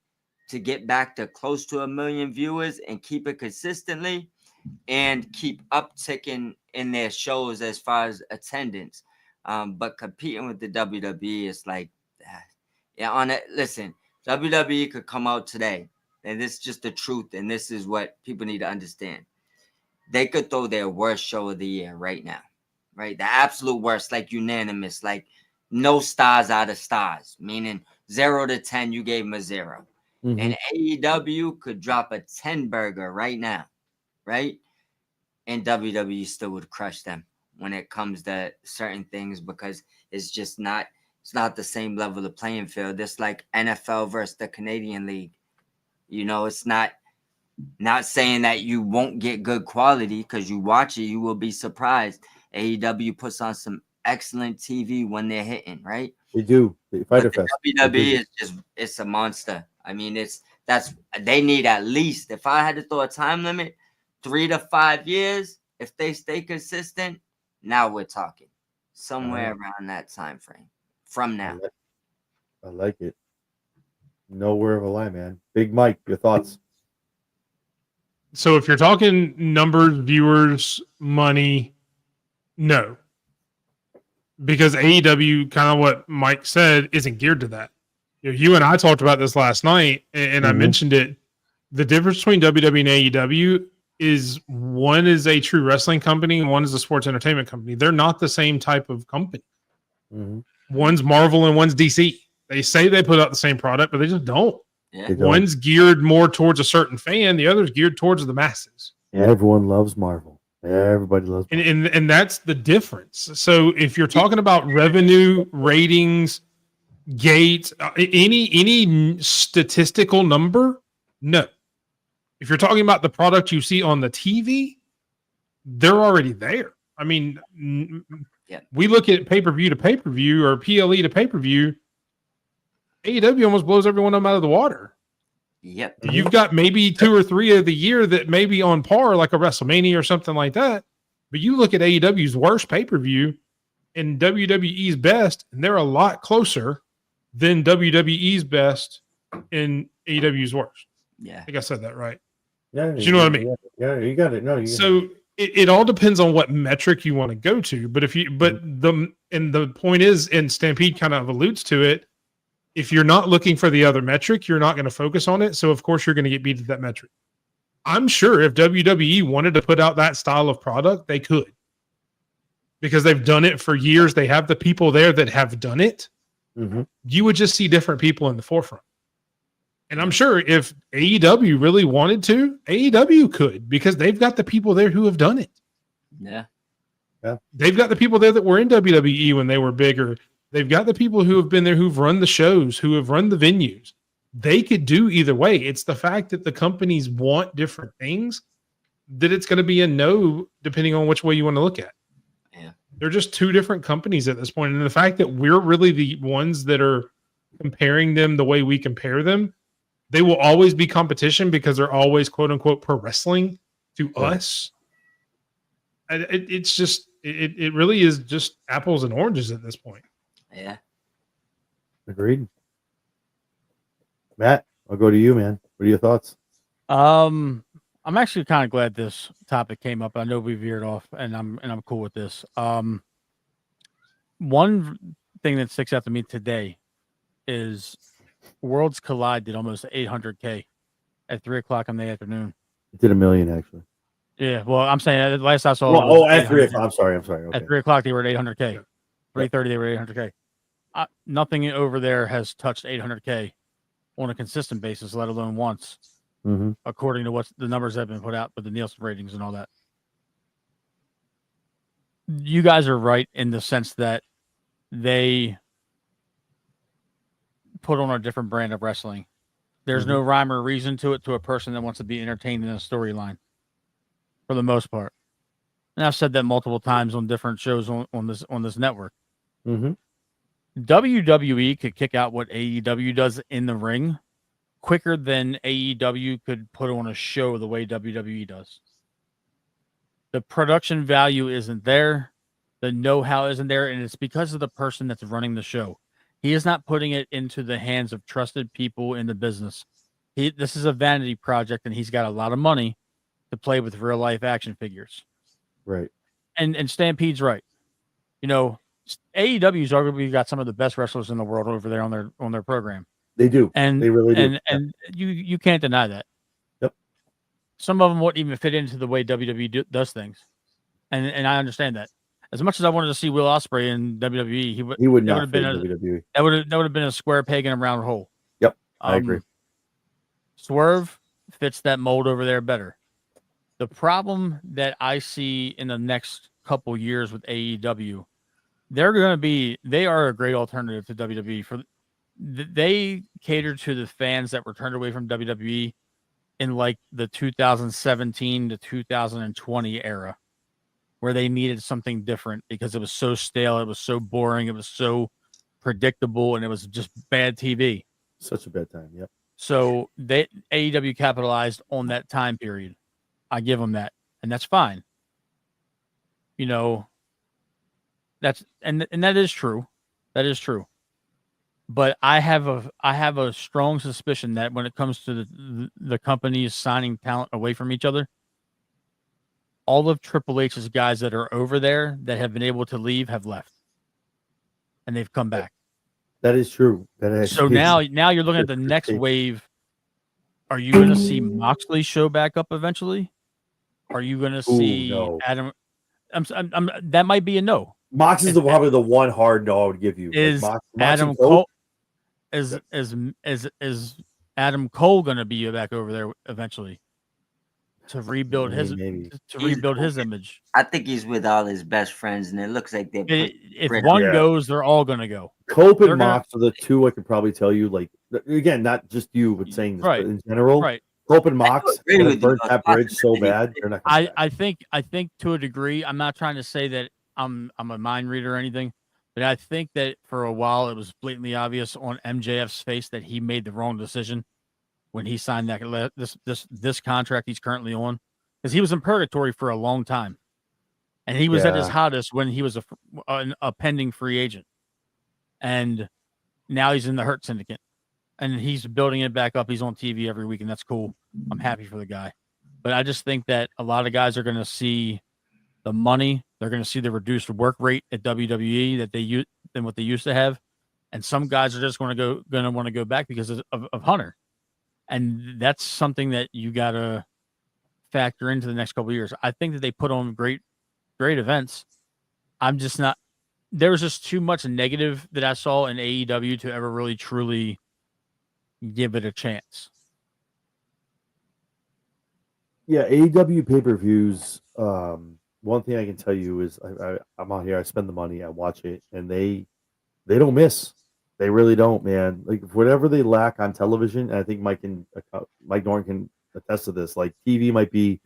to get back to close to 1 million viewers and keep it consistently and keep upticking in their shows as far as attendance. But competing with the WWE is like, listen, WWE could come out today, and this is just the truth, and this is what people need to understand. They could throw their worst show of the year right now, right? The absolute worst, like unanimous, like no stars out of stars, meaning 0 to 10, you gave them a 0. And AEW could drop a 10 burger right now, right? And WWE still would crush them when it comes to certain things because it's just not the same level of playing field. It's like NFL versus the Canadian League. It's not saying that you won't get good quality because you watch it, you will be surprised. AEW puts on some excellent TV when they're hitting, right? They do. They Fighter Fest. WWE it's a monster. I mean, they need at least, if I had to throw a time limit, 3 to 5 years. If they stay consistent, now we're talking somewhere around that time frame from now. I like it. Nowhere of a lie, man. Big Mike, your thoughts? So if you're talking numbers, viewers, money, no. Because AEW, kind of what Mike said, isn't geared to that. You and I talked about this last night, and I mentioned it. The difference between WWE and AEW is one is a true wrestling company and one is a sports entertainment company. They're not the same type of company. One's Marvel and one's DC. They say they put out the same product, but they just don't. Yeah. One's geared more towards a certain fan. The other's geared towards the masses. Everyone loves Marvel. Everybody loves Marvel. And that's the difference. So if you're talking about revenue, ratings, gates, any statistical number, no. If you're talking about the product you see on the TV, they're already there. I mean, we look at pay-per-view to pay-per-view or PLE to pay-per-view. AEW almost blows everyone out of the water. Yep. You've got maybe 2 or 3 of the year that may be on par, like a WrestleMania or something like that. But you look at AEW's worst pay-per-view and WWE's best, and they're a lot closer than WWE's best and AEW's worst. Yeah. I think I said that right. Yeah, you know what I mean? Yeah, you got it. No, so it all depends on what metric you want to go to. But the point is, and Stampede kind of alludes to it, if you're not looking for the other metric, you're not going to focus on it. So of course you're going to get beat at that metric. I'm sure if WWE wanted to put out that style of product, they could, because they've done it for years. They have the people there that have done it. Mm-hmm. You would just see different people in the forefront. And I'm sure if AEW really wanted to, AEW could, because they've got the people there who have done it. Yeah. They've got the people there that were in WWE when they were bigger. They've got the people who have been there, who've run the shows, who have run the venues. They could do either way. It's the fact that the companies want different things that it's going to be a no, depending on which way you want to look at. Yeah. They're just two different companies at this point. And the fact that we're really the ones that are comparing them the way we compare them, they will always be competition because they're always quote unquote pro wrestling to us. It's just, it really is just apples and oranges at this point. Yeah. Agreed. Matt, I'll go to you, man. What are your thoughts? I'm actually kind of glad this topic came up. I know we veered off, and I'm cool with this. One thing that sticks out to me today is Worlds Collide did almost 800K at 3:00 in the afternoon. It did 1 million actually. Yeah, well, I'm saying last I saw. At 3 o'clock. I'm sorry. Okay. At 3:00 they were at 800K. Yeah. 3:30 they were at 800K. Nothing over there has touched 800K on a consistent basis, let alone once, Mm-hmm. according to what the numbers have been put out with the Nielsen ratings and all that. You guys are right in the sense that they put on a different brand of wrestling. There's no rhyme or reason to it to a person that wants to be entertained in a storyline, for the most part. And I've said that multiple times on different shows on this network. Mm-hmm. WWE could kick out what AEW does in the ring quicker than AEW could put on a show the way WWE does. The production value isn't there. The know-how isn't there. And it's because of the person that's running the show. He is not putting it into the hands of trusted people in the business. This is a vanity project, and he's got a lot of money to play with real-life action figures. Right. And Stampede's right. You know, AEW's arguably got some of the best wrestlers in the world over there on their program. They do. And they really do. And you can't deny that. Yep. Some of them wouldn't even fit into the way WWE does things, and I understand that. As much as I wanted to see Will Ospreay in WWE, he would not have fit been in WWE. That would have been a square peg in a round hole. Yep, I agree. Swerve fits that mold over there better. The problem that I see in the next couple years with AEW, they are a great alternative to WWE. They cater to the fans that were turned away from WWE in like the 2017 to 2020 era, where they needed something different because it was so stale, it was so boring, it was so predictable, and it was just bad TV. Such a bad time. Yep. So AEW capitalized on that time period. I give them that, and that's fine. You know, that is true. That is true. But I have a strong suspicion that when it comes to the companies signing talent away from each other, all of Triple H's guys that are over there that have been able to leave have left, and they've come back. That is true. So now you're looking at the next wave. Are you going to see Moxley show back up eventually? Are you going to see Adam? That might be a no. Mox is probably the one hard no I would give you. Is Mox Adam Cole? Is Adam Cole going to be back over there eventually to rebuild his image? I think he's with all his best friends, and it looks like if one goes, they're all going to go. Cope and Mox are the two I could probably tell you. Like again, not just you, but saying this, but in general, right? Cope and Mox burnt that bridge so bad. They're not. I think to a degree. I'm not trying to say that I'm a mind reader or anything. But I think that for a while it was blatantly obvious on MJF's face that he made the wrong decision when he signed this contract he's currently on, because he was in purgatory for a long time, and he was at his hottest when he was a pending free agent, and now he's in the Hurt Syndicate, and he's building it back up. He's on TV every week, and that's cool. I'm happy for the guy, but I just think that a lot of guys are going to see the money. They're going to see the reduced work rate at WWE than what they used to have, and some guys are just going to want to go back because of Hunter, and that's something that you got to factor into the next couple of years. I think that they put on great events. I'm just not. There was just too much negative that I saw in AEW to ever really truly give it a chance. Yeah, AEW pay-per-views. One thing I can tell you is I'm out here. I spend the money. I watch it, and they don't miss. They really don't, man. Like whatever they lack on television, and I think Mike Norton can attest to this. Like TV might be,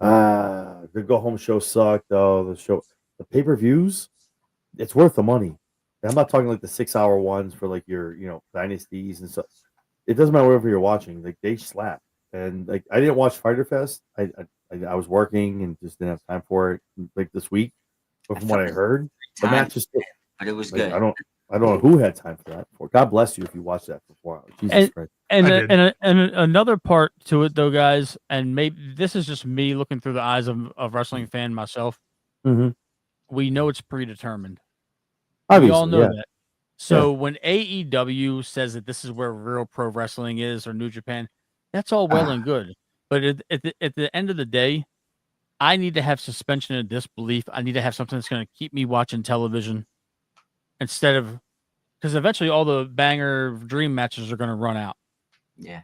the go home show sucked. Oh, the pay-per-views, it's worth the money. And I'm not talking like the 6-hour ones for like your dynasties and stuff. It doesn't matter whatever you're watching. Like they slap. And like I didn't watch Fighter Fest. I was working and just didn't have time for it like this week. But from what I heard, the match just but it was like, good. I don't know who had time for that. For God bless you if you watched that for 4 hours. Jesus Christ. And another part to it though, guys, and maybe this is just me looking through the eyes of wrestling fan myself. Mm-hmm. We know it's predetermined. Obviously, we all know yeah. that. So when AEW says that this is where real pro wrestling is, or New Japan, that's all well and good. But at the end of the day, I need to have suspension of disbelief. I need to have something that's going to keep me watching television instead of, because eventually all the banger dream matches are going to run out. Yeah.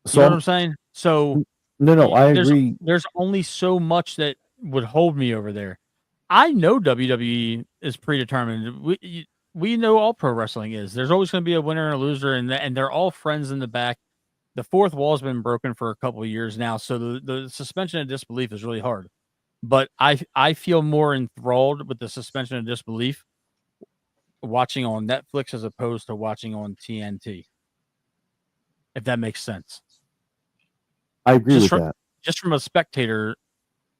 You know what I'm saying? So no, I agree. There's only so much that would hold me over there. I know WWE is predetermined. We know all pro wrestling is. There's always going to be a winner and a loser, and they're all friends in the back. The fourth wall has been broken for a couple of years now, so the suspension of disbelief is really hard. But I feel more enthralled with the suspension of disbelief watching on Netflix as opposed to watching on TNT. If that makes sense. I agree with that. Just from a spectator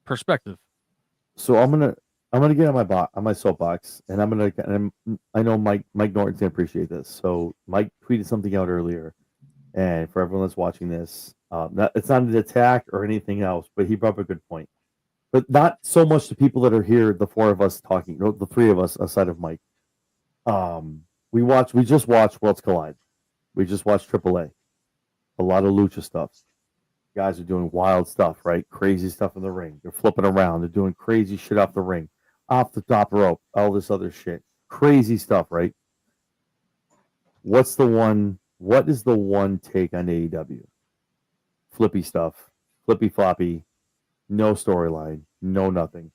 perspective. So I'm gonna get on my soapbox, and I know Mike Norton's gonna appreciate this. So Mike tweeted something out earlier, and for everyone that's watching this, it's not an attack or anything else, but he brought up a good point. But not so much the people that are here, the four of us talking, the three of us aside of Mike. We just watched Worlds Collide. We just watched AAA. A lot of lucha stuff. Guys are doing wild stuff, right? Crazy stuff in the ring. They're flipping around. They're doing crazy shit off the ring, off the top rope, all this other shit. Crazy stuff, right? What is the one take on AEW? Flippy stuff. Flippy floppy. No storyline. No nothing.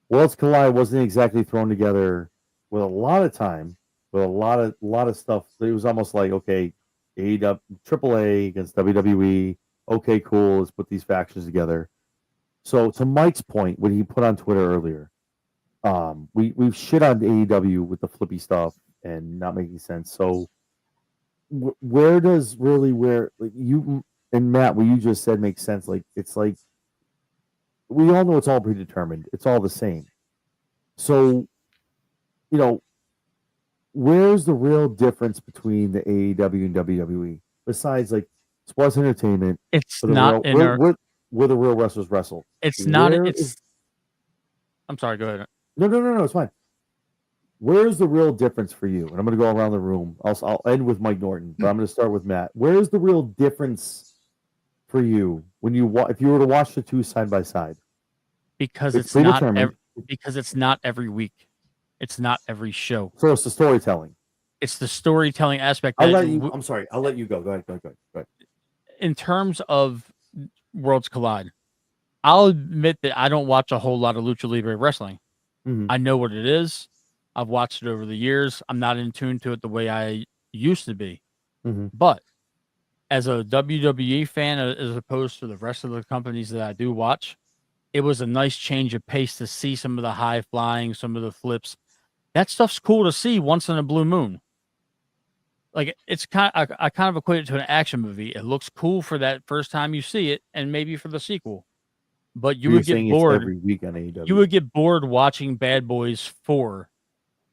Worlds Collide wasn't exactly thrown together with a lot of time, with a lot of stuff. It was almost like, okay, AEW, AAA against WWE. Okay, cool. Let's put these factions together. So to Mike's point, what he put on Twitter earlier, we've shit on AEW with the flippy stuff and not making sense. So where like you and Matt, what you just said makes sense. Like it's like we all know it's all predetermined. It's all the same. So where's the real difference between the AEW and WWE besides like sports entertainment? It's not where the real wrestlers wrestle. It's not. I'm sorry. Go ahead. No. It's fine. Where's the real difference for you? And I'm going to go around the room. I'll end with Mike Norton, but I'm going to start with Matt. Where's the real difference for you when if you were to watch the two side by side? Because it's not every week. It's not every show. So it's the storytelling. It's the storytelling aspect. I'm sorry. I'll let you go. Go ahead. In terms of Worlds Collide, I'll admit that I don't watch a whole lot of Lucha Libre wrestling. Mm-hmm. I know what it is. I've watched it over the years. I'm not in tune to it the way I used to be. Mm-hmm. But as a WWE fan, as opposed to the rest of the companies that I do watch, it was a nice change of pace to see some of the high flying, some of the flips. That stuff's cool to see once in a blue moon. Like it's I kind of equate it to an action movie. It looks cool for that first time you see it, and maybe for the sequel. But you would get bored every week on AEW. You would get bored watching Bad Boys 4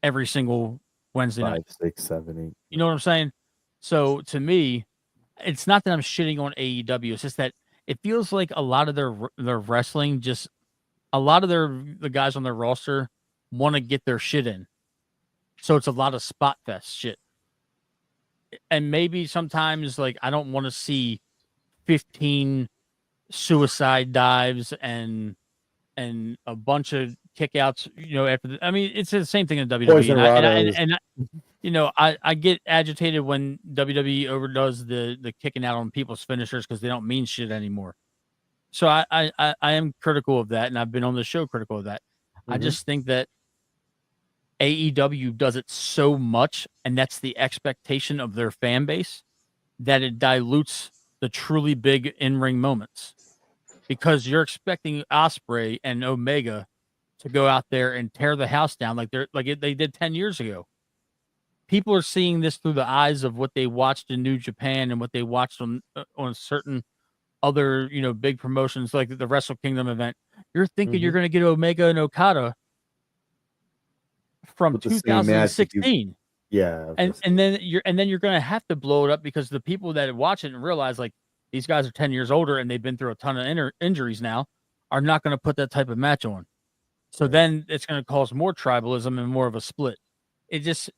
every single Wednesday night. 5, 6, 7, 8. You know what I'm saying? So to me, it's not that I'm shitting on AEW. It's just that it feels like a lot of their wrestling, just a lot of the guys on their roster want to get their shit in. So it's a lot of spot fest shit. And maybe sometimes like I don't want to see 15 suicide dives and a bunch of kickouts, after I mean, it's the same thing in WWE. Poison Radas. I get agitated when WWE overdoes the kicking out on people's finishers because they don't mean shit anymore. So I am critical of that, and I've been on the show critical of that. I just think that AEW does it so much, and that's the expectation of their fan base, that it dilutes the truly big in-ring moments. Because you're expecting Ospreay and Omega to go out there and tear the house down like they did 10 years ago. People are seeing this through the eyes of what they watched in New Japan and what they watched on certain other, big promotions like the Wrestle Kingdom event. You're thinking you're going to get Omega and Okada from With the same match that 2016. Yeah. And then you're going to have to blow it up because the people that watch it and realize like these guys are 10 years older and they've been through a ton of injuries now are not going to put that type of match on. So then it's going to cause more tribalism and more of a split. It's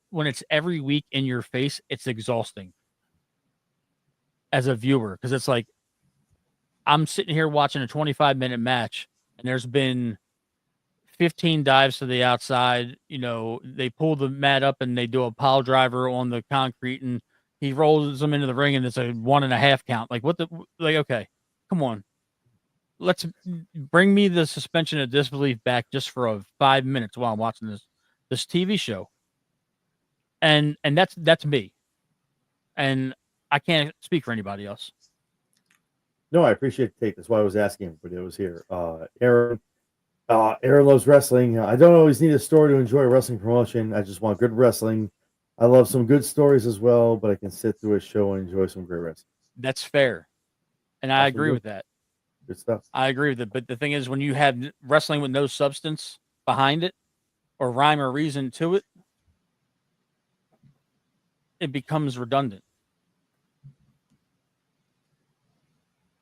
when it's every week in your face, it's exhausting as a viewer. Cause it's like, I'm sitting here watching a 25-minute match and there's been 15 dives to the outside. They pull the mat up and they do a pile driver on the concrete and he rolls them into the ring and it's a 1.5 count. Okay, come on. Let's bring me the suspension of disbelief back just for 5 minutes while I'm watching this TV show. And that's me. And I can't speak for anybody else. No, I appreciate the take. That's why I was asking, but it was here. Aaron loves wrestling. I don't always need a story to enjoy a wrestling promotion. I just want good wrestling. I love some good stories as well, but I can sit through a show and enjoy some great wrestling. That's fair. And I agree with that. Good stuff. I agree with it. But the thing is, when you have wrestling with no substance behind it or rhyme or reason to it, it becomes redundant.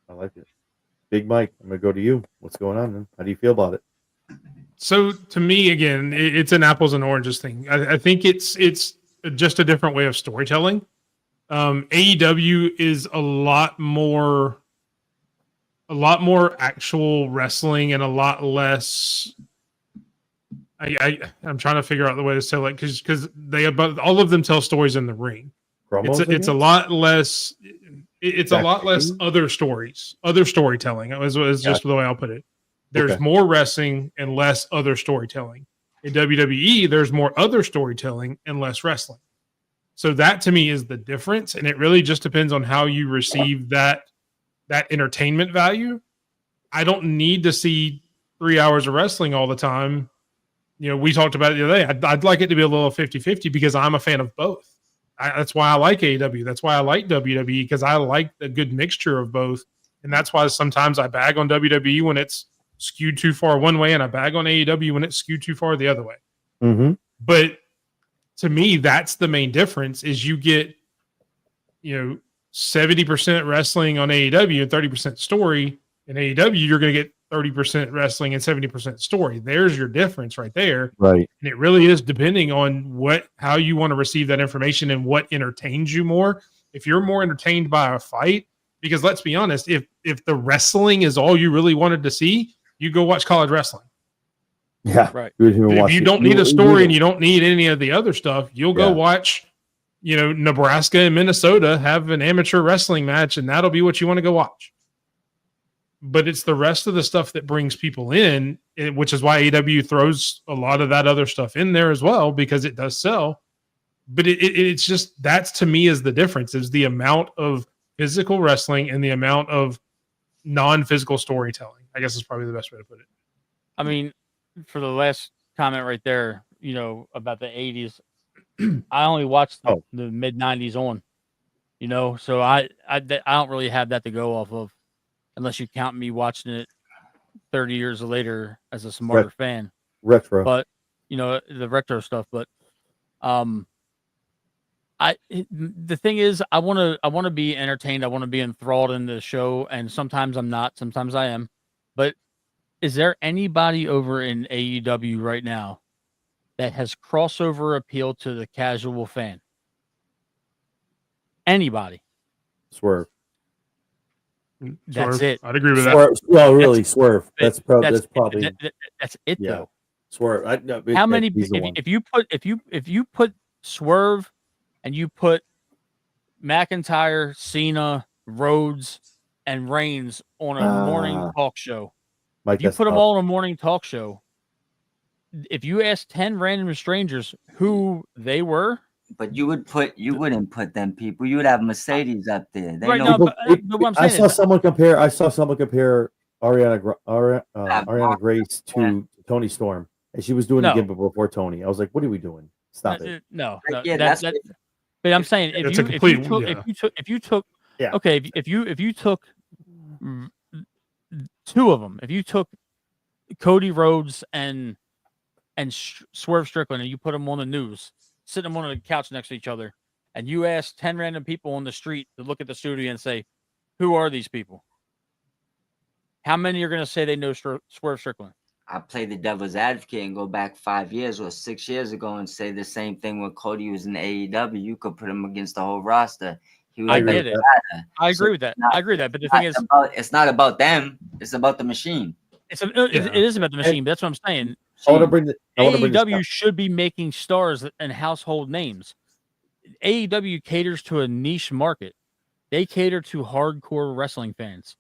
I like it. Big Mike, I'm going to go to you. What's going on, man? How do you feel about it? So to me, again, it's an apples and oranges thing. I think it's just a different way of storytelling. AEW is a lot more actual wrestling and a lot less. I'm trying to figure out the way to tell it because all of them tell stories in the ring. It's a lot less. It's a lot less other storytelling. Is just the way I'll put it. There's more wrestling and less other storytelling. In WWE, there's more other storytelling and less wrestling. So that to me is the difference, and it really just depends on how you receive that entertainment value. I don't need to see 3 hours of wrestling all the time. We talked about it the other day. I'd like it to be a little 50-50 because I'm a fan of both. That's why I like AEW. That's why I like WWE, because I like a good mixture of both. And that's why sometimes I bag on WWE when it's skewed too far one way, and I bag on AEW when it's skewed too far the other way. Mm-hmm. But to me, that's the main difference is you get, 70% wrestling on AEW and 30% story. In AEW, you're going to get 30% wrestling and 70% story. There's your difference right there. Right. And it really is depending on how you want to receive that information and what entertains you more. If you're more entertained by a fight, because let's be honest, if the wrestling is all you really wanted to see, you go watch college wrestling. Yeah. Right. If you don't need a story and you don't need any of the other stuff, you'll go watch, Nebraska and Minnesota have an amateur wrestling match, and that'll be what you want to go watch. But it's the rest of the stuff that brings people in, which is why AEW throws a lot of that other stuff in there as well, because it does sell. But it's just, that's to me is the difference, is the amount of physical wrestling and the amount of non-physical storytelling. I guess is probably the best way to put it. I mean, for the last comment right there, about the 80s, I only watched the mid 90s on, so I don't really have that to go off of, unless you count me watching it 30 years later as a smarter fan. Retro. But, the retro stuff. But the thing is, I want to be entertained. I want to be enthralled in the show. And sometimes I'm not, sometimes I am. But is there anybody over in AEW right now that has crossover appeal to the casual fan? Anybody? Swerve. That's Swerve. it. I'd agree with that. Swerve. Well, really, Swerve. That's probably that's it yeah. though. Swerve. How many? He's the one. If you put Swerve and you put McIntyre, Cena, Rhodes, and Reigns on a morning talk show, Mike, if you that's put them tough. all on a morning talk show, if you ask 10 random strangers who they were, But you wouldn't put them people. You would have Mercedes up there. They Right, know no, but what I'm I saying saw is, someone compare Ariana Grace to Tony Storm, and she was doing No. it again before Tony. I was like, "What are we doing? Stop it!" no, Like, yeah, that's but I'm saying It's a complete- if you took Yeah. okay, if you took two of them, if you took Cody Rhodes and Swerve Strickland and you put them on the news, sitting them on the couch next to each other, and you ask 10 random people on the street to look at the studio and say, who are these people? How many are going to say they know Swerve Strickland? I play the devil's advocate and go back 5 years or 6 years ago and say the same thing when Cody was in AEW. You could put him against the whole roster. He was I agree get with it. that. I agree with that. I agree with that. But the thing is, it's not about them. It's about the machine. it is about the machine. But that's what I'm saying. I want to bring this AEW up. should be making stars and household names. AEW caters to a niche market. They cater to hardcore wrestling fans.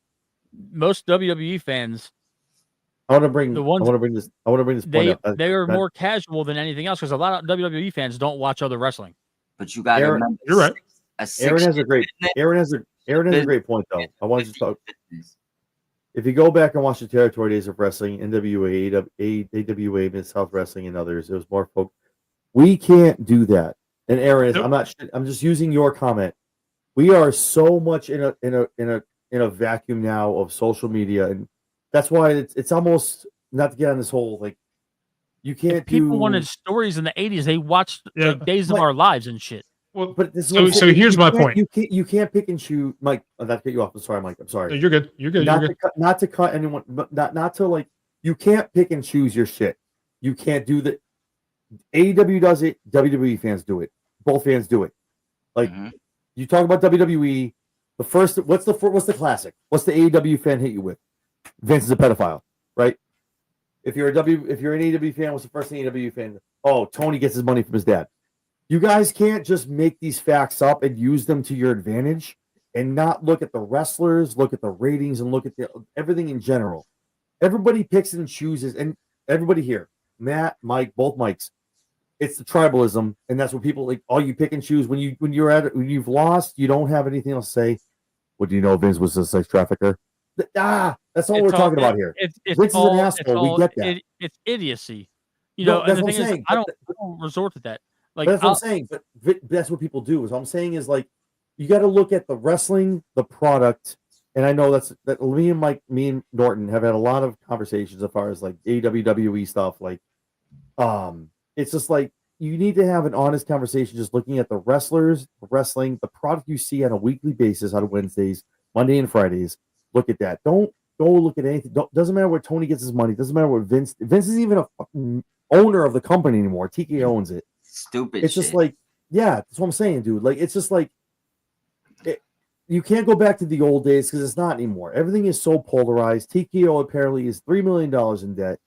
Most WWE fans, I want to bring the ones- this point up. they are more casual than anything else because a lot of WWE fans don't watch other wrestling. But you got to remember, you're right. Aaron has a great point though. I want to just talk. If you go back and watch the territory days of wrestling, NWA, AWA, Mid South Wrestling, and others, it was more folk. We can't do that. And Aaron, Nope. I'm just using your comment. We are so much in a vacuum now of social media, and that's why it's almost not to get on this whole like you can't. If people wanted stories in the 80s, they watched like Days of Our Lives and shit. Well, But this is so what I'm saying. here's my You can't- point. You can't pick and choose, Mike. Not to cut you off. I'm sorry, Mike. I'm sorry. You're good. You're good. You're good. Not to cut anyone, but not to like. You can't pick and choose your shit. You can't do that. AEW does it. WWE fans do it. Both fans do it. Like you talk about WWE. The first, what's the classic? What's the AEW fan hit you with? Vince is a pedophile, right? If you're an AEW fan, what's the first thing AEW fan? Oh, Tony gets his money from his dad. You guys can't just make these facts up and use them to your advantage and not look at the wrestlers, look at the ratings, and look at everything in general. Everybody picks and chooses, and everybody here, Matt, Mike, both Mikes, it's the tribalism, and that's what people like. All you pick and choose when you've lost, you don't have anything else to say. What do you know? Vince was a sex trafficker. That's all we're talking about here. It's Vince is an asshole. We get that. It's idiocy. You No, know, and that's the what thing I'm is, saying, I but don't resort to that. Like But that's what I'm saying. But that's what people do. Is what I'm saying is like you got to look at the wrestling, the product, and I know that me and Norton have had a lot of conversations as far as like AWWE stuff. Like, it's just like you need to have an honest conversation, just looking at the wrestlers, the wrestling, the product you see on a weekly basis on Wednesdays, Monday, and Fridays. Look at that. Don't go look at anything. Doesn't matter where Tony gets his money. Doesn't matter where Vince isn't even a fucking owner of the company anymore. TK owns it. Stupid. It's just like, yeah, that's what I'm saying, dude. Like, it's just like, you can't go back to the old days because it's not anymore. Everything is so polarized. TKO apparently is $3 million in debt.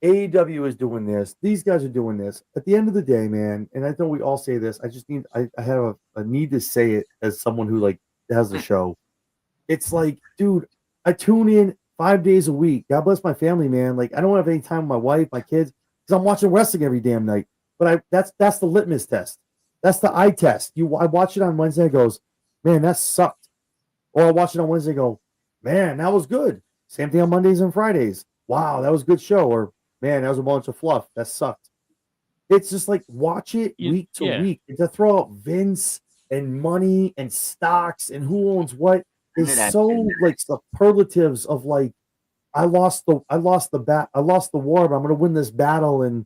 AEW is doing this. These guys are doing this. At the end of the day, man, and I know we all say this, I have a need to say it as someone who like has the show. It's like, dude, I tune in 5 days a week. God bless my family, man. Like, I don't have any time with my wife, my kids, because I'm watching wrestling every damn night. But that's the litmus test. That's the eye test. I watch it on Wednesday, it goes, man, that sucked. Or I watch it on Wednesday, go, man, that was good. Same thing on Mondays and Fridays. Wow, that was a good show. Or man, that was a bunch of fluff. That sucked. It's just like watch it week to week. And to throw out Vince and money and stocks and who owns what is so like superlatives of like I lost the war, but I'm gonna win this battle, and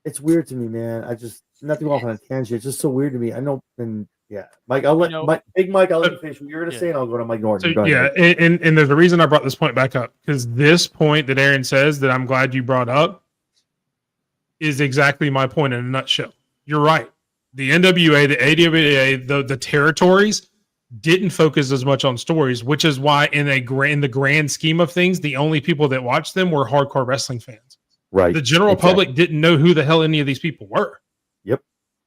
it's weird to me, man. I just not to go off on a tangent. It's just so weird to me. I know, and yeah, Mike, I'll let I'll let you finish what you're gonna say, and I'll go to Mike Norton. So, yeah, and there's a reason I brought this point back up because this point that Aaron says that I'm glad you brought up is exactly my point in a nutshell. You're right. The NWA, the AWA, the territories didn't focus as much on stories, which is why in the grand scheme of things, the only people that watched them were hardcore wrestling fans. Right. The general public didn't know who the hell any of these people were. Yep.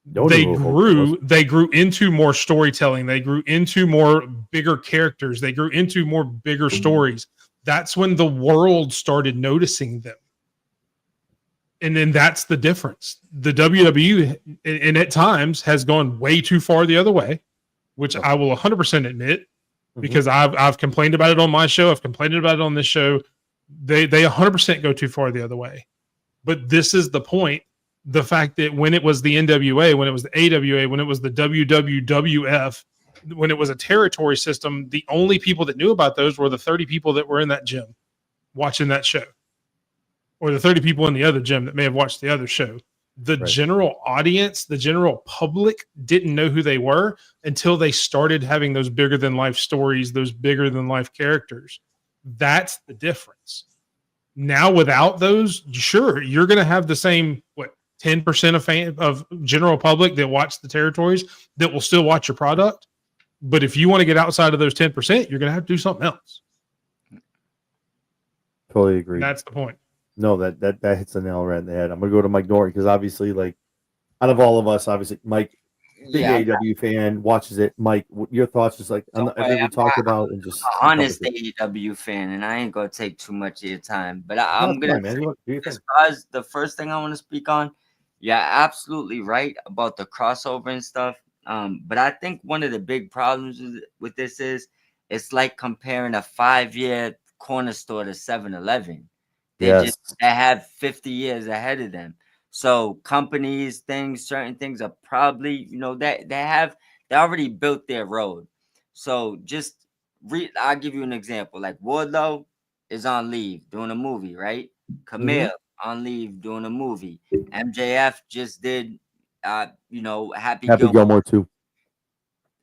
They grew into more storytelling. They grew into more bigger characters. They grew into more bigger stories. That's when the world started noticing them. And then that's the difference. The WWE, and at times, has gone way too far the other way, which I will 100% admit, because I've complained about it on my show. I've complained about it on this show. They 100% go too far the other way. But this is the point. The fact that when it was the NWA, when it was the AWA, when it was the WWWF, when it was a territory system, the only people that knew about those were the 30 people that were in that gym watching that show, or the 30 people in the other gym that may have watched the other show. The general audience, the general public didn't know who they were until they started having those bigger than life stories, those bigger than life characters. That's the difference. Now, without those, sure, you're going to have the same, 10% of general public that watch the territories that will still watch your product. But if you want to get outside of those 10%, you're going to have to do something else. Totally agree. And that's the point. No, that hits the nail right in the head. I'm gonna go to Mike Norton because obviously, like, out of all of us, obviously, Mike, big AEW fan, watches it. Mike, your thoughts? Just like everything we talked about, and just honest AEW fan, and I ain't gonna take too much of your time, but I'm gonna say, as far as the first thing I want to speak on, yeah, absolutely right about the crossover and stuff. But I think one of the big problems with this is it's like comparing a 5-year corner store to 7-Eleven. They have 50 years ahead of them. So companies, certain things are probably, they already built their road. So just I'll give you an example. Like Wardlow is on leave doing a movie, right? Camille on leave doing a movie. MJF just did, Happy Gilmore too.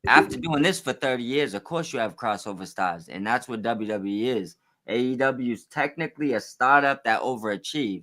After doing this for 30 years, of course you have crossover stars, and that's what WWE is. AEW is technically a startup that overachieved.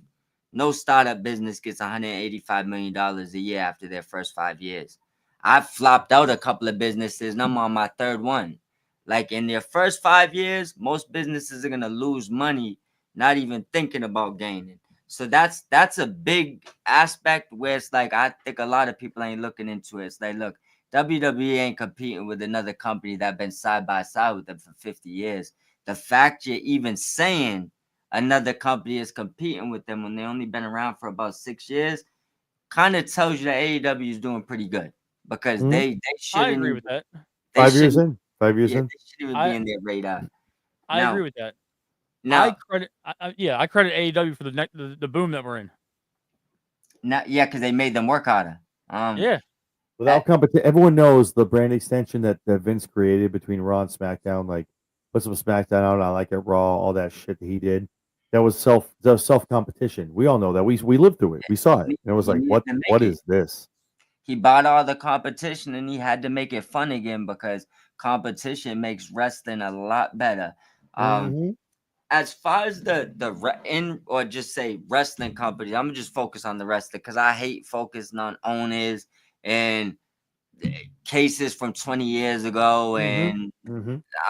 No startup business gets $185 million a year after their first 5 years. I've flopped out a couple of businesses, and I'm on my third one. Like in their first 5 years, most businesses are going to lose money, not even thinking about gaining. So that's a big aspect where it's like, I think a lot of people ain't looking into it. It's like, look, WWE ain't competing with another company that's been side by side with them for 50 years. The fact you're even saying another company is competing with them when they only been around for about 6 years kind of tells you that AEW is doing pretty good, because they shouldn't. I agree with that. 5 years in. 5 years in. They shouldn't even be in their radar. I agree with that. Now, I credit AEW for the boom that we're in. Because they made them work harder. Without competition, everyone knows the brand extension that Vince created between Raw and SmackDown. Like, put some SmackDown out, I like it Raw, all that shit that he did. That was self competition. We all know that. We lived through it. We saw it. And it was like, what is this? He bought all the competition and he had to make it fun again, because competition makes wrestling a lot better. As far as just say wrestling companies, I'm gonna just focus on the wrestler, because I hate focusing on owners and cases from 20 years ago, and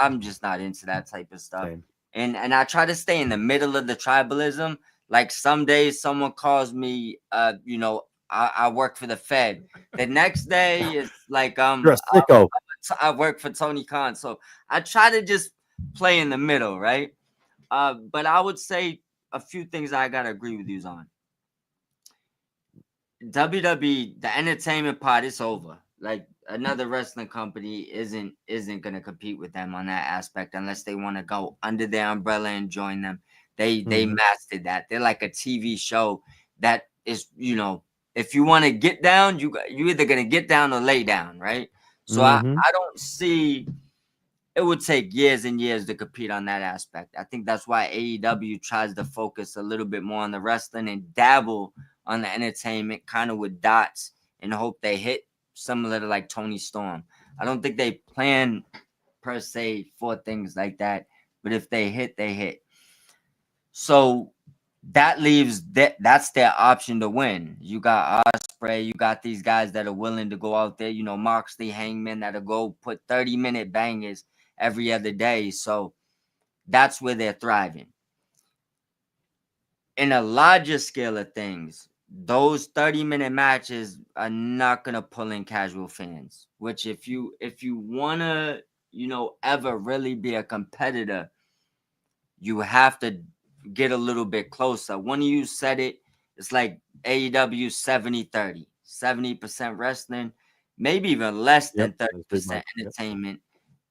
I'm just not into that type of stuff. Same. And I try to stay in the middle of the tribalism. Like some days someone calls me, I work for the Fed. The next day it's like You're a sicko. I work for Tony Khan. So I try to just play in the middle, right? But I would say a few things I gotta agree with you on. WWE, the entertainment part is over. Like, another wrestling company isn't gonna compete with them on that aspect unless they want to go under their umbrella and join them. They mastered that. They're like a TV show that is, if you want to get down, you either gonna get down or lay down, right? So I don't see. It would take years and years to compete on that aspect. I think that's why AEW tries to focus a little bit more on the wrestling and dabble on the entertainment, kind of with dots, and hope they hit, similar to like Tony Storm. I don't think they plan per se for things like that, but if they hit, they hit. So that leaves that's their option to win. You got Ospreay, you got these guys that are willing to go out there, you know, Moxley, Hangman, that'll go put 30-minute bangers every other day. So that's where they're thriving. In a larger scale of things, those 30-minute matches are not gonna pull in casual fans. Which if you wanna, you know, ever really be a competitor, you have to get a little bit closer. One of you said it. It's like AEW 70-30. 70% wrestling, maybe even less than 30% entertainment.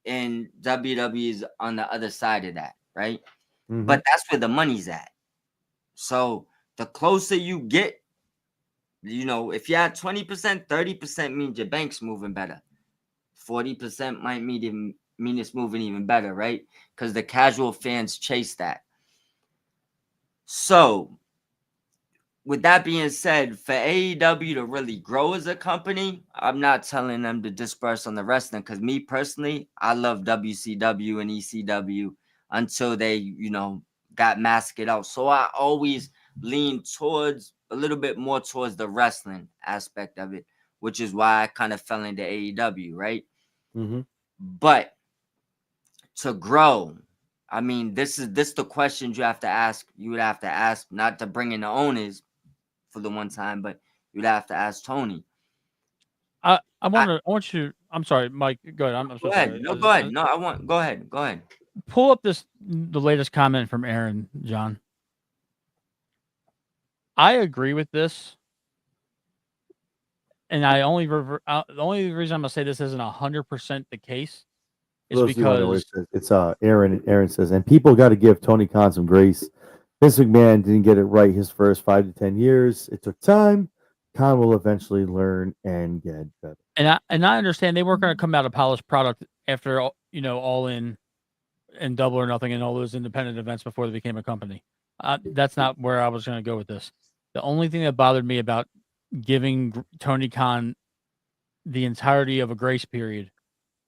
And WWE's on the other side of that, right? Mhm. But that's where the money's at. So the closer you get, you know, if you're at 20%, 30% means your bank's moving better. 40% might mean it's moving even better, right? Because the casual fans chase that. So, with that being said, for AEW to really grow as a company, I'm not telling them to disperse on the wrestling, because me personally, I love WCW and ECW until they, you know, got masked out. So I always lean towards a little bit more towards the wrestling aspect of it, which is why I kind of fell into AEW, right? Mm-hmm. But to grow, I mean, this the questions you have to ask. You would have to ask, not to bring in the owners for the one time, but you'd have to ask Tony. I want you. I'm sorry, Mike. Go ahead. I'm so Go ahead. sorry. No, go ahead. No, go ahead. Go ahead. Pull up the latest comment from Aaron, John. I agree with this, and I only the only reason I'm gonna say this isn't 100% the case is because it's Aaron. Aaron says, and people got to give Tony Khan some grace. Vince McMahon didn't get it right his first 5 to 10 years. It took time. Khan will eventually learn and get better. And I understand they weren't going to come out a polished product after All In and Double or Nothing and all those independent events before they became a company. That's not where I was going to go with this. The only thing that bothered me about giving Tony Khan the entirety of a grace period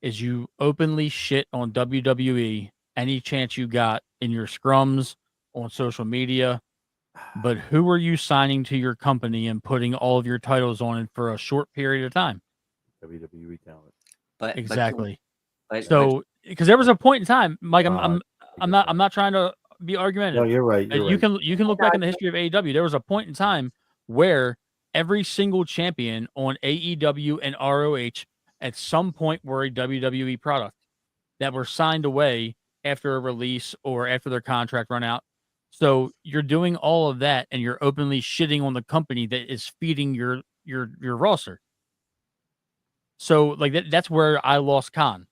is you openly shit on WWE any chance you got in your scrums, on social media. But who are you signing to your company and putting all of your titles on it for a short period of time? WWE talent. But Exactly. But So because there was a point in time, Mike, I'm not trying to be argumentative. No, you're right. You can look back in the history of AEW. There was a point in time where every single champion on AEW and ROH at some point were a WWE product that were signed away after a release or after their contract run out. So you're doing all of that and you're openly shitting on the company that is feeding your roster. So like that's where I lost Khan.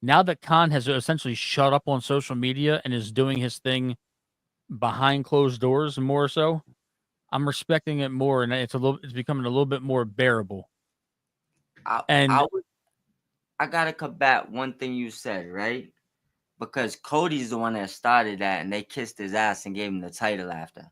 Now that Khan has essentially shut up on social media and is doing his thing behind closed doors more so, I'm respecting it more, and it's becoming a little bit more bearable. I gotta combat one thing you said, right? Because Cody's the one that started that, and they kissed his ass and gave him the title after.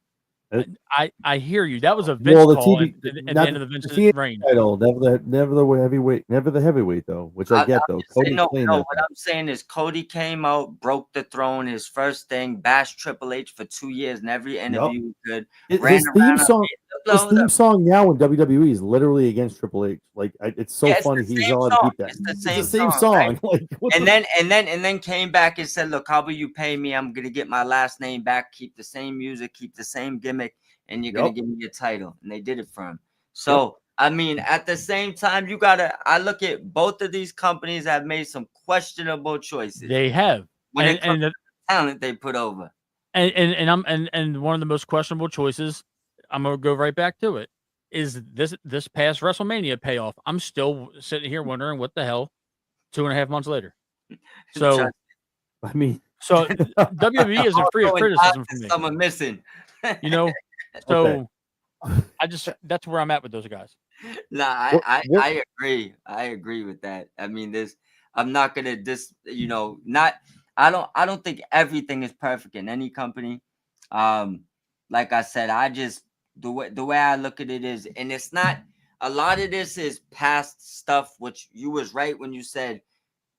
I hear you. That was a Vince call at the end of the Vince's reign. Title, never the heavyweight though, which I get though. Cody no, what I'm saying is Cody came out, broke the throne, his first thing, bashed Triple H for 2 years in every interview he could. His theme song now in WWE is literally against Triple H. Like it's so funny he's allowed to keep that. It's the same song. Right? Like, and then came back and said, "Look, how will you pay me? I'm gonna get my last name back, keep the same music, keep the same gimmick, and you're gonna give me a title." And they did it for him. So I mean, at the same time, I look at both of these companies have made some questionable choices. They have when it comes to the talent they put over. And one of the most questionable choices, I'm gonna go right back to it, is this past WrestleMania payoff. I'm still sitting here wondering what the hell 2.5 months later. So I mean, so WWE isn't free of criticism from me. Someone missing. So that's where I'm at with those guys. No, I agree. I agree with that. I mean, I'm not gonna I don't think everything is perfect in any company. Like I said, the way I look at it is, and it's not a lot of this is past stuff, which you was right when you said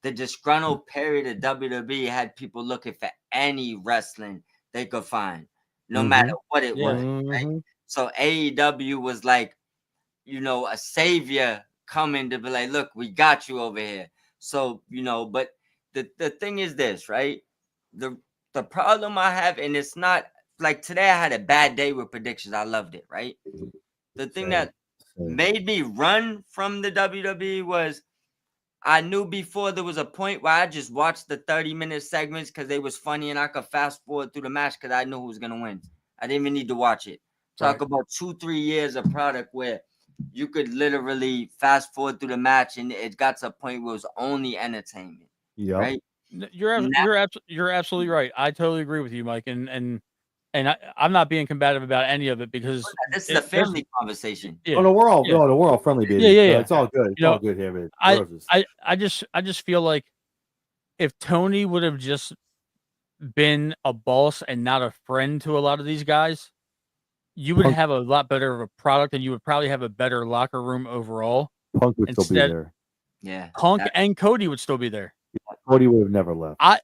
the disgruntled period of WWE had people looking for any wrestling they could find. no Mhm. matter what it Yeah. was. Right? Mhm. So AEW was like, a savior coming to be like, look, we got you over here. So, but the thing is this, right? The problem I have, and it's not like today I had a bad day with predictions. I loved it, right? The thing Same, that same. made me run from the WWE was I knew before there was a point where I just watched the 30-minute segments because they was funny and I could fast forward through the match because I knew who was gonna win. I didn't even need to watch it. Talk about 2-3 years of product where you could literally fast forward through the match and it got to a point where it was only entertainment. Yep. Right? You're absolutely right. I totally agree with you, Mike. And I'm not being combative about any of it because This is a family conversation. Yeah, Oh no, we're all yeah. no, we're all friendly, baby. Yeah. It's all good. It's You know, all good here, baby. I Roses. just feel like if Tony would have just been a boss and not a friend to a lot of these guys, you would Punk- have a lot better of a product and you would probably have a better locker room overall. Punk would still be Instead- there. Yeah. Punk and Cody would still be there. Cody would have never left. I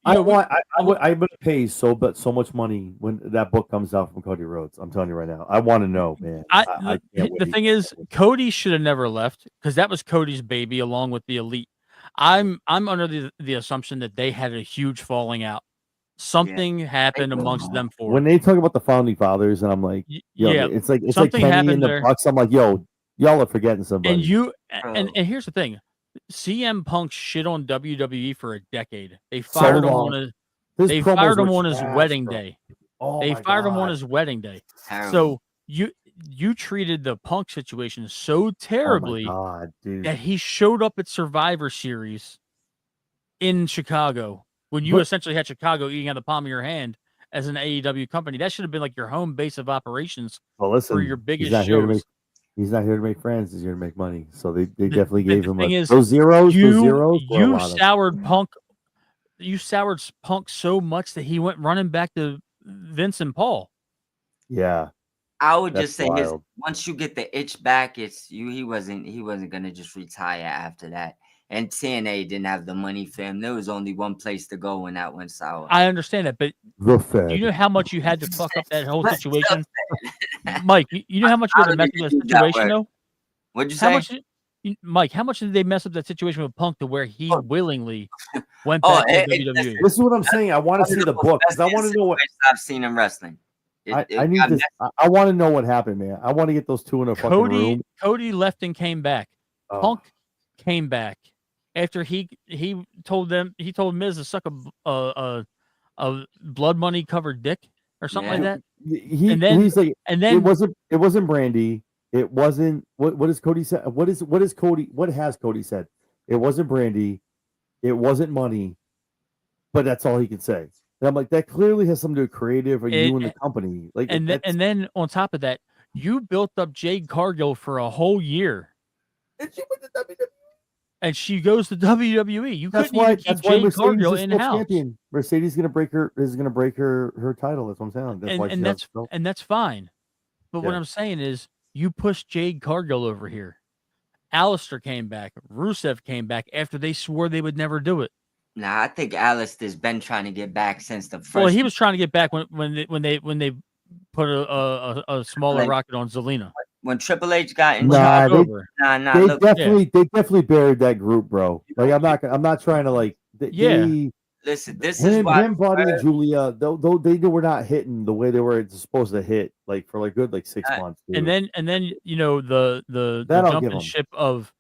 would pay so much money when that book comes out from Cody Rhodes. I'm telling you right now. I want to know, man. I can't the wait. thing is, Cody should have never left because that was Cody's baby along with the Elite. I'm under the assumption that they had a huge falling out. Something happened amongst them four. When they talk about the founding fathers, and I'm like, yeah, it's like something Kenny happened and the there. Bucks. I'm like, yo, y'all are forgetting somebody. And you and here's the thing. CM Punk shit on WWE for a decade. They fired him on his wedding day. They fired him on his wedding day. So you treated the Punk situation so terribly that he showed up at Survivor Series in Chicago when you essentially had Chicago eating out the palm of your hand as an AEW company. That should have been like your home base of operations for your biggest shows. He's not here to make friends. He's here to make money. So they definitely The gave him thing is, those zeros. You soured Punk. You soured Punk so much that he went running back to Vince and Paul. Yeah, I would just say once you get the itch back, he wasn't gonna just retire after that. And TNA didn't have the money for him. There was only one place to go when that went sour. I understand that, but do you know how much you had to fuck up that whole situation? Mike, you know how much you had to mess up that situation, though? What'd you say? Mike, how much did they mess up that situation with Punk to where he willingly went back to WWE? This is what I'm saying. I want to see the book because I want to know what I've seen him wrestling. I need this. I want to know what happened, man. I want to get those two in a fucking room. Cody left and came back. Punk came back after he told Miz to suck a blood money covered dick or something like that. He's like, it wasn't Brandy. It wasn't what is Cody said? What has Cody said? It wasn't Brandy. It wasn't money. But that's all he can say. And I'm like, that clearly has something to do with creative or you and the company. Like, and then on top of that, you built up Jade Cargill for a whole year. And she went to WWE. And she goes to WWE. You that's couldn't why, even keep Jade Cargill in house. Mercedes is gonna break her title. That's what I'm saying. That's and that's fine. But what I'm saying is you pushed Jade Cargill over here. Alistair came back. Rusev came back after they swore they would never do it. Nah, I think Alistair's been trying to get back since the first. Well, he was trying to get back when they put a smaller rocket on Zelina. When Triple H got in charge, they definitely buried that group, bro. Like I'm not trying to like. Listen, this is why Buddy and Julia, though they were not hitting the way they were supposed to hit, like for like good 6 months. Dude. And then you know the jumping ship of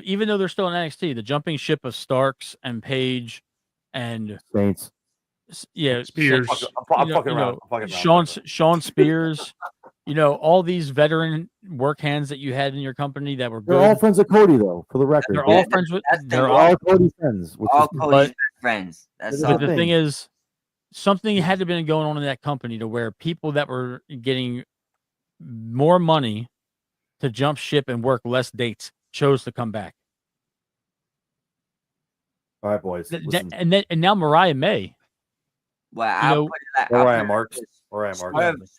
even though they're still in NXT, the jumping ship of Starks and Page and Saints. Yeah, Spears. I'm fucking around. Sean Spears. All these veteran work hands that you had in your company that were good. They're all friends of Cody, though, for the record. They're all friends with. They're all Cody's friends. All Cody's friends. That's all. But the thing is, something had to have been going on in that company to where people that were getting more money to jump ship and work less dates chose to come back. All right, boys. And now Mariah May. Well,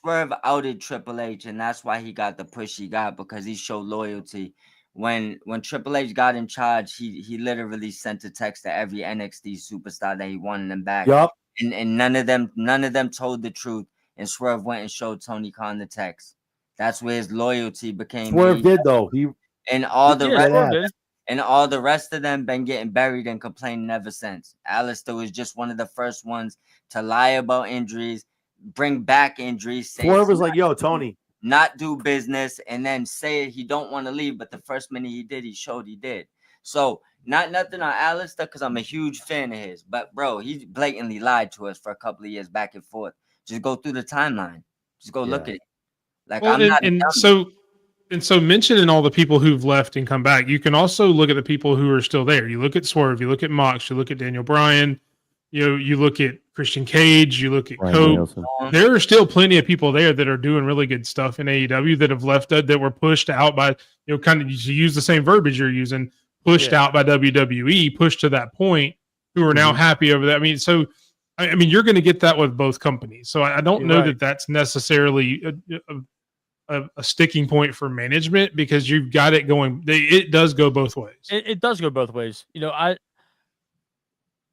Swerve outed Triple H, and that's why he got the push he got, because he showed loyalty. When Triple H got in charge, he literally sent a text to every NXT superstar that he wanted them back. Yep. And none of them told the truth. and Swerve went and showed Tony Khan the text. That's where his loyalty became. Swerve did though. And all the rest, Swerve did. and all the rest of them been getting buried and complaining ever since. Alistair was just one of the first ones to lie about injuries, bring back injuries. Swerve was like, "Yo, Tony, not do business," and then say he don't want to leave. But the first minute he did, he showed he did. So not nothing on Alistair because I'm a huge fan of his. But bro, he blatantly lied to us for a couple of years back and forth. Just go through the timeline. Just go look at it. Like Well, I'm not. And so mentioning all the people who've left and come back, you can also look at the people who are still there. You look at Swerve, you look at Mox, you look at Daniel Bryan, you look at Christian Cage, you look at Cope. There are still plenty of people there that are doing really good stuff in AEW that have left that were pushed out by, kind of, to use the same verbiage you're using, pushed out by WWE, pushed to that point, who are now happy over that. I mean, you're going to get that with both companies. So I don't know that that's necessarily a sticking point for management, because you've got it going. It does go both ways. It does go both ways. I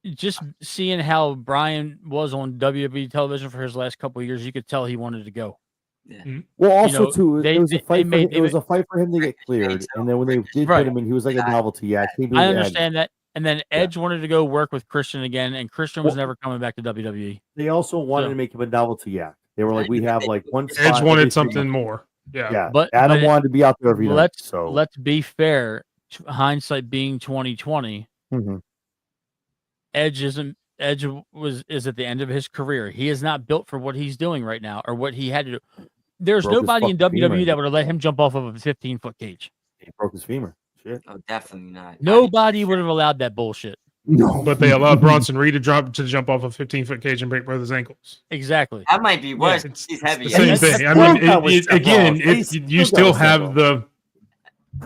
just seeing how Brian was on WWE television for his last couple of years, you could tell he wanted to go. Yeah. Well, also too, it was a fight. It was a fight for him to get cleared, and then when they did put him in, he was like a novelty. Yeah, I understand that. And then Edge wanted to go work with Christian again, and Christian was never coming back to WWE. They also wanted to make him a novelty act. They were like, we have like one. Edge wanted something more. Yeah. But Adam wanted to be out there every night. Let's be fair. Hindsight being 2020, Edge is at the end of his career. He is not built for what he's doing right now or what he had to do. There's nobody in WWE that would have let him jump off of a 15-foot cage. He broke his femur. Shit. Oh, definitely not. Nobody would have allowed that bullshit. No, but they allowed Bronson Reed to jump off a 15-foot cage and break both his ankles. Exactly. That might be worse. He's heavy. Same thing. I mean, you still have the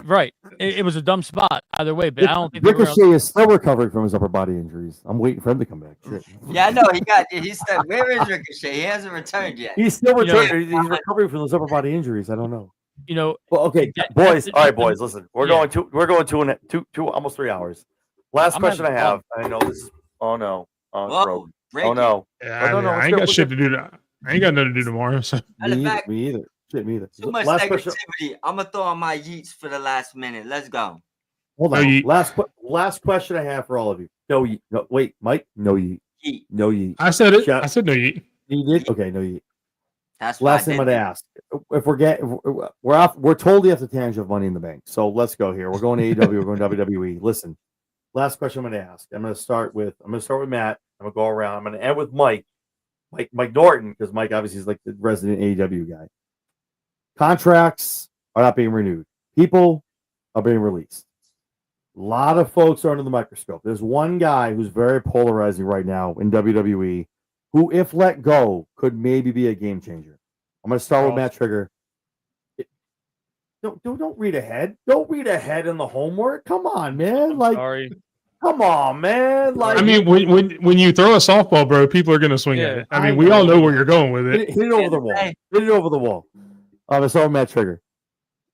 right. It was a dumb spot either way, but I don't think Ricochet is still recovering from his upper body injuries. I'm waiting for him to come back. Shit. Yeah, I know he's still. Where is Ricochet? He hasn't returned yet. He's still returning. He's recovering from those upper body injuries. I don't know. Well, okay, boys. All right, boys. Listen, we're going two, almost 3 hours. Last question I have. I know this. Oh no. Oh no. Yeah, I ain't got shit to do. I ain't got nothing to do tomorrow. So. Me either. Shit, me either. Too much negativity. I'm gonna throw on my yeets for the last minute. Let's go. Hold on. Last question I have for all of you. No yeet. No, wait, Mike. No yeet. No yeet. I said it. I said no yeet. You did? Okay, no yeet. That's last thing I'm gonna ask. If we're totally off the tangent of Money in the Bank. So let's go here. We're going to AEW. We're going to WWE. Listen. Last question I'm going to ask. I'm going to start with Matt. I'm going to go around. I'm going to end with Mike Norton, because Mike obviously is like the resident AEW guy. Contracts are not being renewed. People are being released. A lot of folks are under the microscope. There's one guy who's very polarizing right now in WWE, who, if let go, could maybe be a game changer. I'm going to start with Matt Trigger. Don't read ahead. Don't read ahead in the homework. Come on, man. Sorry. Come on, man. I mean, when you throw a softball, bro, people are going to swing at it. I mean, we all know where you're going with it. Hit it over the wall. Hit it over the wall. I saw Matt Trigger.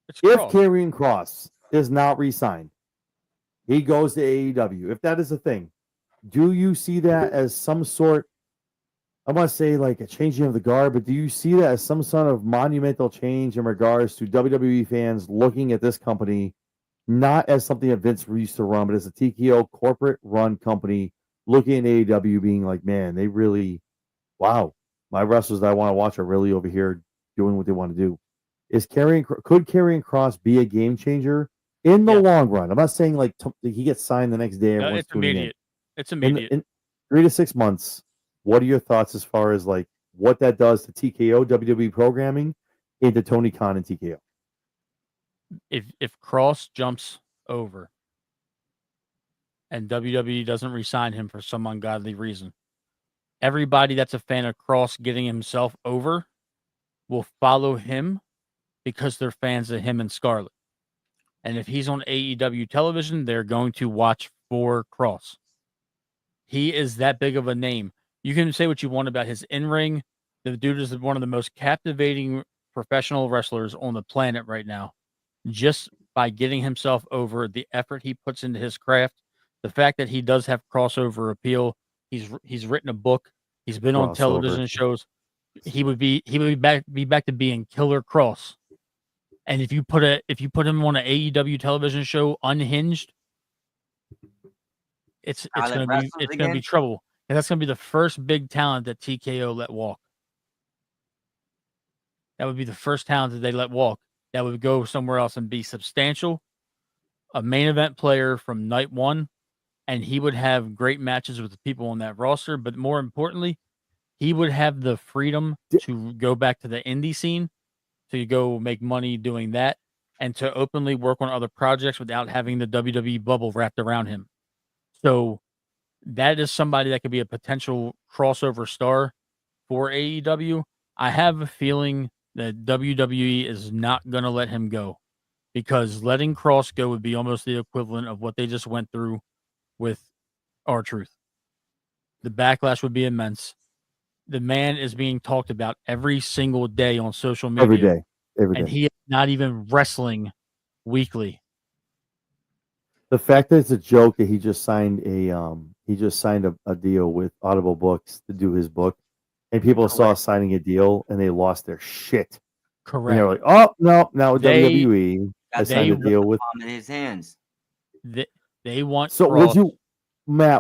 If Karrion Kross is not re-signed, he goes to AEW. If that is a thing, do you see that as some sort, I want to say like a changing of the guard, but do you see that as some sort of monumental change in regards to WWE fans looking at this company not as something that Vince used to run, but as a TKO corporate run company looking at AEW being like, man, they really, wow, my wrestlers that I want to watch are really over here doing what they want to do. Could Karrion Kross be a game changer in the long run? I'm not saying like he gets signed the next day. No, it's immediate. It's immediate. In 3 to 6 months, what are your thoughts as far as like what that does to TKO WWE programming into Tony Khan and TKO? If Kross jumps over and WWE doesn't re-sign him for some ungodly reason, everybody that's a fan of Kross getting himself over will follow him because they're fans of him and Scarlett. And if he's on AEW television, they're going to watch for Kross. He is that big of a name. You can say what you want about his in-ring. The dude is one of the most captivating professional wrestlers on the planet right now. Just by getting himself over, the effort he puts into his craft, the fact that he does have crossover appeal. He's written a book. He's been on television shows. he would be back to being Killer Cross. And if you put him on an AEW television show unhinged, it's Silent gonna wrestlers be again? trouble. And that's gonna be the first big talent that TKO let walk. That would be the first talent that they let walk. That would go somewhere else and be substantial, a main event player from night one, and he would have great matches with the people on that roster. But more importantly, he would have the freedom to go back to the indie scene, to go make money doing that, and to openly work on other projects without having the WWE bubble wrapped around him. So that is somebody that could be a potential crossover star for AEW. I have a feeling that WWE is not going to let him go, because letting Cross go would be almost the equivalent of what they just went through with R-Truth. The backlash would be immense. The man is being talked about every single day on social media. Every day. And he is not even wrestling weekly. The fact that it's a joke that he just signed a deal with Audible Books to do his book, and people saw signing a deal and they lost their shit. Correct. And they were like, "Oh no, now with WWE, I Got signed a deal with." in his hands. They want. So Cross.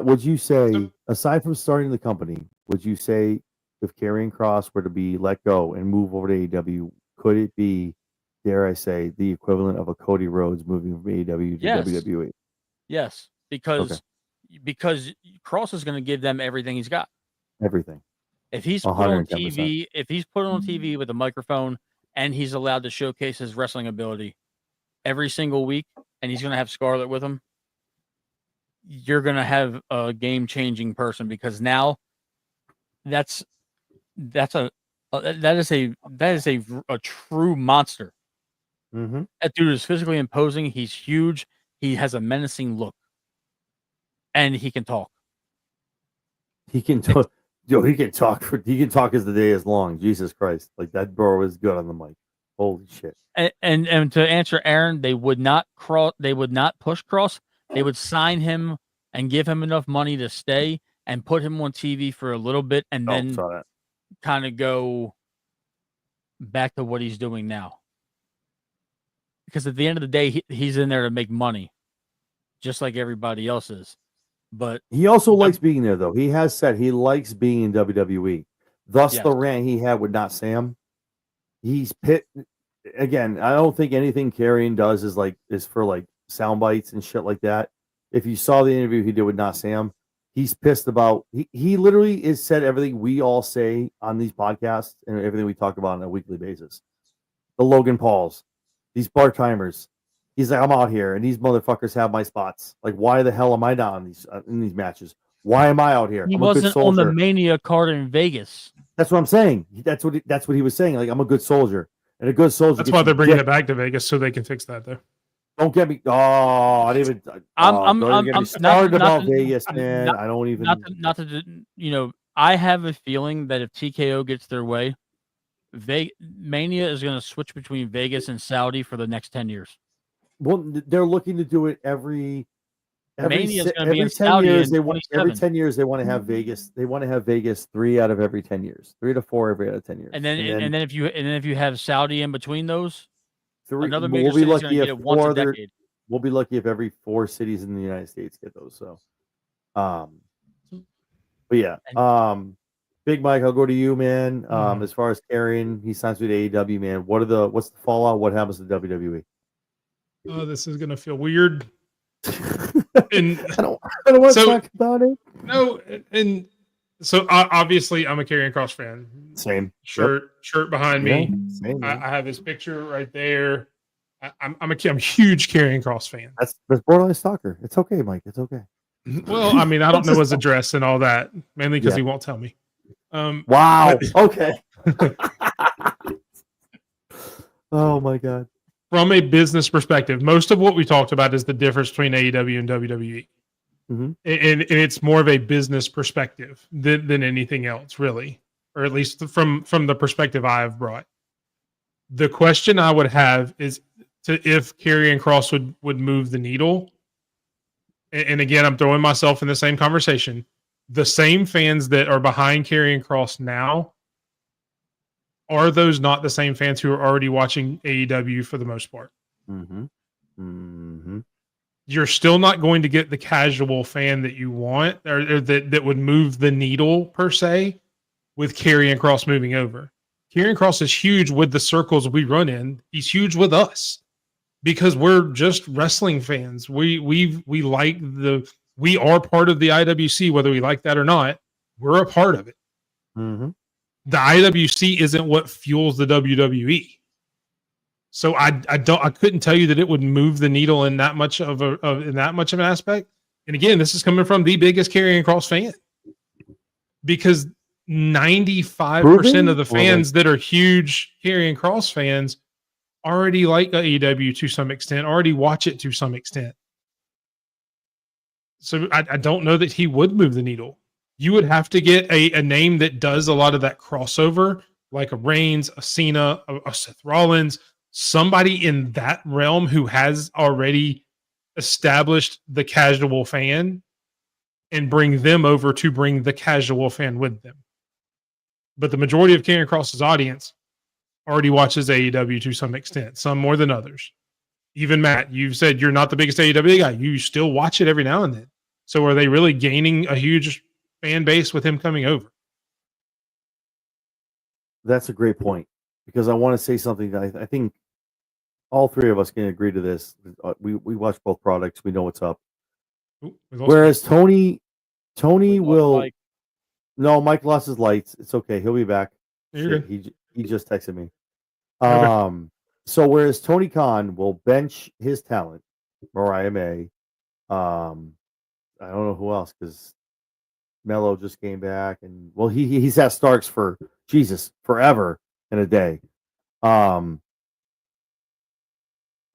would you say, aside from starting the company, would you say if Karrion Kross were to be let go and move over to AEW, could it be, dare I say, the equivalent of a Cody Rhodes moving from AEW to WWE? Yes, because Cross is going to give them everything he's got. Everything. If he's put on TV, with a microphone and he's allowed to showcase his wrestling ability every single week, and he's going to have Scarlett with him, you're going to have a game-changing person, because now that is a true monster. Mm-hmm. That dude is physically imposing. He's huge. He has a menacing look, and he can talk. He can talk. He can talk as the day is long. Jesus Christ, like that bro is good on the mic. Holy shit. And to answer Aaron, they would not push Cross. They would sign him and give him enough money to stay and put him on TV for a little bit, and then kind of go back to what he's doing now. Because at the end of the day, he's in there to make money, just like everybody else is. But he also likes being there, though. He has said he likes being in WWE. Thus, the rant he had with Not Sam. He's pit again. I don't think anything Karrion does is for like sound bites and shit like that. If you saw the interview he did with Not Sam, he's pissed about. He literally is said everything we all say on these podcasts and everything we talk about on a weekly basis. The Logan Pauls, these part-timers. He's like, I'm out here, and these motherfuckers have my spots. Like, why the hell am I not in these matches? Why am I out here? He I'm wasn't on the Mania card in Vegas. That's what I'm saying. That's what he was saying. Like, I'm a good soldier, and a good soldier. That's why they're bringing it back to Vegas, so they can fix that there. Don't get me. Oh, I didn't even. I'm started about Vegas, man. I don't even. Not to. I have a feeling that if TKO gets their way, Mania is going to switch between Vegas and Saudi for the next 10 years. Well, they're looking to do it every 10 years. Every 10 years they want to have Vegas. They want to have Vegas 3 out of every 10 years, 3 to 4 every out of 10 years. And then if you have Saudi in between those, another we'll major be city's lucky going to get it once a decade. We'll be lucky if every 4 cities in the United States get those. So, but yeah, Big Mike, I'll go to you, man. As far as Karrion, he signs with AEW, man. What's the fallout? What happens to WWE? Oh, this is gonna feel weird. And I don't want to talk about it. No, and so obviously I'm a Karrion Kross fan. Same shirt behind me. Same, I have his picture right there. I'm a huge Karrion Kross fan. That's borderline stalker. It's okay, Mike. It's okay. Well, I mean, I don't know his address and all that, mainly because he won't tell me. Wow. Okay. Oh my God. From a business perspective, most of what we talked about is the difference between AEW and WWE. Mm-hmm. And it's more of a business perspective than anything else, really, or at least from the perspective I've brought. The question I would have is if Karrion Kross would move the needle. And again, I'm throwing myself in the same conversation. The same fans that are behind Karrion Kross now are those not the same fans who are already watching AEW for the most part? Mm-hmm. Mm-hmm. You're still not going to get the casual fan that you want, or that would move the needle per se with Karrion Kross moving over. Karrion Kross is huge with the circles we run in. He's huge with us because we're just wrestling fans. We like we are part of the IWC, whether we like that or not. We're a part of it. Mm-hmm. The IWC isn't what fuels the WWE. So I couldn't tell you that it would move the needle in that much of an aspect. And again, this is coming from the biggest Karrion Kross fan, because 95% of the fans that are huge Karrion Kross fans already like AEW to some extent, already watch it to some extent. So I don't know that he would move the needle. You would have to get a name that does a lot of that crossover, like a Reigns, a Cena, a Seth Rollins, somebody in that realm who has already established the casual fan, and bring them over to bring the casual fan with them. But the majority of Karrion Kross's audience already watches AEW to some extent, some more than others. Even Matt, you've said you're not the biggest AEW guy. You still watch it every now and then. So are they really gaining a huge fan base with him coming over? That's a great point, because I want to say something that I think all three of us can agree to this. We watch both products. We know what's up. Ooh, Whereas Tony will. Mike. No, Mike lost his lights. It's okay. He'll be back. You're Shit, he just texted me. Okay. So whereas Tony Khan will bench his talent, Mariah May, I don't know who else, because Mello just came back, and well, he's at Starks for forever and a day.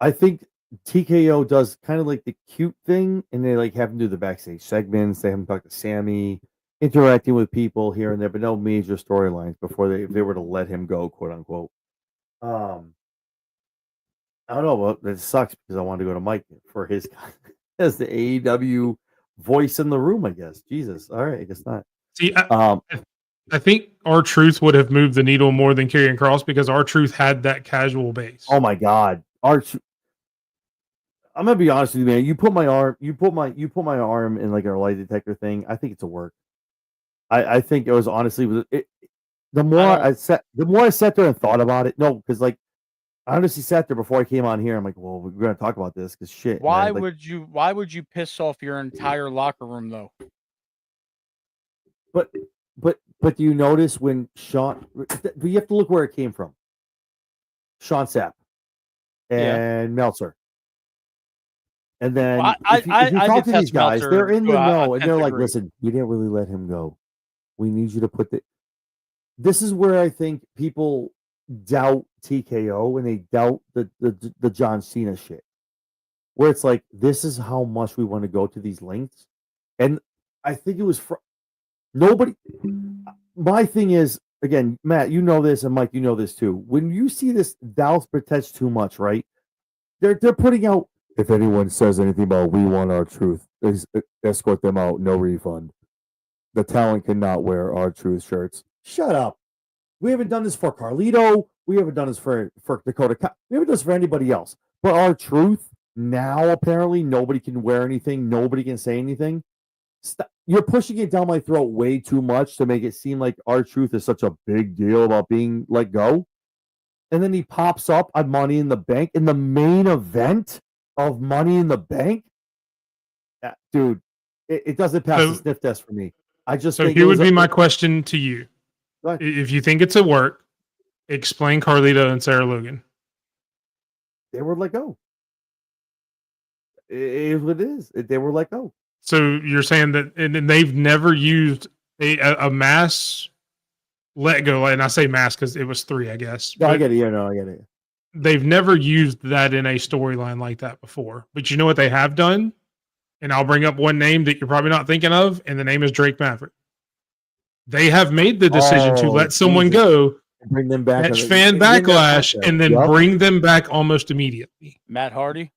I think TKO does kind of like the cute thing, and they like have him do the backstage segments. They have him talk to Sammy, interacting with people here and there, but no major storylines before if they were to let him go, quote unquote. I don't know, but it sucks because I wanted to go to Mike for his as the AEW voice in the room, I guess. Jesus. All right, I guess not. See, I think R-Truth would have moved the needle more than Karrion Kross, because R-Truth had that casual base. Oh my God. I'm gonna be honest with you, man. You put my arm in like a lie detector thing. I think it's a work. I think it was honestly the more I sat there and thought about it. No, because like I honestly sat there before I came on here. I'm like, well, we're gonna talk about this because shit. Why man, would you piss off your entire locker room though? But do you notice when Sean? You have to look where it came from. Sean Sapp and Meltzer. And then if you talk to these guys, Meltzer, they're in the know, and they're like, agree. listen, you didn't really let him go. We need you to put this is where I think people doubt TKO and they doubt the John Cena shit. Where it's like, this is how much we want to go to these lengths. And I think it was nobody. My thing is, again, Matt, you know this, and Mike, you know this too. When you see this Dallas pretends too much, right? They're putting out, if anyone says anything about we want R-Truth, escort them out, no refund. The talent cannot wear R-Truth shirts. Shut up. We haven't done this for Carlito. We haven't done this for Dakota. We haven't done this for anybody else. But R-Truth, now apparently nobody can wear anything. Nobody can say anything. You're pushing it down my throat way too much to make it seem like R-Truth is such a big deal about being let go. And then he pops up on Money in the Bank in the main event of Money in the Bank. Yeah, dude, it doesn't pass the sniff test for me. I just think here would be my question to you. If you think it's a work, explain Carlito and Sarah Logan. They were let go. It is what it is. They were let go. So you're saying that, and they've never used a mass let go, and I say mass because it was 3, I guess. No, I get it. Yeah, no, I get it. They've never used that in a storyline like that before. But you know what they have done? And I'll bring up one name that you're probably not thinking of, and the name is Drake Maverick. They have made the decision to let someone go, bring them back, catch fan backlash, and then bring them back almost immediately. Matt Hardy.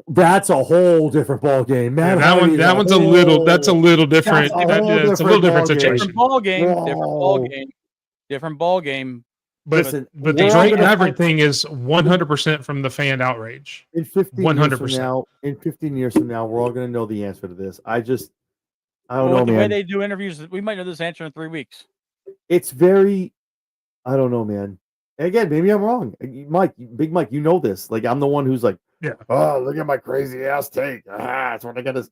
That's a whole different ball game. Man, that one's a little different. It's a little different situation. Different ball game. different ball game. But Listen, but the we're all Drake gonna Maverick find- thing is 100% from the fan outrage. in 15 years from 100%. now, we're all gonna know the answer to this. I don't Well, know, with the way man. they do interviews, we might know this answer in 3 weeks. It's very, I don't know, man. And again, maybe I'm wrong. Mike, Big Mike, you know this. Like, I'm the one who's like, Yeah. oh, look at my crazy ass take. That's what I got to.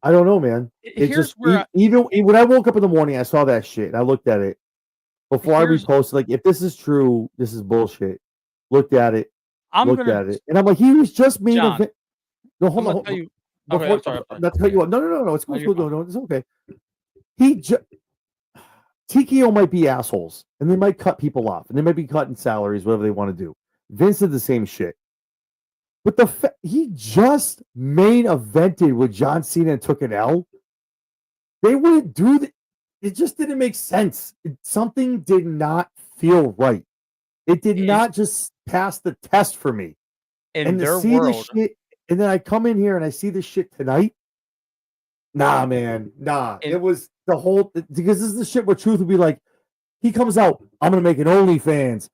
I don't know, man. It Here's just, where even when I woke up in the morning, I saw that shit and I looked at it before I Here's- reposted. Like, if this is true, this is bullshit. Looked at it, I'm looked gonna at it, and I'm like, he was just main John, event. No, I'm hold gonna on. tell you. Before, Okay, I'm sorry. not to cut you off. No. It's cool. No, It's you're cool. No, it's okay. TKO might be assholes, and they might cut people off, and they might be cutting salaries, whatever they want to do. Vince did the same shit, but he just main evented with John Cena and took an L. They wouldn't do that. It just didn't make sense. Something did not feel right. It did not just pass the test for me. In And their to see this world, shit, and then I come in here and I see this shit tonight. Nah, man, nah. It was the whole, because this is the shit where Truth would be like, he comes out, I'm gonna make an OnlyFans.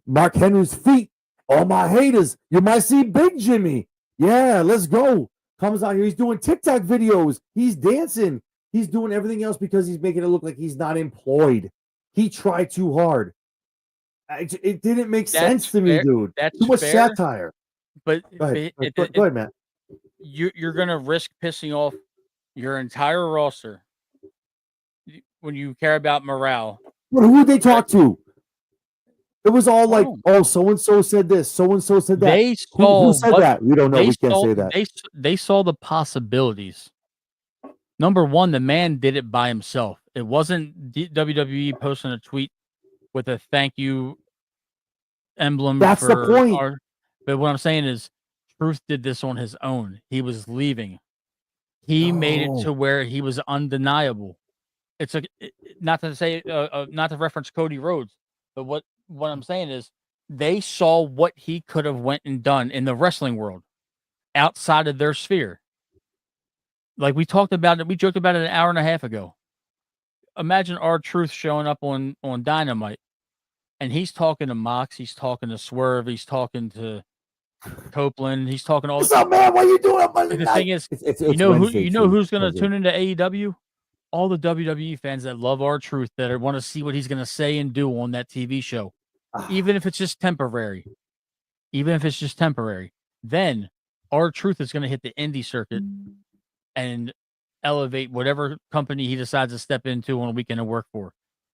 Mark Henry's feet, all my haters. You might see Big Jimmy. Yeah, let's go. Comes out here, he's doing TikTok videos. He's dancing. He's doing everything else because he's making it look like he's not employed. He tried too hard. It didn't make sense to me, dude. That's Too much fair, satire. but Go ahead, it- go ahead, Matt. you're gonna risk pissing off your entire roster when you care about morale. But who would they talk to? It was all like, Oh. oh, so and so said this, so and so said that. They Who saw said what that? We don't know. they We can't saw. say that. They saw the possibilities. Number one, the man did it by himself. It wasn't WWE posting a tweet with a thank you emblem. That's the for point. But what I'm saying is, Truth did this on his own. He was leaving. He made it No. to where he was undeniable. It's not to say, not to reference Cody Rhodes, but what I'm saying is, they saw what he could have went and done in the wrestling world outside of their sphere. Like we talked about it, we joked about it an hour and a half ago. Imagine R-Truth showing up on Dynamite, and he's talking to Mox, he's talking to Swerve, he's talking to Copeland, he's talking all. What's up, man? What are you doing on Monday The night? thing is, It's you know Wednesday, who's too. going to tune into AEW? All the WWE fans that love R-Truth, that want to see what he's going to say and do on that TV show, even if it's just temporary. Then R-Truth is going to hit the indie circuit and elevate whatever company he decides to step into on a weekend and work for.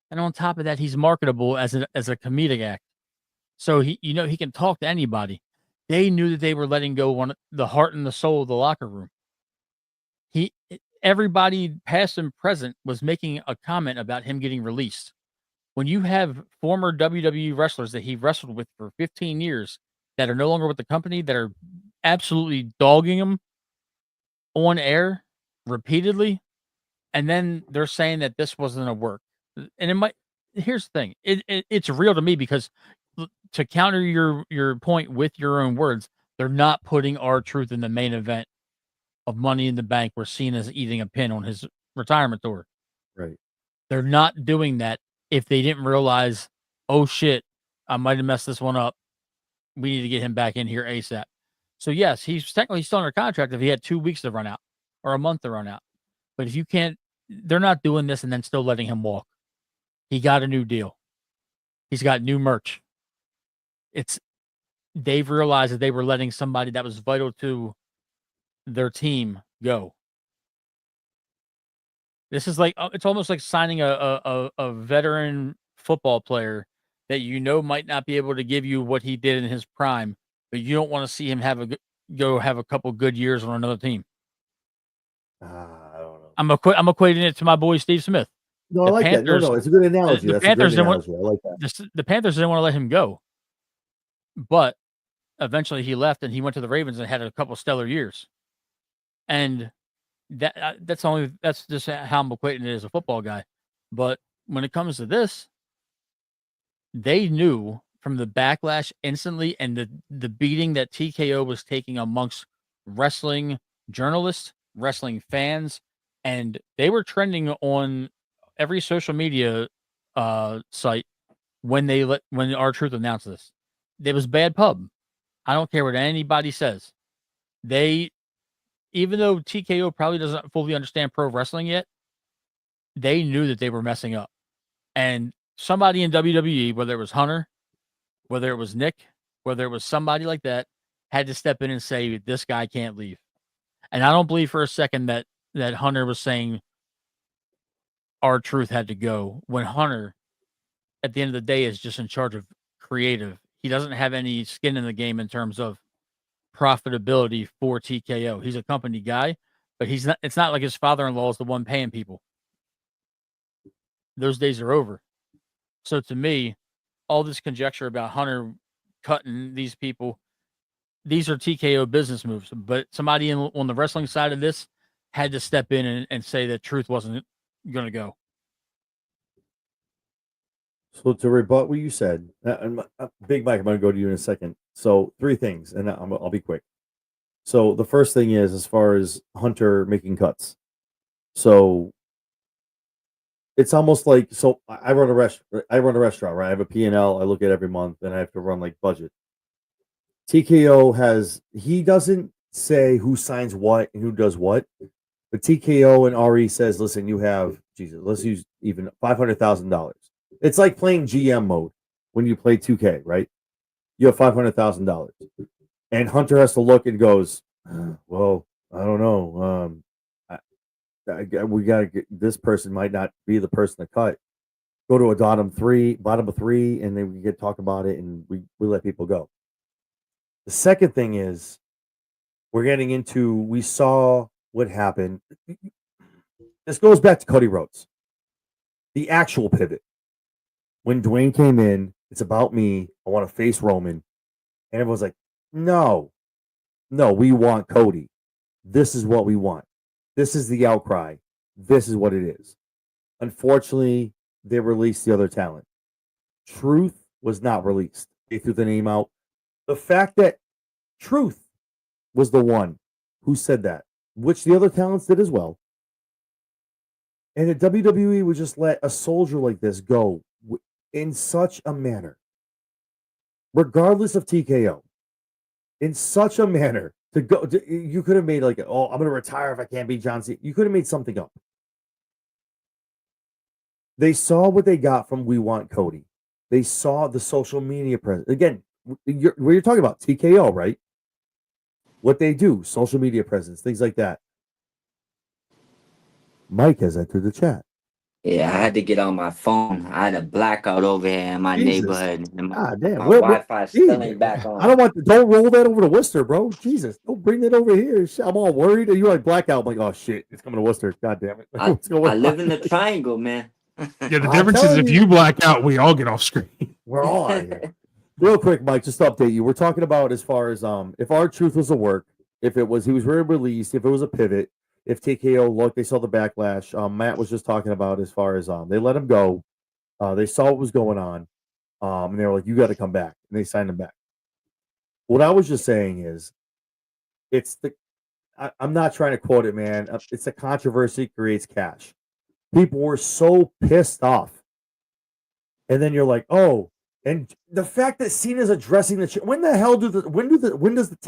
And on top of that, he's marketable as a comedic act. So he can talk to anybody. They knew that they were letting go the heart and the soul of the locker room. Everybody past and present was making a comment about him getting released. When you have former WWE wrestlers that he wrestled with for 15 years that are no longer with the company, that are absolutely dogging him on air repeatedly, and then they're saying that this wasn't a work. And here's the thing. It's real to me, because to counter your point with your own words, they're not putting R-Truth in the main event of Money in the Bank, where Cena's eating a pin on his retirement tour. Right. They're not doing that if they didn't realize, oh shit, I might have messed this one up. We need to get him back in here ASAP. So yes, he's technically still under contract if he had 2 weeks to run out or a month to run out. But if you can't, they're not doing this and then still letting him walk. He got a new deal. He's got new merch. They've realized that they were letting somebody that was vital to their team go. This is like, it's almost like signing a veteran football player that might not be able to give you what he did in his prime, but you don't want to see him have a couple good years on another team. I don't know. I'm equating it to my boy Steve Smith. No, I The like Panthers- that. No, it's a good analogy. the That's Panthers a great didn't want- analogy. I like that. The Panthers didn't want to let him go, but eventually he left and he went to the Ravens and had a couple stellar years. And that's just how I'm equating it as a football guy. But when it comes to this, they knew from the backlash instantly, and the beating that TKO was taking amongst wrestling journalists, wrestling fans, and they were trending on every social media site when R-Truth announced this. It was bad pub. I don't care what anybody says. Even though TKO probably doesn't fully understand pro wrestling yet, they knew that they were messing up. And somebody in WWE, whether it was Hunter, whether it was Nick, whether it was somebody like that, had to step in and say, this guy can't leave. And I don't believe for a second that Hunter was saying R-Truth had to go, when Hunter, at the end of the day, is just in charge of creative. He doesn't have any skin in the game in terms of profitability for TKO. He's a company guy, but it's not like his father-in-law is the one paying people. Those days are over. So to me, all this conjecture about Hunter cutting these people, these are TKO business moves. But somebody on the wrestling side of this had to step in and say that Truth wasn't going to go. So to rebut what you said, Big Mike, I'm going to go to you in a second. So 3 things, and I'll be quick. So the first thing is, as far as Hunter making cuts. So it's almost like, so I run a restaurant, right? I have a P&L. I look at every month, and I have to run like budget. TKO he doesn't say who signs what and who does what, but TKO and RE says, listen, you have, let's use even $500,000. It's like playing GM mode when you play 2K, right? You have $500,000. And Hunter has to look and goes, well, I don't know. We got to get, this person might not be the person to cut. Go to a bottom of three, and then we get talk about it, and we let people go. The second thing is, we saw what happened. This goes back to Cody Rhodes. The actual pivot. When Dwayne came in, it's about me. I want to face Roman. And everyone's like, no, we want Cody. This is what we want. This is the outcry. This is what it is. Unfortunately, they released the other talent. Truth was not released. They threw the name out. The fact that Truth was the one who said that, which the other talents did as well. And the WWE would just let a soldier like this go in such a manner, regardless of TKO, in such a manner to go. You could have made like, oh, I'm going to retire if I can't beat John Cena. You could have made something up. They saw what they got from We Want Cody. They saw the social media presence. Again, you're talking about TKO, right? What they do, social media presence, things like that. Mike has entered the chat. Yeah, I had to get on my phone. I had a blackout over here in my neighborhood. And my Wi-Fi still ain't back on. Don't roll that over to Worcester, bro. Jesus, don't bring that over here. I'm all worried. Are you like blackout? I'm like, oh shit, it's coming to Worcester. God damn it. I live in the triangle, man. Yeah, the difference is if you black out, we all get off screen. We're all out here. Real quick, Mike, just to update you. We're talking about as far as if R-Truth was a work, if he was released, if it was a pivot, if TKO looked, they saw the backlash. Matt was just talking about as far as they let him go. They saw what was going on. And they were like, you got to come back. And they signed him back. What I was just saying is, I'm not trying to quote it, man. It's a controversy creates cash. People were so pissed off. And then you're like, oh, and the fact that Cena's addressing when the hell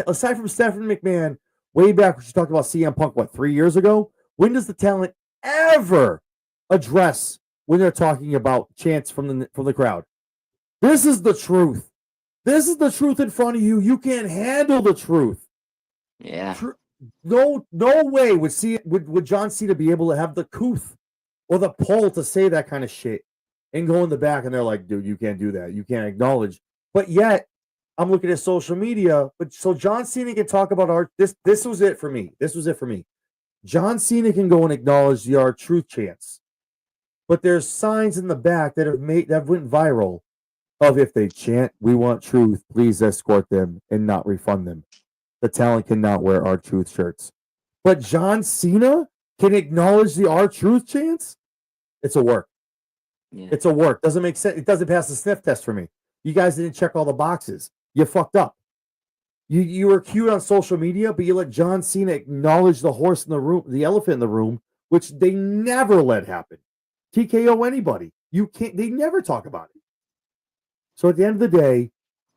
aside from Stephanie McMahon, way back when she talked about CM Punk, 3 years ago? When does the talent ever address when they're talking about chants from the crowd? This is the truth. This is the truth in front of you. You can't handle the truth. Yeah. No way would John Cena be able to have the couth or the pull to say that kind of shit and go in the back, and they're like, dude, you can't do that. You can't acknowledge. But yet, I'm looking at social media, but so John Cena can talk about art. This was it for me. This was it for me. John Cena can go and acknowledge the R-Truth chants, but there's signs in the back that went viral of if they chant, we want truth, please escort them and not refund them. The talent cannot wear R-Truth shirts. But John Cena can acknowledge the R-Truth chants? It's a work. Yeah. It's a work. Doesn't make sense. It doesn't pass the sniff test for me. You guys didn't check all the boxes. You fucked up. You were cute on social media, but you let John Cena acknowledge the horse in the room, the elephant in the room, which they never let happen. TKO anybody. You can't. They never talk about it. So at the end of the day,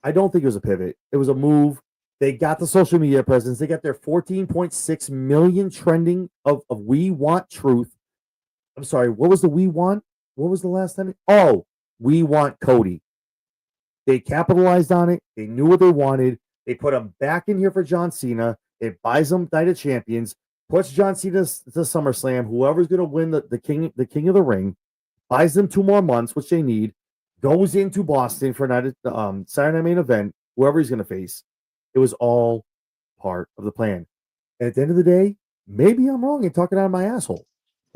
I don't think it was a pivot. It was a move. They got the social media presence. They got their 14.6 million trending of We Want Truth. I'm sorry, what was the We Want? What was the last time? Oh, We Want Cody. They capitalized on it. They knew what they wanted. They put him back in here for John Cena. It buys him Night of Champions, puts John Cena to SummerSlam. Whoever's going to win the king of the ring, buys them 2 more months, which they need. Goes into Boston for Saturday Night Main Event. Whoever he's going to face, it was all part of the plan. And at the end of the day, maybe I'm wrong and talking out of my asshole,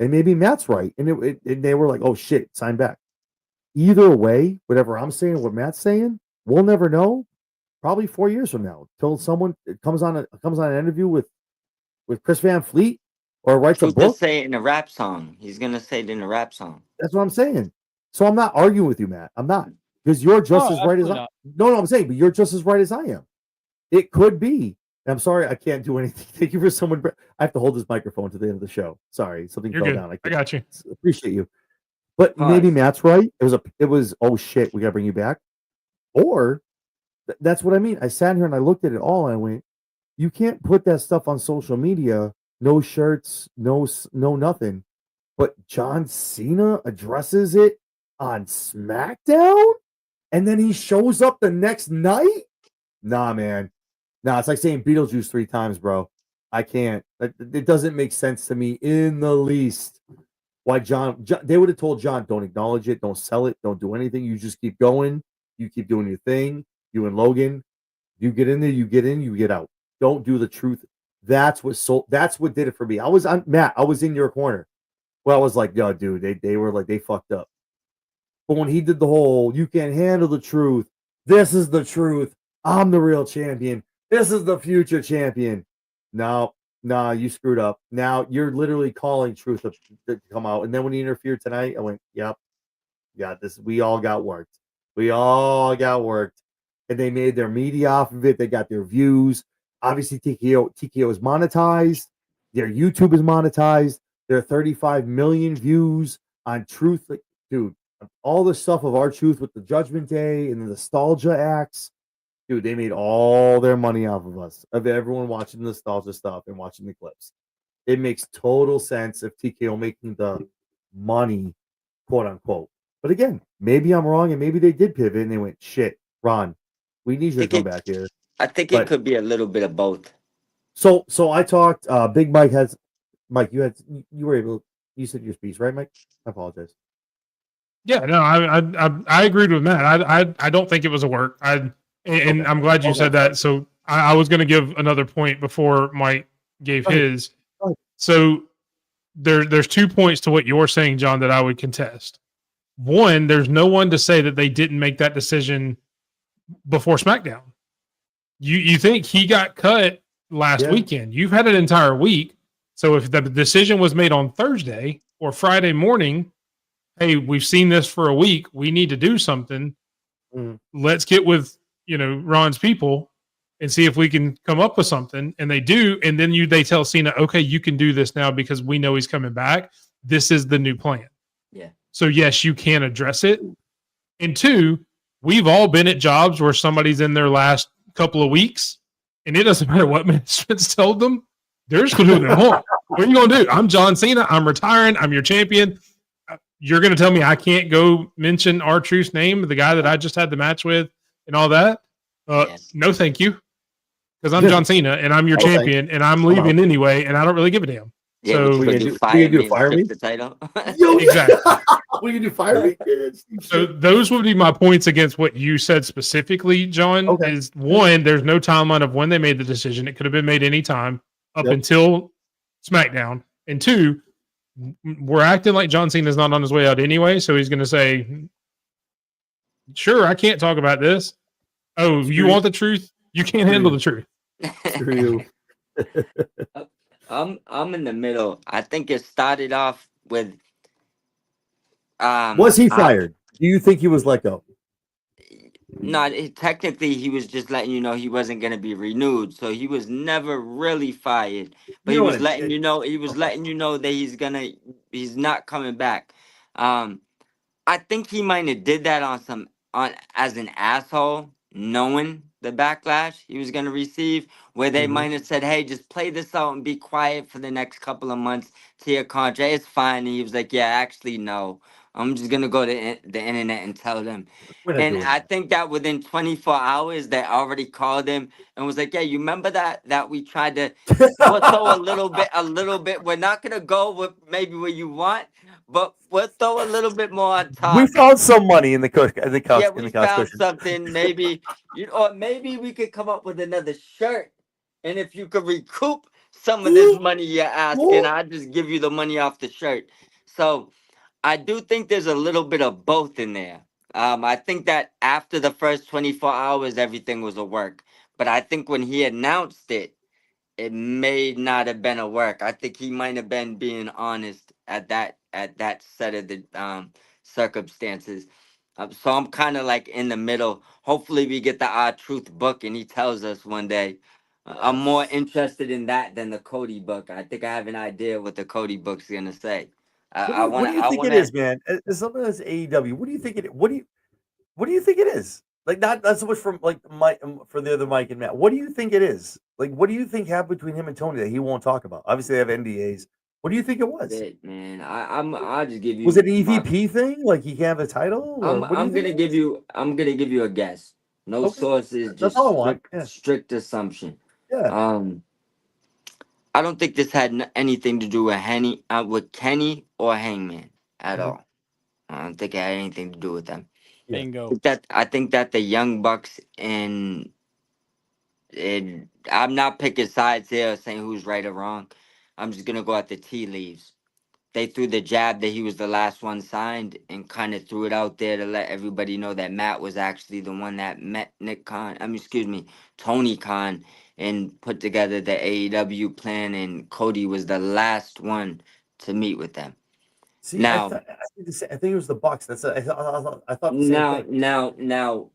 and maybe Matt's right. And they were like, "Oh shit, sign back." Either way, whatever I'm saying, what Matt's saying, we'll never know. Probably 4 years from now, till someone comes on an interview with Chris Van Fleet or writes a Truth book. to say it in a rap song. He's gonna say it in a rap song. That's what I'm saying. So I'm not arguing with you, Matt. I'm not, because you're just as right as I. No, I'm saying, but you're just as right as I am. It could be. And I'm sorry, I can't do anything. Thank you for someone. I have to hold this microphone to the end of the show. Sorry, something You're fell good. down. I got you. Appreciate you. But Pause. maybe Matt's right. It was oh shit, we gotta bring you back. Or that's what I mean. I sat here and I looked at it all and I went, you can't put that stuff on social media. No shirts, no nothing. But John Cena addresses it on SmackDown, and then he shows up the next night. Nah, man. Nah, it's like saying Beetlejuice 3 times, bro. I can't. It doesn't make sense to me in the least. Why John they would have told John, don't acknowledge it, don't sell it, don't do anything. You just keep going. You keep doing your thing. You and Logan, you get in there, you get in, you get out. Don't do the truth. That's what did it for me. I was on Matt. I was in your corner. Well, I was like, yo, dude, they were like, they fucked up. But when he did the whole, you can't handle the truth. This is the truth. I'm the real champion. This is the future champion. No, you screwed up. Now you're literally calling truth to come out. And then when he interfered tonight, I went, yep, this. We all got worked. And they made their media off of it. They got their views. Obviously, TKO is monetized. Their YouTube is monetized. Their 35 million views on Truth. Like, dude, all the stuff of R-Truth with the Judgment Day and the nostalgia acts. Dude, they made all their money off of us, of everyone watching the nostalgia stuff and watching the clips. It makes total sense if TKO making the money, quote unquote. But again, maybe I'm wrong, and maybe they did pivot and they went, shit, Ron, we need you to come back here. I think it could be a little bit of both. So I talked. Big Mike you were able. You said your speech, right, Mike? I apologize. Yeah, no, I agreed with Matt. I don't think it was a work. And I'm glad you said that. So I was going to give another point before Mike gave his. So there's 2 points to what you're saying, John, that I would contest. One, there's no one to say that they didn't make that decision before SmackDown. You think he got cut last weekend? You've had an entire week. So if the decision was made on Thursday or Friday morning, hey, we've seen this for a week, we need to do something. Let's get with Ron's people and see if we can come up with something. And they do, and then they tell Cena, okay, you can do this now because we know he's coming back. This is the new plan. Yeah. So yes, you can address it. And 2, we've all been at jobs where somebody's in their last couple of weeks, and it doesn't matter what management's told them. They're just going to do their home. What are you going to do? I'm John Cena. I'm retiring. I'm your champion. You're going to tell me I can't go mention R-Truth's name, the guy that I just had the match with and all that? No, thank you. Because I'm John Cena, and I'm your champion, and I'm leaving anyway, and I don't really give a damn. Yeah, so we can do fire me. The title. Exactly. We can do fire me. So those would be my points against what you said specifically, John. Okay. Is one, there's no timeline of when they made the decision. It could have been made any time up until SmackDown. And 2, we're acting like John Cena is not on his way out anyway, so he's going to say, "Sure, I can't talk about this." Oh, you want the truth? You can't handle the truth. Screw you. I'm in the middle. I think it started off with. Was he fired? Do you think he was let go? No, technically he was just letting you know he wasn't going to be renewed, so he was never really fired. But he was letting you know. He was letting you know that he's not coming back. I think he might have did that on as an asshole, knowing the backlash he was gonna receive, where they Mhm. might have said, "Hey, just play this out and be quiet for the next couple of months to your contract. It's fine." And he was like, "Yeah, actually, no. I'm just gonna go to the internet and tell them." We're not And doing I that. think that within 24 hours, they already called him and was like, "Yeah, you remember that we tried to we'll throw a little bit. We're not gonna go with maybe what you want, but we'll throw a little bit more on We top." found some money in the Yeah, in we the couch found cushion. something. Maybe or maybe we could come up with another shirt. And if you could recoup some of this money you're asking, I'd just give you the money off the shirt. So I do think there's a little bit of both in there. I think that after the first 24 hours, everything was a work. But I think when he announced it, it may not have been a work. I think he might have been being honest at that set of the circumstances. So I'm kind of like in the middle. Hopefully, we get the Truth book and he tells us one day. I'm more interested in that than the Cody book. I think I have an idea what the Cody book's gonna say. What do you I think it wanna. is, man? As something as AEW, what do you think it? What do you think it is? Like not so much from like Mike for the other Mike and Matt. What do you think it is? Like what do you think happened between him and Tony that he won't talk about? Obviously, they have NDAs. What do you think it was? It, man. I'll just give Was it you an my. EVP thing? Like he can't have a title, or what do you think? I'm gonna give you a guess. No Okay, sources, that's all I just want. Yeah, strict assumption. yeah. Um, I don't think this had anything to do with Kenny or Hangman at Mhm. all. I don't think it had anything to do with them. Yeah. Bingo. I think that the Young Bucks and I'm not picking sides here or saying who's right or wrong. I'm just gonna go at the tea leaves. They threw the jab that he was the last one signed and kind of threw it out there to let everybody know that Matt was actually the one that met Nick Khan. Excuse me, Tony Khan, and put together the AEW plan. And Cody was the last one to meet with them. See, Now, I think it was the Bucks. I thought the same thing. now,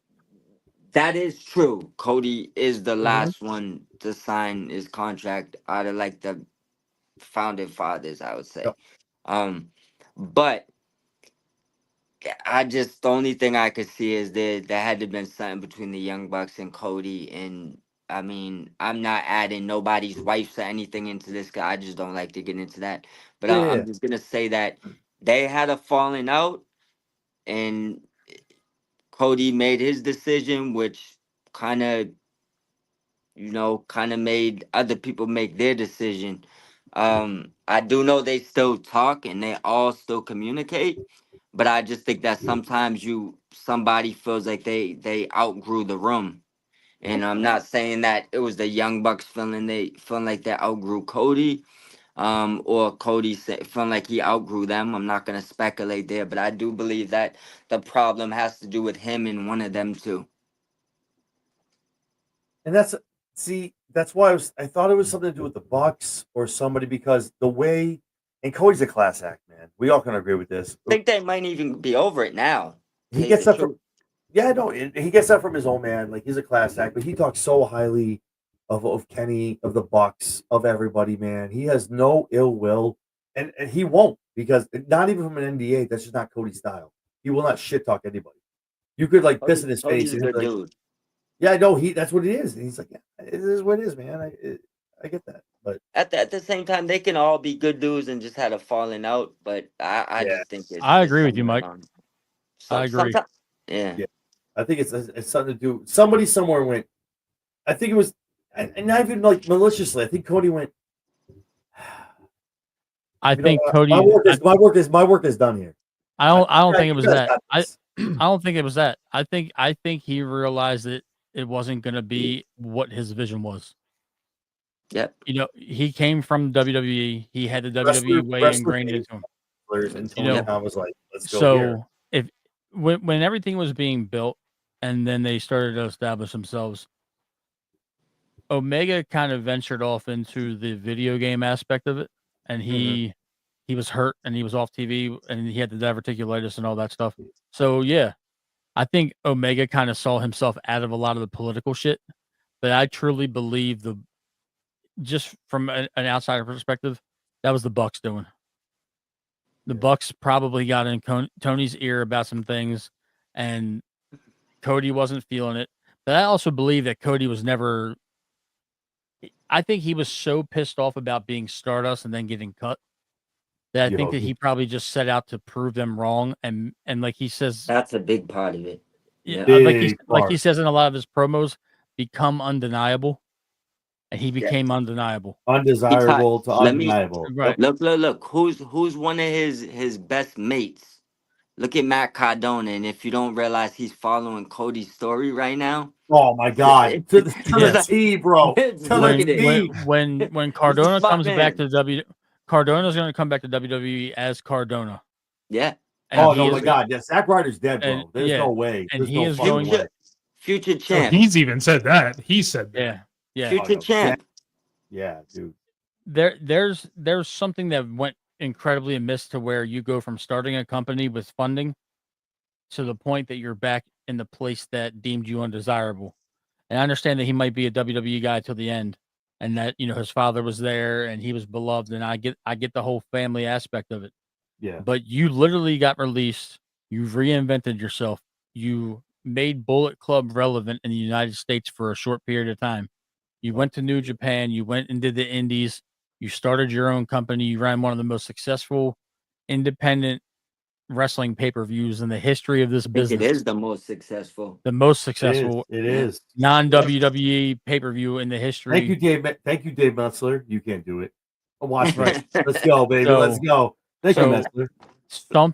that is true. Cody is the Mhm. last one to sign his contract out of like the founding fathers, I would say. Yep. But I just the only thing I could see is there had to been something between the Young Bucks and Cody, and I mean I'm not adding nobody's wife or anything into this guy. I just don't like to get into that. But Yeah, yeah, I'm just gonna say that they had a falling out, and Cody made his decision, which kind of kind of made other people make their decision. I do know they still talk and they all still communicate, but I just think that sometimes somebody feels like they outgrew the room. And I'm not saying that it was the Young Bucks feeling like they outgrew Cody, or feeling like he outgrew them. I'm not gonna speculate there, but I do believe that the problem has to do with him and one of them too. and that's why I thought it was something to do with the Bucks or somebody because the way and Cody's a class act, man. We all can agree with this. I think they might even be over it now. He Tell you gets the that from truth. yeah, no, he gets that from his own man. Like he's a class act, but he talks so highly of Kenny, of the Bucks, of everybody, man. He has no ill will, and he won't because not even from an NDA. That's just not Cody's style. He will not shit talk anybody. You could like piss in his face Cody's a and he'll good be like, dude. "Yeah, I know he. That's what it is." And he's like, "Yeah, it is what it is, man. I get that." But At the same time, they can all be good dudes and just had a falling out. But I yeah, just think I it's agree with you, somewhere Mike. along. I agree. Sometimes, yeah. yeah, I think it's something to do. Somebody somewhere went. I think it was, and not even like maliciously. I think Cody went. I You know think what? Cody. My work is done here. I don't think it You was guys that. got I this. I don't think it was that. I think he realized that it wasn't going to be what his vision was. Yep. You know, he came from WWE. He had the WWE way Wrestler ingrained hates into him. wrestlers, and You Tony know, Khan was like, "Let's go here." so if when everything was being built, and then they started to establish themselves, Omega kind of ventured off into the video game aspect of it, and he was hurt and he was off TV and he had the diverticulitis and all that stuff. So yeah, I think Omega kind of saw himself out of a lot of the political shit. But I truly believe just from an outsider perspective, that was the Bucks doing. The Bucks probably got in Tony's ear about some things, and Cody wasn't feeling it. But I also believe that Cody was never. I think he was so pissed off about being Stardust and then getting cut that I think that he probably just set out to prove them wrong. And like he says, That's a big part of it. yeah, Big like he part. says in a lot of his promos, become undeniable, and he became undeniable. Undesirable to Let me- undeniable. Right. Look. Who's one of his best mates? Look at Matt Cardona, and if you don't realize he's following Cody's story right now, Oh my God. To the Yes. T, bro. To Look the at it. T. When Cardona smart comes back man. to Cardona's going to come back to WWE as Cardona. Yeah. And Oh, he no, is my God. Yeah, Zack Ryder's dead, bro. and- There's yeah, no way. and There's he no is fucking going- way. Future So champ. he's even said that. He said that. Yeah, yeah. Future no, champ. Yeah, dude. There's something that went incredibly amiss to where you go from starting a company with funding to the point that you're back in the place that deemed you undesirable. And I understand that he might be a WWE guy till the end, and that his father was there and he was beloved, and I get the whole family aspect of it. Yeah. But you literally got released. You've reinvented yourself. You made Bullet Club relevant in the United States for a short period of time. You went to New Japan. You went and did the Indies. You started your own company. You ran one of the most successful independent wrestling pay-per-views in the history of this I think business. it is the most successful. The most successful It is. non-WWE pay-per-view in the history. Thank you, Dave. Thank you, Dave Metzler. You can't do it. Watch me. Right. Let's go, baby. So- Let's go. Thank you, so-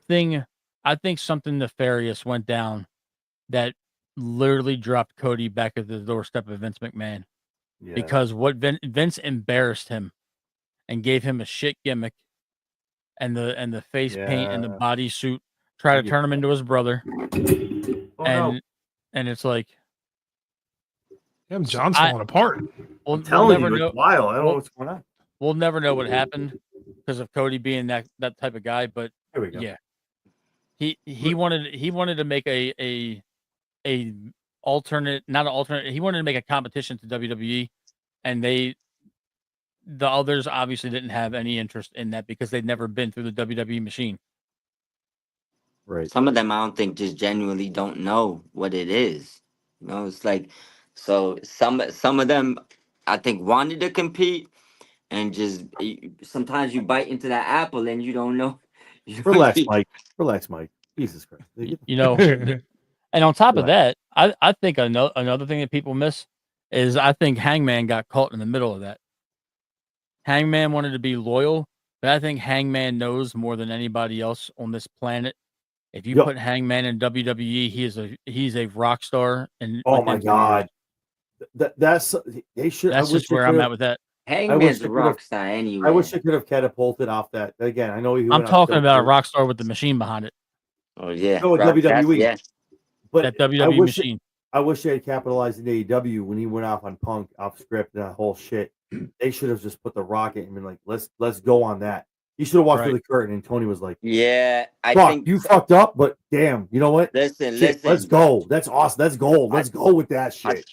Metzler. I think something nefarious went down that literally dropped Cody back at the doorstep of Vince McMahon. Yeah. Because what Vince embarrassed him and gave him a shit gimmick and the face paint and the Yeah. bodysuit, try to get turn him into his brother, Oh, and it's like Him, John's I- falling apart. we'll telling never you, know. it's wild. I don't know Well- what's going on. We'll never know what happened because of Cody being that type of guy. But Here we go. yeah, he wanted to make a alternate, not an alternate. He wanted to make a competition to WWE, and the others obviously didn't have any interest in that because they'd never been through the WWE machine. Right. Some of them I don't think just genuinely don't know what it is. It's like, so some of them I think wanted to compete and just sometimes you bite into that apple and you don't know. Relax, Mike. Relax, Mike. Jesus Christ. And on top of Right. that, I think another thing that people miss is I think Hangman got caught in the middle of that. Hangman wanted to be loyal, but I think Hangman knows more than anybody else on this planet. If you Yep. put Hangman in WWE, he's a rock star. And Oh my God. That's they should. that's just where I'm at with that. Hangman's they a could've- rock star anyway. I wish it could have catapulted off that. Again, I know he I'm went on talking about a Twitter, rock star with the machine behind it. Oh yeah. No, with rock- WWE. Yeah. but That I WWE wish machine. I wish they had capitalized in AEW when he went off on Punk, off script, and that whole shit. They should have just put the rocket and been like, let's go on that. He should have walked through the curtain, and Tony was like, Yeah. I "Fuck, think you fucked up, but damn, you know what? listen, Shit, let's go. That's awesome. That's gold. Let's go with that shit."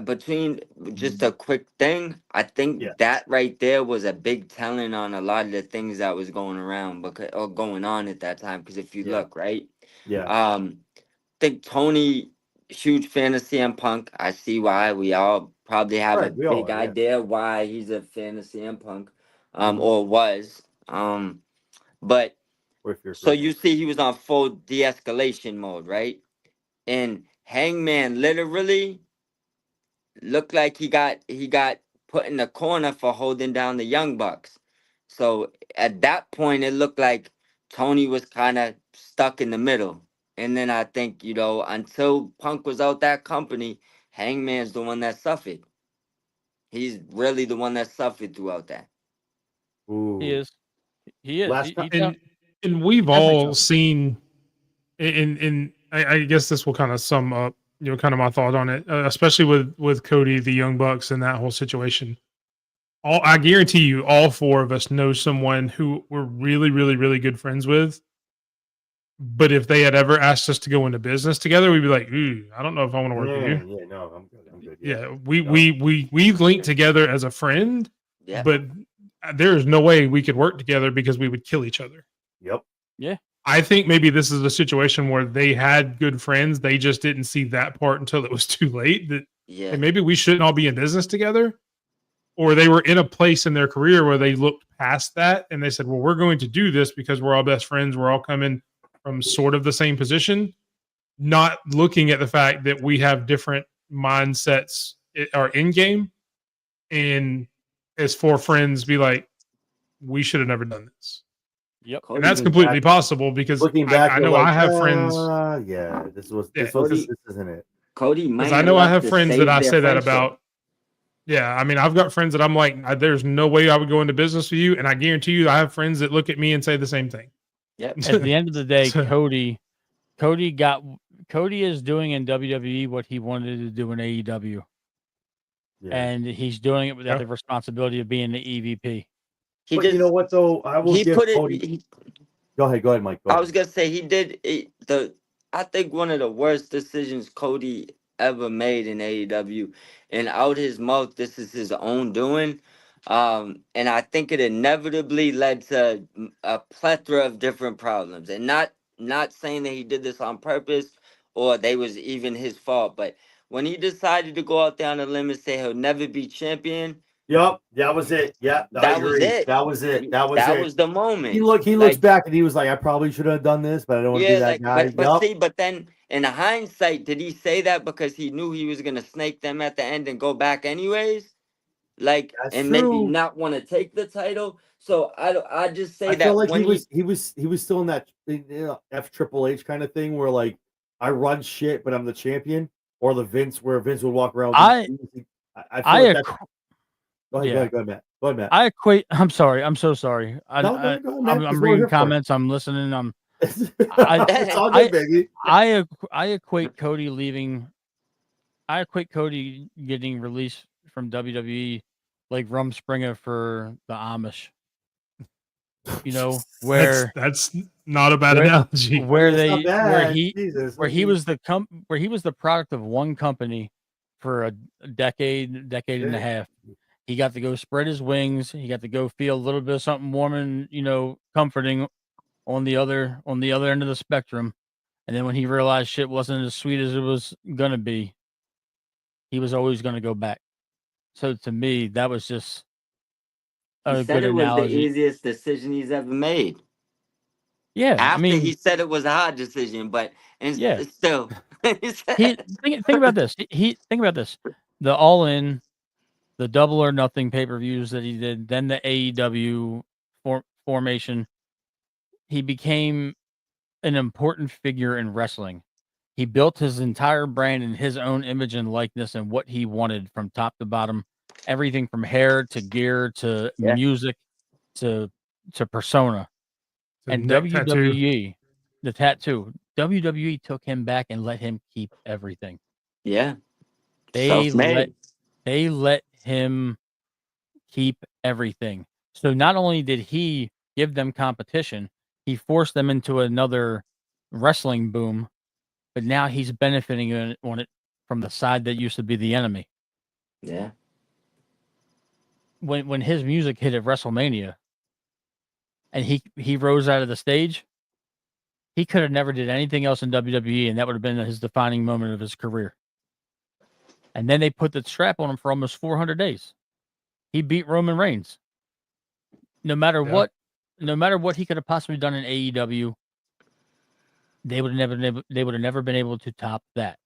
Between just a quick thing, I think Yeah. that right there was a big telling on a lot of the things that was going around or going on at that time. Because if you Yeah. look, right, Yeah, I think Tony, huge fan of CM Punk. I see why. We all probably have Right, a we all big are, yeah. idea why he's a fan of CM Punk, Mhm. or was. But or if you're so you see, he was on full de-escalation mode, right? And Hangman literally looked like he got put in the corner for holding down the Young Bucks. So at that point, it looked like Tony was kind of stuck in the middle. And then I think, until Punk was out that company, Hangman's the one that suffered. He's really the one that suffered throughout that. Ooh. He is. He is. Last time- And we've Definitely all so. seen, and I guess this will kind of sum up, kind of my thought on it, especially with Cody, the Young Bucks, and that whole situation. I guarantee you, all four of us know someone who we're really, really, really good friends with. But if they had ever asked us to go into business together, we'd be like, "Ooh, I don't know if I want to work with you." Yeah, no, I'm good. I'm good. Yeah, we linked together as a friend, Yeah. but there is no way we could work together because we would kill each other. Yep. Yeah. I think maybe this is a situation where they had good friends. They just didn't see that part until it was too late. That Yeah. hey, maybe we shouldn't all be in business together. Or they were in a place in their career where they looked past that and they said, well, we're going to do this because we're all best friends. We're all coming from sort of the same position, not looking at the fact that we have different mindsets are in game. And as four friends, be like, we should have never done this. Yep. And that's Looking completely back- possible because Looking back, I know you're like, I have friends. Yeah, this Cody- isn't it. Cody might Because I know I have to friends save that I their say that friendship. about. Yeah, I mean, I've got friends that I'm like, there's no way I would go into business with you, and I guarantee you, I have friends that look at me and say the same thing. Yep. At the end of the day, So- Cody is doing in WWE what he wanted to do in AEW, Yeah. and he's doing it without Yeah. the responsibility of being the EVP. He But just you know what though? I will he give put it. Cody. Go ahead, Mike. Go I ahead. was gonna say he did I think one of the worst decisions Cody ever made in AEW, and out his mouth, this is his own doing. And I think it inevitably led to a plethora of different problems. And not saying that he did this on purpose or they was even his fault, but when he decided to go out there on a limb and say he'll never be champion, Yep, that was it. Yeah, I that was agree. it. That was it. That was that it. was the moment. He looks Like, back and he was like, I probably should have done this, but I don't want to be that like, guy. but Yup. see, but then in hindsight, did he say that because he knew he was gonna snake them at the end and go back anyways? Like, That's and true. maybe not want to take the title. So I just say I that feel like when he was still in that F Triple H kind of thing where like I run shit, but I'm the champion, or the Vince where Vince would walk around. I feel like that's, go ahead, Matt. Go ahead, Matt. I equate. I'm sorry. I'm so sorry. No, go ahead, Matt, 'cause I'm we're here reading for it. comments. I'm listening. It's all good, baby. I equate Cody leaving. I equate Cody getting released from WWE like Rumspringa for the Amish. You know, where that's not a bad where- analogy. where It's they not bad. where he Jesus, where he was the product of one company for a decade and a Yeah. half. He got to go spread his wings. He got to go feel a little bit of something warm and comforting on the other end of the spectrum. And then when he realized shit wasn't as sweet as it was gonna be, he was always gonna go back. So to me, that was just he a said good it was the analogy. easiest decision he's ever made. Yeah, After I mean, he said it was a hard decision, but Yeah. still, think about this. Think about this. The All In, the Double or Nothing pay-per-views that he did, then the AEW formation. He became an important figure in wrestling. He built his entire brand in his own image and likeness and what he wanted from top to bottom. Everything from hair to gear to Yeah. music to persona. The And neck tattoo. WWE, the tattoo, WWE took him back and let him keep everything. yeah, They self-made. let him keep everything. So not only did he give them competition, he forced them into another wrestling boom, but now he's benefiting on it from the side that used to be the enemy. Yeah, When his music hit at WrestleMania and he rose out of the stage, he could have never did anything else in WWE, and that would have been his defining moment of his career. And then they put the strap on him for almost 400 days. He beat Roman Reigns. No matter what he could have possibly done in AEW, they would have never been able to top that.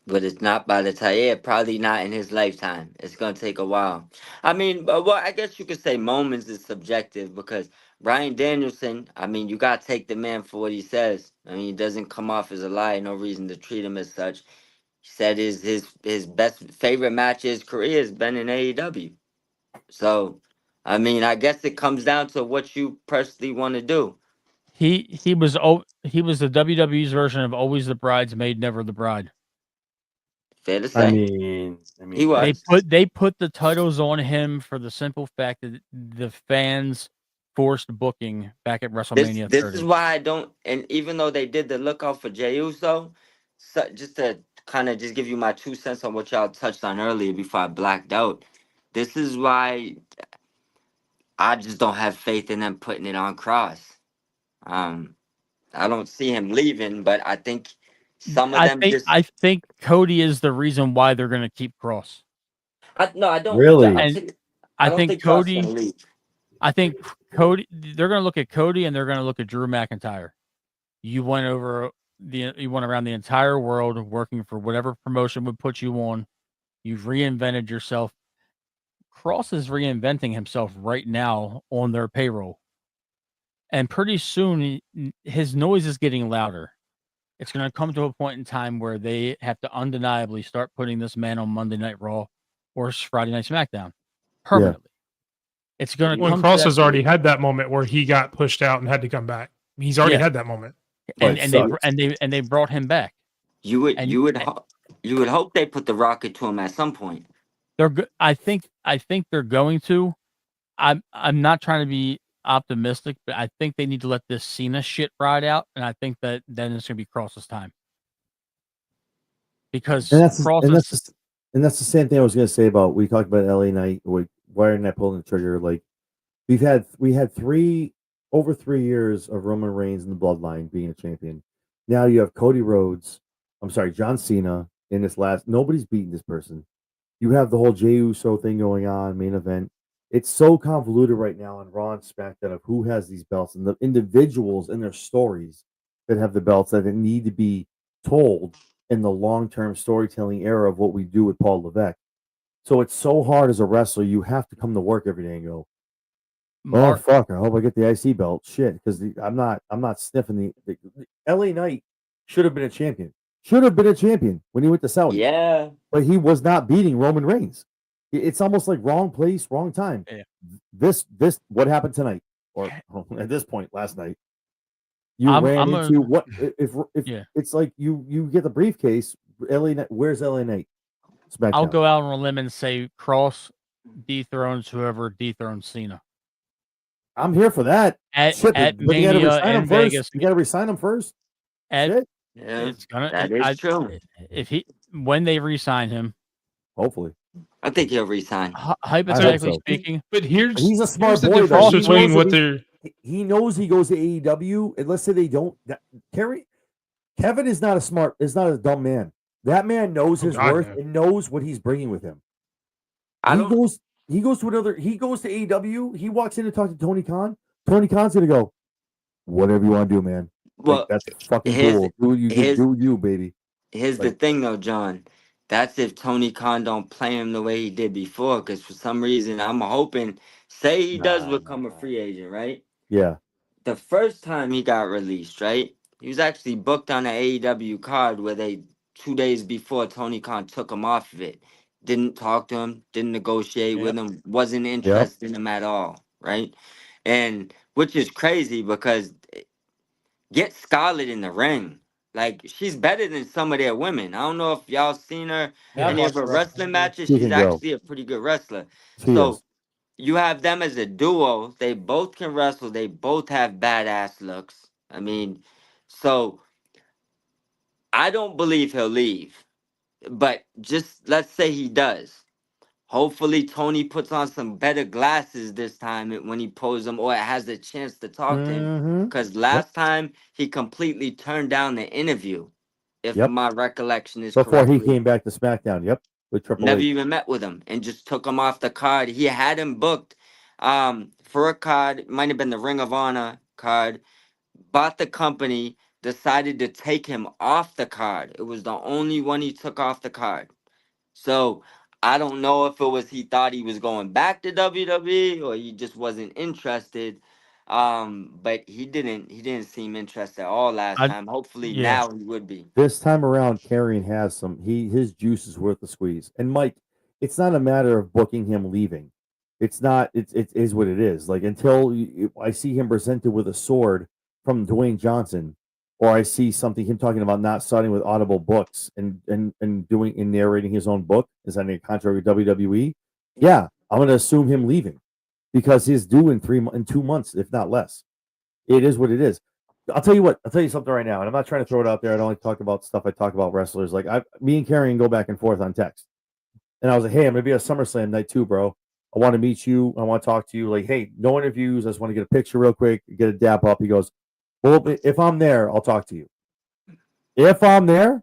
but it's not by the time. Yeah, probably not in his lifetime. It's gonna take a while. I mean, well, I guess you could say moments is subjective because Bryan Danielson. I mean, you gotta take the man for what he says. I mean, he doesn't come off as a liar. No reason to treat him as such. He said his best favorite match of his career has been in AEW. So, I mean, I guess it comes down to what you personally want to do. He was the WWE's version of always the bridesmaid, never the bride. Fair to say. I mean, He was. They put the titles on him for the simple fact that the fans forced booking back at WrestleMania This 30. is why I don't. And even though they did the lookout for Jey Uso, so just to kind of just give you my 2 cents on what y'all touched on earlier before I blacked out. This is why I just don't have faith in them putting it on Cross. I don't see him leaving, but I think some of them just. I think Cody is the reason why they're going to keep Cross. No, I don't. Really? I don't think think Cross is Cody. gonna leave. I think Cody. They're going to look at Cody and they're going to look at Drew McIntyre. You went around the entire world working for whatever promotion would put you on. You've reinvented yourself. Cross is reinventing himself right now on their payroll. And pretty soon, his noise is getting louder. It's going to come to a point in time where they have to undeniably start putting this man on Monday Night Raw or Friday Night SmackDown permanently. It's going to When come. Cross has already had that moment where he got pushed out and had to come back. He's already had that moment. And they brought him back. You would hope they put the rocket to him at some point. I think they're going to. I'm not trying to be optimistic, but I think they need to let this Cena shit ride out, and I think that then it's going to be Cross's time. Because that's the same thing I was going to say about, we talked about LA Knight, why aren't I pulling the trigger? Like, we had over 3 years of Roman Reigns in the bloodline being a champion. Now you have John Cena in this last. Nobody's beaten this person. You have the whole Jey Uso thing going on, main event. It's so convoluted right now on Raw and SmackDown of who has these belts and the individuals and their stories that have the belts that need to be told in the long-term storytelling era of what we do with Paul Levesque. So it's so hard as a wrestler. You have to come to work every day and go, oh fuck, I hope I get the IC belt. Shit, because I'm not sniffing the LA Knight should have been a champion. Should have been a champion when he went to Saudi. Yeah. But he was not beating Roman Reigns. It's almost like wrong place, wrong time. Yeah. This what happened tonight, or at this point last night. You ran into what if it's like you get the briefcase. LA Knight, where's LA Knight? SmackDown. I'll go out on a limb and say Cross dethrones whoever dethrones Cena. I'm here for that. At Mania in Vegas. You got to resign him first. Yeah, that is true. When they re-sign him, hopefully, I think he'll resign. Hypothetically speaking, but he's a smart boy. The difference between what they're. He knows he goes to AEW, and let's say they don't. Kevin is not a dumb man. That man knows his worth and knows what he's bringing with him. He goes to AEW. He walks in to talk to Tony Khan. Tony Khan's gonna go, whatever you want to do, man. Well, that's fucking cool. Do you, baby. Here's the thing, though, John. That's if Tony Khan don't play him the way he did before. Because for some reason, I'm hoping, say he does become a free agent, right? Yeah. The first time he got released, right? He was actually booked on an AEW card where 2 days before Tony Khan took him off of it. Didn't talk to him, didn't negotiate with him, wasn't interested in him at all, right? And which is crazy because get Scarlett in the ring. Like, she's better than some of their women. I don't know if y'all seen her any of her wrestling matches. She's actually a pretty good wrestler. You have them as a duo. They both can wrestle. They both have badass looks. I mean, so I don't believe he'll leave. But just let's say he does. Hopefully, Tony puts on some better glasses this time when he poses them or has a chance to talk to him. Because last time, he completely turned down the interview, if my recollection is correct. Before he came back to SmackDown, with Triple Never H. even met with him and just took him off the card. He had him booked for a card. It might have been the Ring of Honor card. Bought the company, decided to take him off the card. It was the only one he took off the card. So I don't know if it was he thought he was going back to WWE or he just wasn't interested. But he didn't seem interested at all last time. Hopefully now he would be. This time around, Karrion has his juice is worth the squeeze. And Mike, it's not a matter of booking him leaving. It's not. It is what it is. Like, until I see him presented with a sword from Dwayne Johnson, or I see him talking about not starting with Audible books and narrating his own book, is that a contract with WWE? Yeah, I'm going to assume him leaving because he's due in 2 months, if not less. It is what it is. I'll tell you something right now, and I'm not trying to throw it out there. I don't like to talk about stuff. I talk about wrestlers. Like me and Karrion go back and forth on text, and I was like, "Hey, I'm going to be at SummerSlam night 2, bro." I want to meet you. I want to talk to you. Like, hey, no interviews. I just want to get a picture real quick, get a dap up. He goes, well, if I'm there, I'll talk to you. If I'm there,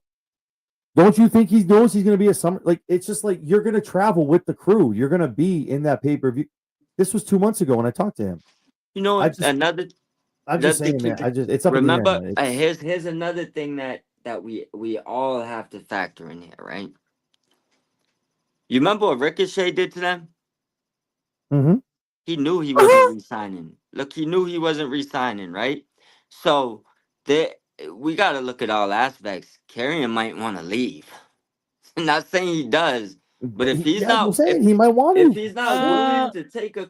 don't you think he knows he's going to be a summer? Like, it's just like you're going to travel with the crew. You're going to be in that pay-per-view. This was 2 months ago when I talked to him. You know, I'm just saying, man. It's up remember. in the air, Here's another thing that we all have to factor in here, right? You remember what Ricochet did to them? Mm-hmm. He knew he wasn't re-signing. Look, he knew he wasn't re-signing, right? So we got to look at all aspects. Karrion might want to leave. I'm not saying he does, but if he's not, he might want to. If he's not willing to take a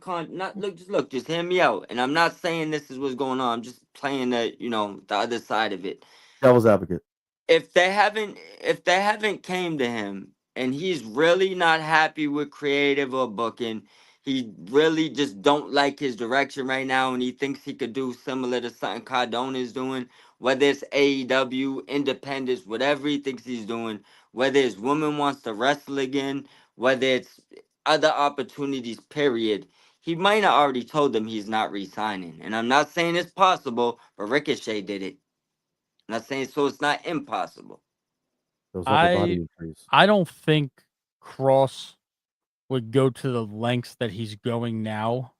just hear me out. And I'm not saying this is what's going on. I'm just playing the other side of it. Devil's advocate. If they haven't came to him and he's really not happy with creative or booking, he really just don't like his direction right now, and he thinks he could do similar to something Cardona is doing, whether it's AEW, independence, whatever he thinks he's doing, whether his woman wants to wrestle again, whether it's other opportunities, period. He might have already told them he's not re-signing. And I'm not saying it's possible, but Ricochet did it. I'm not saying so it's not impossible. I don't think Cross would go to the lengths that he's going now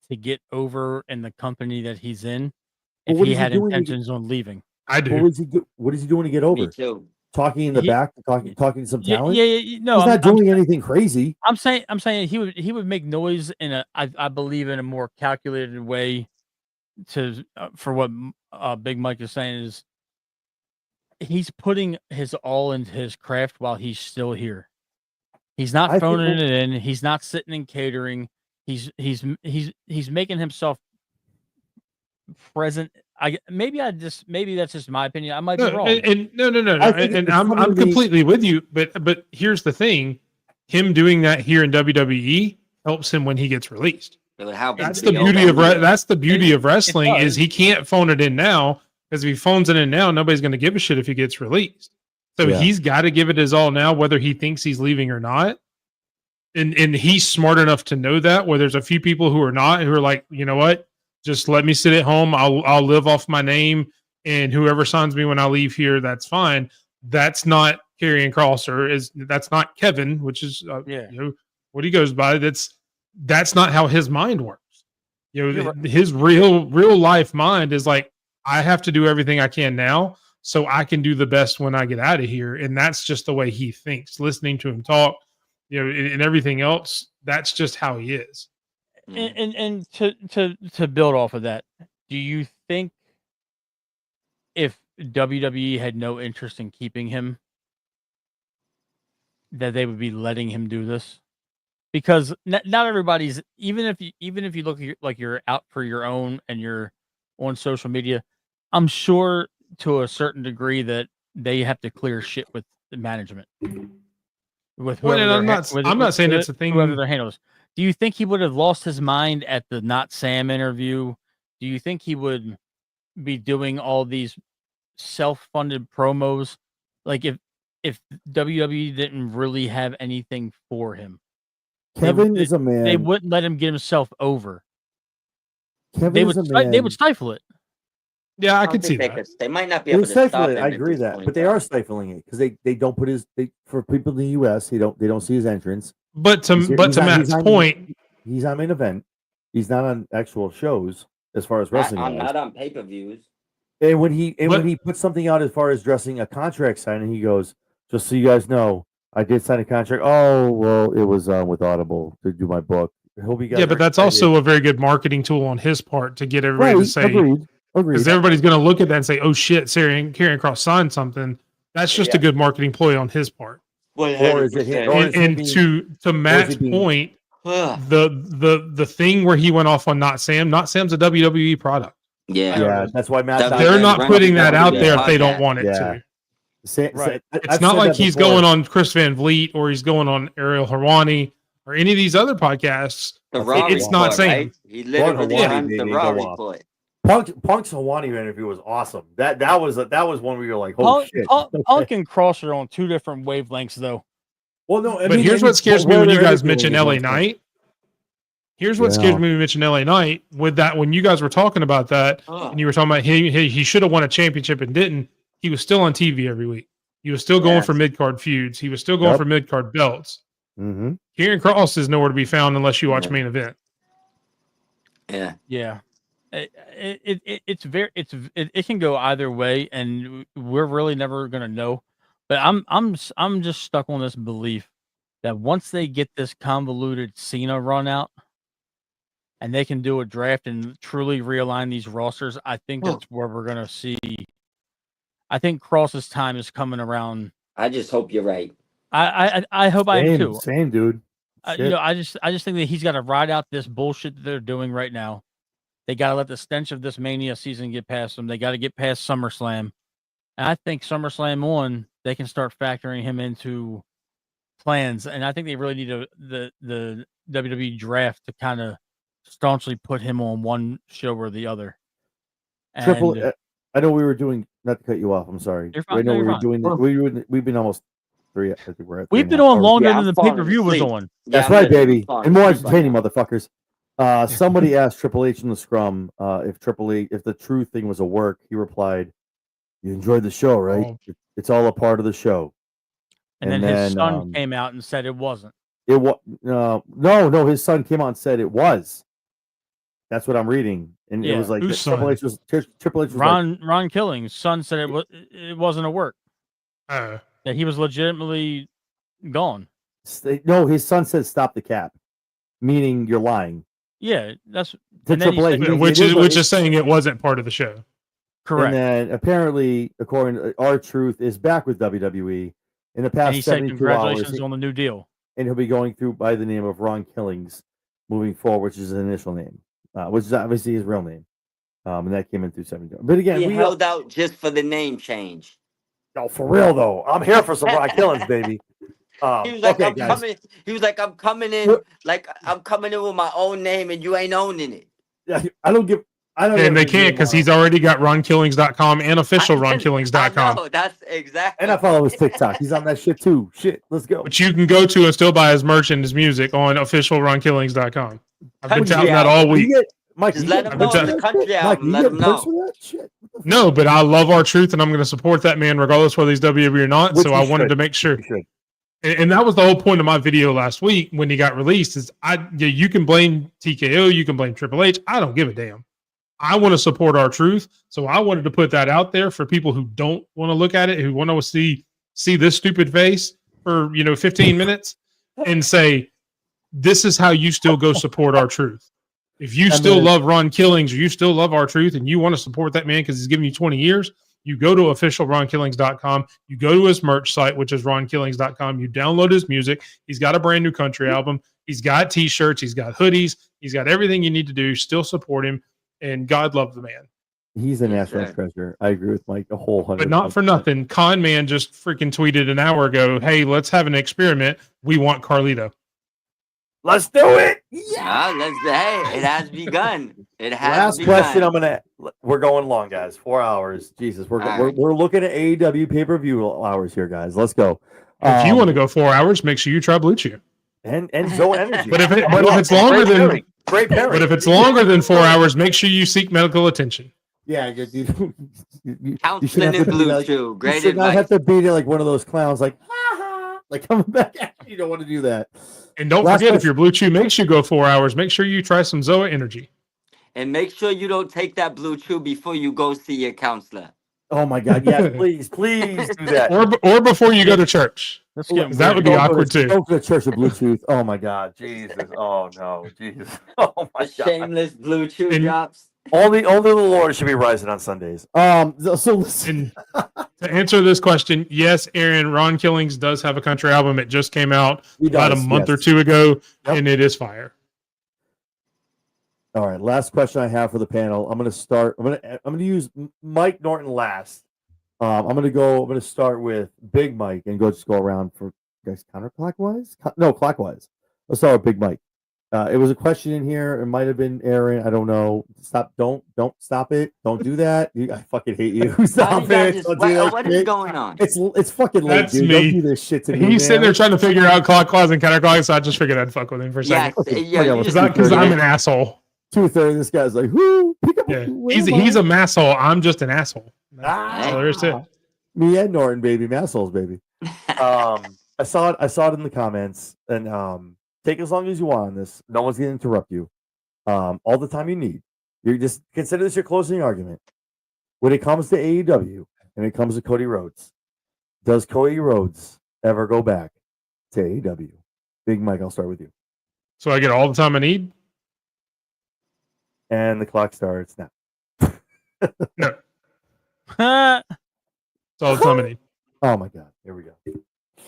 to get over in the company that he's in if he had intentions on leaving. I do. What is he doing to get over? Me too. Talking in the back, talking to some talent. No, he's not doing anything crazy. I'm saying he would make noise in I believe in a more calculated way for what Big Mike is saying is he's putting his all into his craft while he's still here. He's not phoning it in. He's not sitting and catering. He's making himself present. Maybe that's just my opinion. I might be wrong. No. And I'm completely with you. But here's the thing: him doing that here in WWE helps him when he gets released. That's the beauty of wrestling is he can't phone it in now, because if he phones it in now, nobody's going to give a shit if he gets released. So he's got to give it his all now, whether he thinks he's leaving or not. And he's smart enough to know that, where there's a few people who are not, who are like, you know what, just let me sit at home. I'll live off my name, and whoever signs me when I leave here, that's fine. That's not Karrion Kross, that's not Kevin, which is what he goes by. That's not how his mind works. His real life mind is like, I have to do everything I can now, so I can do the best when I get out of here. And that's just the way he thinks. Listening to him talk, and everything else, that's just how he is. And to build off of that, do you think if WWE had no interest in keeping him, that they would be letting him do this? Because not everybody's, even if you look like you're out for your own and you're on social media, I'm sure to a certain degree that they have to clear shit with the management. With whoever I'm not saying it's a thing. Whoever their handles. Do you think he would have lost his mind at the Not Sam interview? Do you think he would be doing all these self-funded promos? Like if WWE didn't really have anything for him, Kevin is a man. They wouldn't let him get himself over. They would stifle it. Yeah, I could see that. They might not be able to stop it. I agree that, but they are stifling it because they don't put for people in the U.S. They don't see his entrance. But to Matt's point, he's on main event. He's not on actual shows as far as wrestling. I'm not on pay-per-views. And when he puts something out as far as dressing a contract signing, he goes, "Just so you guys know, I did sign a contract. Oh well, it was with Audible to do my book." But that's also a very good marketing tool on his part to get everybody to say. Agreed. Because everybody's going to look at that and say, "Oh shit, Karrion Kross signed something." That's just a good marketing ploy on his part. Or is it him? And to Matt's point, the thing where he went off on Not Sam's a WWE product. Yeah, that's why Matt. They're not putting that out there if they don't want it to. It's not like he's going on Chris Van Vliet or he's going on Ariel Helwani or any of these other podcasts. It's not saying. Right? He literally on the Raw report. Punk's Helwani interview was awesome. That was one where you're like, "Oh shit!" Punk and Cross are on two different wavelengths, though. Well, no, but here's what scares me when you guys mention LA Knight. Here's what scares me when you mentioned LA Knight with that. When you guys were talking about that and you were talking about he should have won a championship and didn't, he was still on TV every week. He was still going for mid-card feuds. He was still going for mid-card belts. Mm-hmm. Karrion Kross is nowhere to be found unless you watch main event. Yeah. It can go either way, and we're really never gonna know. But I'm just stuck on this belief that once they get this convoluted Cena run out, and they can do a draft and truly realign these rosters, I think that's where we're gonna see. I think Cross's time is coming around. I just hope you're right. I hope I am too. Same, dude. I just think that he's got to ride out this bullshit that they're doing right now. They got to let the stench of this Mania season get past them. They got to get past SummerSlam. And I think SummerSlam 1, they can start factoring him into plans. And I think they really need the WWE draft to kind of staunchly put him on one show or the other. And I know we were doing, not to cut you off, I'm sorry. You're fine. I know No, we you're were fine. doing, we've been almost 3, I think we're at 3 we've and been a half on hours. longer Yeah, than I'm the pay-per-view was falling on. That's I'm right, ready to baby. fall And more asleep right entertaining, now. motherfuckers. Somebody asked Triple H in the scrum if the Truth thing was a work. He replied, "You enjoyed the show, right? Oh. It's all a part of the show." And then his son came out and said it wasn't. It was no. His son came out and said it was. That's what I'm reading, and it was like Whose Triple son? H was Ron Killing's son said it wasn't a work. Oh. That he was legitimately gone. No, his son said stop the cap, meaning you're lying. Yeah, that's To and then he Triple H, said- which is saying it wasn't part of the show. correct. And then apparently, according to R-Truth, is back with WWE in the And past he said 72 congratulations hours, on the new deal. and he'll be going through by the name of Ron Killings moving forward, which is his initial name, which is obviously his real name. And that came in through 72. But again, He we held out just for the name change. no, for real though. I'm here for some Ron Killings, baby. He was like, okay, I'm guys. coming. He was like, I'm coming in. Like I'm coming in with my own name, and you ain't owning it. Yeah, I don't. And they can't because he's already got RonKillings.com and official RonKillings.com. No, that's exactly. And I follow his TikTok. He's on that shit too. Shit, let's go. Which you can go to and still buy his merch and his music on official RonKillings.com. I've been Country touting that all week. Mike, Just you let get him perks know for the that country shit? album, Mike, let you him get perks know. for that shit? No, but I love R-Truth and I'm going to support that man regardless whether he's WWE or not. Which So you I wanted should. to make sure. You should. And that was the whole point of my video last week when he got released is you can blame TKO, you can blame Triple H. I don't give a damn. I want to support R-Truth. So I wanted to put that out there for people who don't want to look at it, who want to see this stupid face for 15 minutes and say, this is how you still go support R-Truth. If you still love Ron Killings or you still love R-Truth and you want to support that man because he's giving you 20 years, you go to official RonKillings.com. You go to his merch site, which is RonKillings.com. You download his music. He's got a brand new country album. He's got T-shirts. He's got hoodies. He's got everything you need to do. Still support him. And God love the man. He's a national treasure. I agree with Mike a whole 100%. But not for nothing. Con Man just freaking tweeted an hour ago, hey, let's have an experiment. We want Carlito. Let's do it. Yeah, hey, it has begun. It has Last begun. question. We're going long, guys. 4 hours. Jesus, we're right. we're looking at AEW pay-per-view hours here, guys. Let's go. If you want to go 4 hours, make sure you try Blue Chew. And Zoe Energy. But if it's longer than great pairing. But if it's longer than 4 hours, make sure you seek medical attention. Yeah, you Counseling in Blue Chew. You Great should not advice. have to beat it like one of those clowns, like coming back at you. You don't want to do that. And don't forget, if your Blue Chew makes you go 4 hours, make sure you try some Zoa Energy. And make sure you don't take that Blue Chew before you go see your counselor. Oh my God! Yes, please do that. Or before you go to church. That would be awkward too. Don't go to church with Bluetooth. Oh my God, Jesus! Oh no, Jesus! Oh my God! Shameless Blue Chew drops. Only the Lord should be rising on Sundays. So listen. To answer this question, yes, Aaron, Ron Killings does have a country album. It just came out about a month or two ago, and it is fire. All right, last question I have for the panel. I'm going to start. I'm going to use Mike Norton last. I'm going to start with Big Mike and just go around for guys counterclockwise. No, clockwise. Let's start with Big Mike. It was a question in here. It might have been Aaron. I don't know. Stop! Don't stop it! Don't do that. I fucking hate you. How Stop did y'all it! just, Don't do that what is shit. going on? It's fucking late, That's dude. me. Don't do this shit to me. He's sitting man. there trying to figure out clockwise and counterclockwise, so I just figured I'd fuck with him for a Yes, second. yeah, you just Because I'm yeah. an asshole. 2:30. This guy's like, whoo, Yeah, where he's am a I? masshole. I'm just an asshole. That's all there is to it. Me and Norton, baby, massholes, baby. I saw it in the comments, and take as long as you want on this. No one's gonna interrupt you. All the time you need. You just consider this your closing argument. When it comes to AEW and it comes to Cody Rhodes, does Cody Rhodes ever go back to AEW? Big Mike, I'll start with you. So I get all the time I need? And the clock starts now. No. It's all the time I need. Oh my God! Here we go.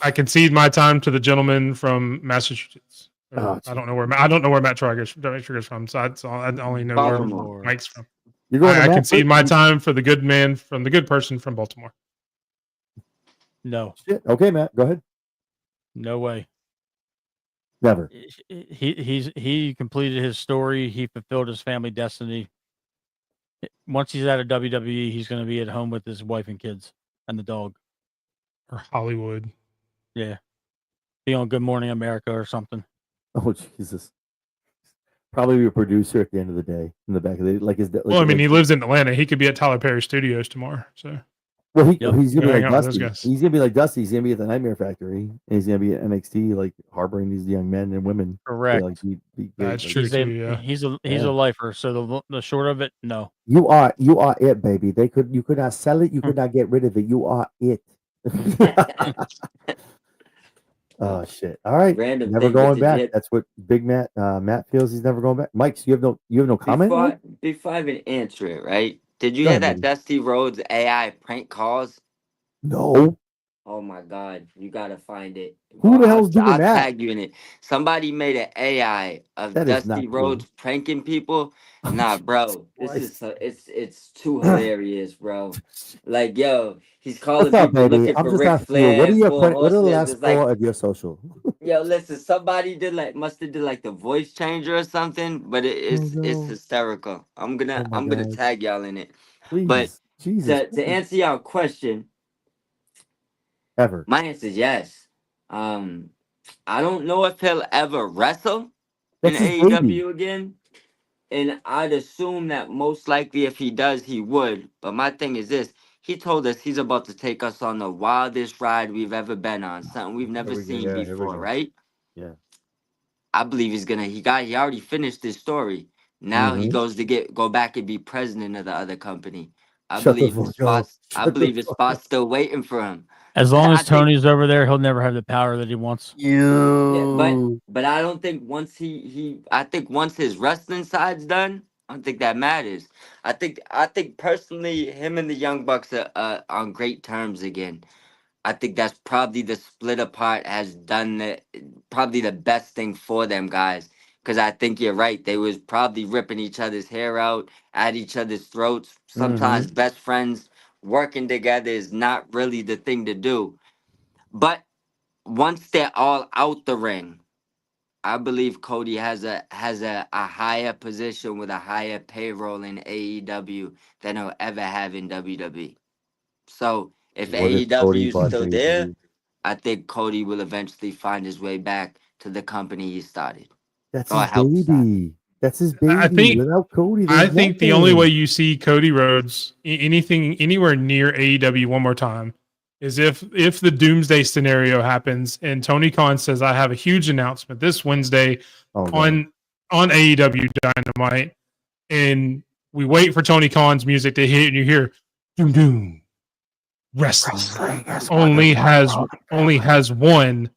I concede my time to the gentleman from Massachusetts. Oh, I don't know where Matt Trigger's from. So I only know Baltimore. where Mike's from. You're going to I Matt concede first? my time for the good man from the good person from Baltimore. No, Shit. Okay, Matt, go ahead. no way. Never. He completed his story. He fulfilled his family destiny. Once he's out of WWE, he's going to be at home with his wife and kids and the dog. Or Hollywood. Yeah, be on Good Morning America or something. Oh Jesus. Probably be a producer at the end of the day in the back of the like his. Like, Well, I mean, he lives in Atlanta. He could be at Tyler Perry Studios tomorrow. So Well, Yep. he's gonna be Hang like out with those Dusty. guys. He's gonna be like Dusty. He's gonna be at the Nightmare Factory, and he's gonna be at NXT, like harboring these young men and women. Correct. Like, be That's like, true. He's too, yeah. he's a Yeah. lifer. So the short of it, no. You are it, baby. You could not sell it. You could not get rid of it. You are it. Oh shit! All right, Random never thing with going the back. Jet. That's what Big Matt feels. He's never going back. Mike, you have no comment. Before I even answer it, right? Did you Go hear ahead, that baby. Dusty Rhodes AI prank calls? No. Oh my God, you gotta find it. Who the hell's doing I'll that? tag you in it. Somebody made an AI of That is not Dusty cool. Rhodes pranking people. Nah, bro, this Christ. is it's too hilarious, bro. Like, yo, he's calling What's up, people baby? looking I'm for just Ric asking you. Flair What are and your four what are the horsemen. last It's like, four of your social? yo, listen, somebody must have did like the voice changer or something, but it's no. hysterical. I'm Oh my gonna God. tag y'all in it. But Please, Jesus. to answer your question, Ever. my answer is yes. I don't know if he'll ever wrestle in That's his baby. AEW again. And I'd assume that most likely if he does, he would. But my thing is this. He told us he's about to take us on the wildest ride we've ever been on. Something we've never seen Here we before, go. right? Yeah. I believe he already finished his story. Now he Mhm. goes to go back and be president of the other company. I Shut the believe his fuck up. spot's I Shut the believe his fuck spot's up. still waiting for him. As long I as think- Tony's over there, he'll never have the power that he wants. Yeah, but I don't think once I think once his wrestling side's done, I don't think that matters. I think personally him and the Young Bucks are on great terms again. I think that's probably the split apart has done probably the best thing for them guys. Cause I think you're right. They was probably ripping each other's hair out at each other's throats. Sometimes best friends working together is not really the thing to do. But once they're all out the ring, I believe Cody has a higher position with a higher payroll in AEW than he'll ever have in WWE. So if What if Cody AEW is bought still there, AEW? I think Cody will eventually find his way back to the company he started. That's Or his helped start. baby. That's his baby. I think- Without Cody, I there's think the only nothing. way you see Cody Rhodes anything anywhere near AEW one more time is if the doomsday scenario happens and Tony Khan says, I have a huge announcement this Wednesday Oh, God. on AEW Dynamite, and we wait for Tony Khan's music to hit and you hear doom doom wrestling only has one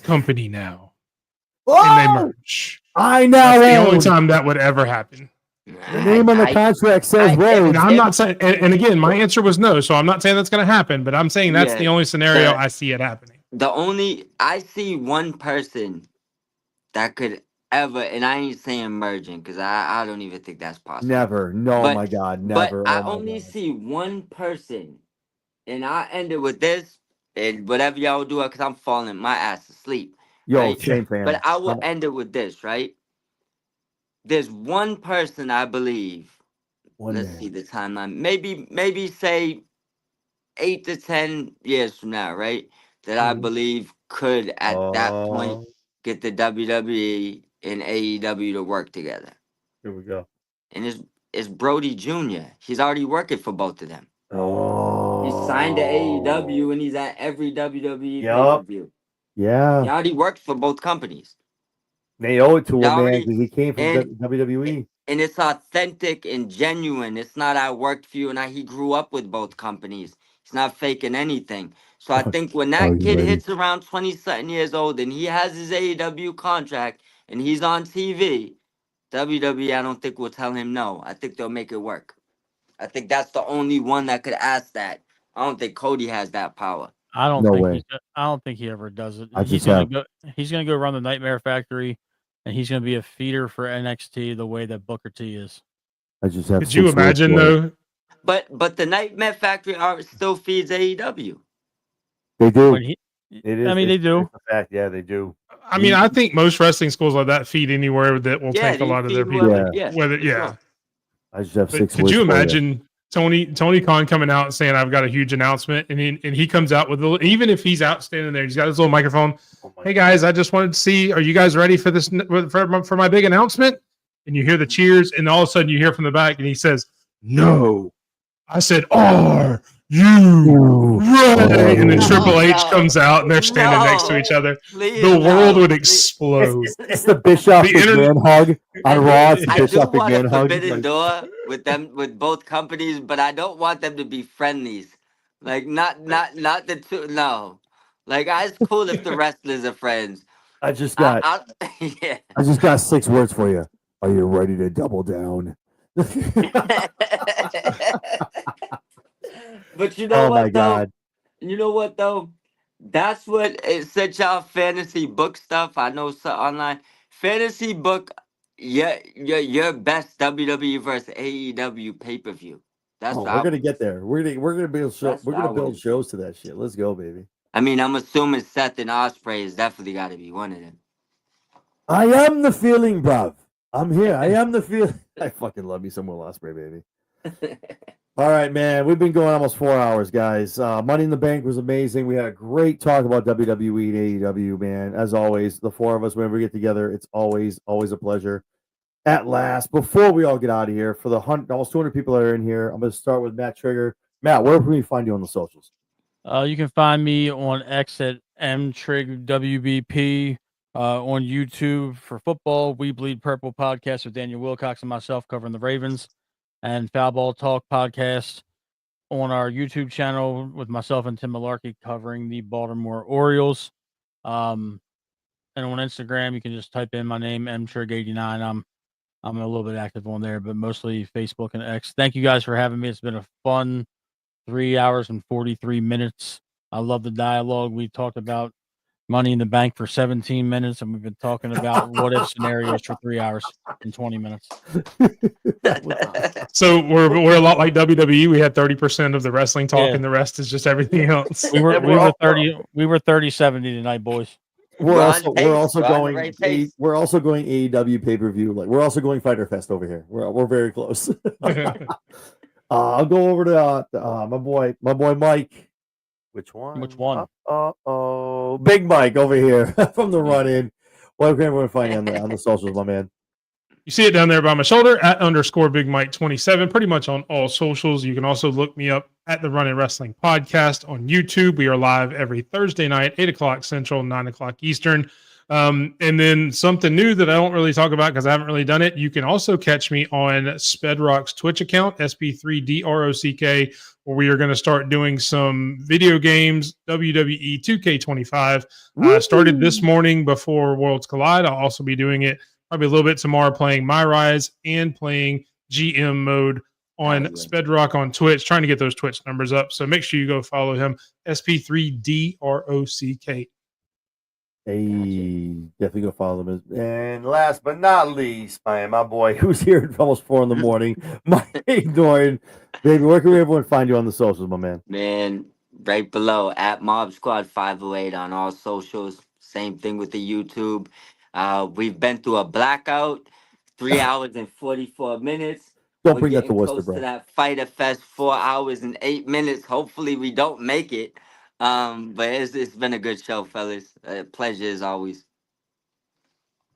company now. And they merge. I know. That's the only time that would ever happen. The name on the contract says Rhodes. And I'm not saying, and again, my answer was no, so I'm not saying that's going to happen, but I'm saying that's Yeah, the only scenario I see it happening. I see one person that could ever, and I ain't saying merging because I don't even think that's possible. Never. No, But- my God. But Never. I Oh, my only God. see one person, and I end it with this, and whatever y'all do, because I'm falling my ass asleep. Yo, right? same fam. But I will end it with this, right? There's one person I believe. Let's see the timeline. Maybe say 8 to 10 years from now, right? That I believe could at that point get the WWE and AEW to work together. Here we go. And it's Brody Jr. He's already working for both of them. Oh, He signed to AEW and he's at every WWE Yup. pay-per-view. Yeah, He already worked for both companies. they owe it to He him, man, already- because he came from and- WWE. And it's authentic and genuine. It's not I worked for you and he grew up with both companies. He's not faking anything. So I think when Are that you kid ready? hits around 20-something years old and he has his AEW contract and he's on TV, WWE, I don't think will tell him no. I think they'll make it work. I think that's the only one that could ask that. I don't think Cody has that power. I don't No think way. I don't think he ever does it. I He's just gonna have- go. He's gonna go run the Nightmare Factory, and he's gonna be a feeder for NXT the way that Booker T is. I just have. Could you 6 words imagine for it. though? But the Nightmare Factory still feeds AEW. They do. When he, It is. I mean, they do. It's a fact. Yeah, they do. I mean, I think most wrestling schools like that feed anywhere that will take a they lot of their feed people. whoever- Yeah. Whether for yeah. sure. I just have But 6 could words you for imagine Tony Khan coming out and saying, "I've got a huge announcement," and he comes out with even if he's out standing there, he's got his little microphone. Oh my Hey guys, I just wanted to see, are you guys ready for this for my big announcement? And you hear the cheers, and all of a sudden you hear from the back, and he says, "No." I said, "Are you ready?" And then Oh. Triple H No. comes out, and they're standing next to No. each other. Please, The world no. would Please. explode. It's the Bischoff The internet- McMahon hug on Raw. It's the I do Bischoff want a McMahon hug. forbidden Like, door with both companies, but I don't want them to be friendlies. Like not the two. No, like it's cool if the wrestlers are friends. I just got. Yeah. I just got 6 words for you. Are you ready to double down? But you know Oh what my though? god. You know what though? That's what it said. Y'all fantasy book stuff. I know so online fantasy book. Your best WWE versus AEW pay-per-view. That's Oh, what we're I gonna would- get there. We're gonna build show. That's We're what gonna I build would- shows to that shit. Let's go, baby. I mean, I'm assuming Seth and Ospreay is definitely got to be one of them. I am the feeling, bruv. I'm here. I am the feeling. I fucking love me some Will Ospreay, baby. All right, man. We've been going almost 4 hours, guys. Money in the Bank was amazing. We had a great talk about WWE and AEW, man. As always, the 4 of us, whenever we get together, it's always a pleasure. At last, before we all get out of here, for the almost 200 people that are in here, I'm going to start with Matt Trigger. Matt, where can we find you on the socials? You can find me on X at mtrigwbp, on YouTube for football. We Bleed Purple podcast with Daniel Wilcox and myself covering the Ravens, and Foul Ball Talk podcast on our YouTube channel with myself and Tim Malarkey covering the Baltimore Orioles. And on Instagram, you can just type in my name, mtrig89. I'm a little bit active on there, but mostly Facebook and X. Thank you guys for having me. It's been a fun 3 hours and 43 minutes. I love the dialogue. We talked about Money in the Bank for 17 minutes, and we've been talking about what if scenarios for 3 hours and 20 minutes. So we're a lot like WWE. We had 30% of the wrestling talk, Yeah. and the rest is just everything else. We were we're all- 30-70 tonight, boys. We're We're on also pace. we're also We're on the going right pace. we're also going AEW pay-per-view. Like we're also going Fighter Fest over here. We're very close. I'll go over to my boy Mike. Which one? Which one? Oh, Big Mike over here from the run in. Where can everyone find you on the socials, my man? You see it down there by my shoulder at _Big Mike 27, pretty much on all socials. You can also look me up at the Running Wrestling Podcast on YouTube. We are live every Thursday night, 8 o'clock Central, 9 o'clock Eastern. And then something new that I don't really talk about because I haven't really done it. You can also catch me on Spedrock's Twitch account, SP3DROCK, where we are going to start doing some video games, WWE 2K25. Started this morning before Worlds Collide. I'll also be doing it probably a little bit tomorrow, playing My Rise and playing GM mode on Spedrock on Twitch, trying to get those Twitch numbers up. So make sure you go follow him, SP3DROCK. Hey, definitely go follow them. and last but not least, my boy who's here at almost 4 in the morning, Mike Dorian. Baby, where can everyone find you on the socials, my man? Man, right below at Mob Squad 508 on all socials. Same thing with the YouTube. We've been through a blackout, 3 hours and 44 minutes. Don't We're bring that to getting Worcester, close bro. to that Fighter Fest, 4 hours and 8 minutes. Hopefully we don't make it. But it's been a good show, fellas. Pleasure as always.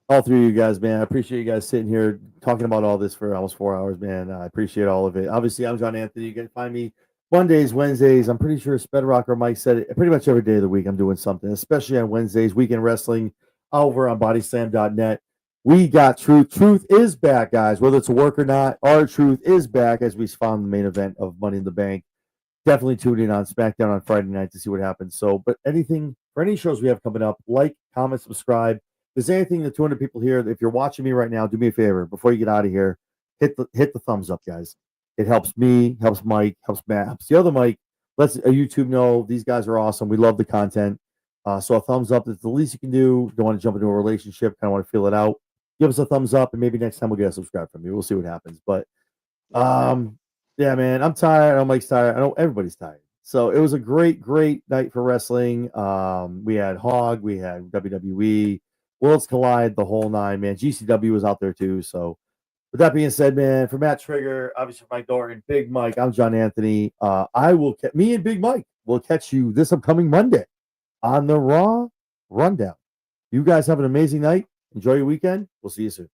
All three of you guys, man. I appreciate you guys sitting here talking about all this for almost 4 hours, man. I appreciate all of it. Obviously, I'm John Anthony. You can find me Mondays, Wednesdays. I'm pretty sure Spedrock or Mike said it. Pretty much every day of the week, I'm doing something, especially on Wednesdays, weekend wrestling over on bodyslam.net. We got truth. Truth is back, guys. Whether it's a work or not, our truth is back as we found the main event of Money in the Bank. Definitely tune in on SmackDown on Friday night to see what happens. So, but anything for any shows we have coming up, like, comment, subscribe. If there's anything, the 200 people here, if you're watching me right now, do me a favor before you get out of here, hit the thumbs up, guys. It helps me, helps Mike, helps Matt, helps the other Mike. Let's YouTube know these guys are awesome. We love the content. So a thumbs up is the least you can do. Don't want to jump into a relationship, kind of want to feel it out. Give us a thumbs up, and maybe next time we'll get a subscribe from you. We'll see what happens. But yeah, man, I'm tired. I know Mike's tired. I know everybody's tired. So it was a great night for wrestling. We had Hog, we had WWE. Worlds Collide, the whole nine, man. GCW was out there too. So, with that being said, man, for Matt Trigger, obviously Mike Dorton, Big Mike, I'm John Anthony. Me and Big Mike will catch you this upcoming Monday on the Raw Rundown. You guys have an amazing night. Enjoy your weekend. We'll see you soon.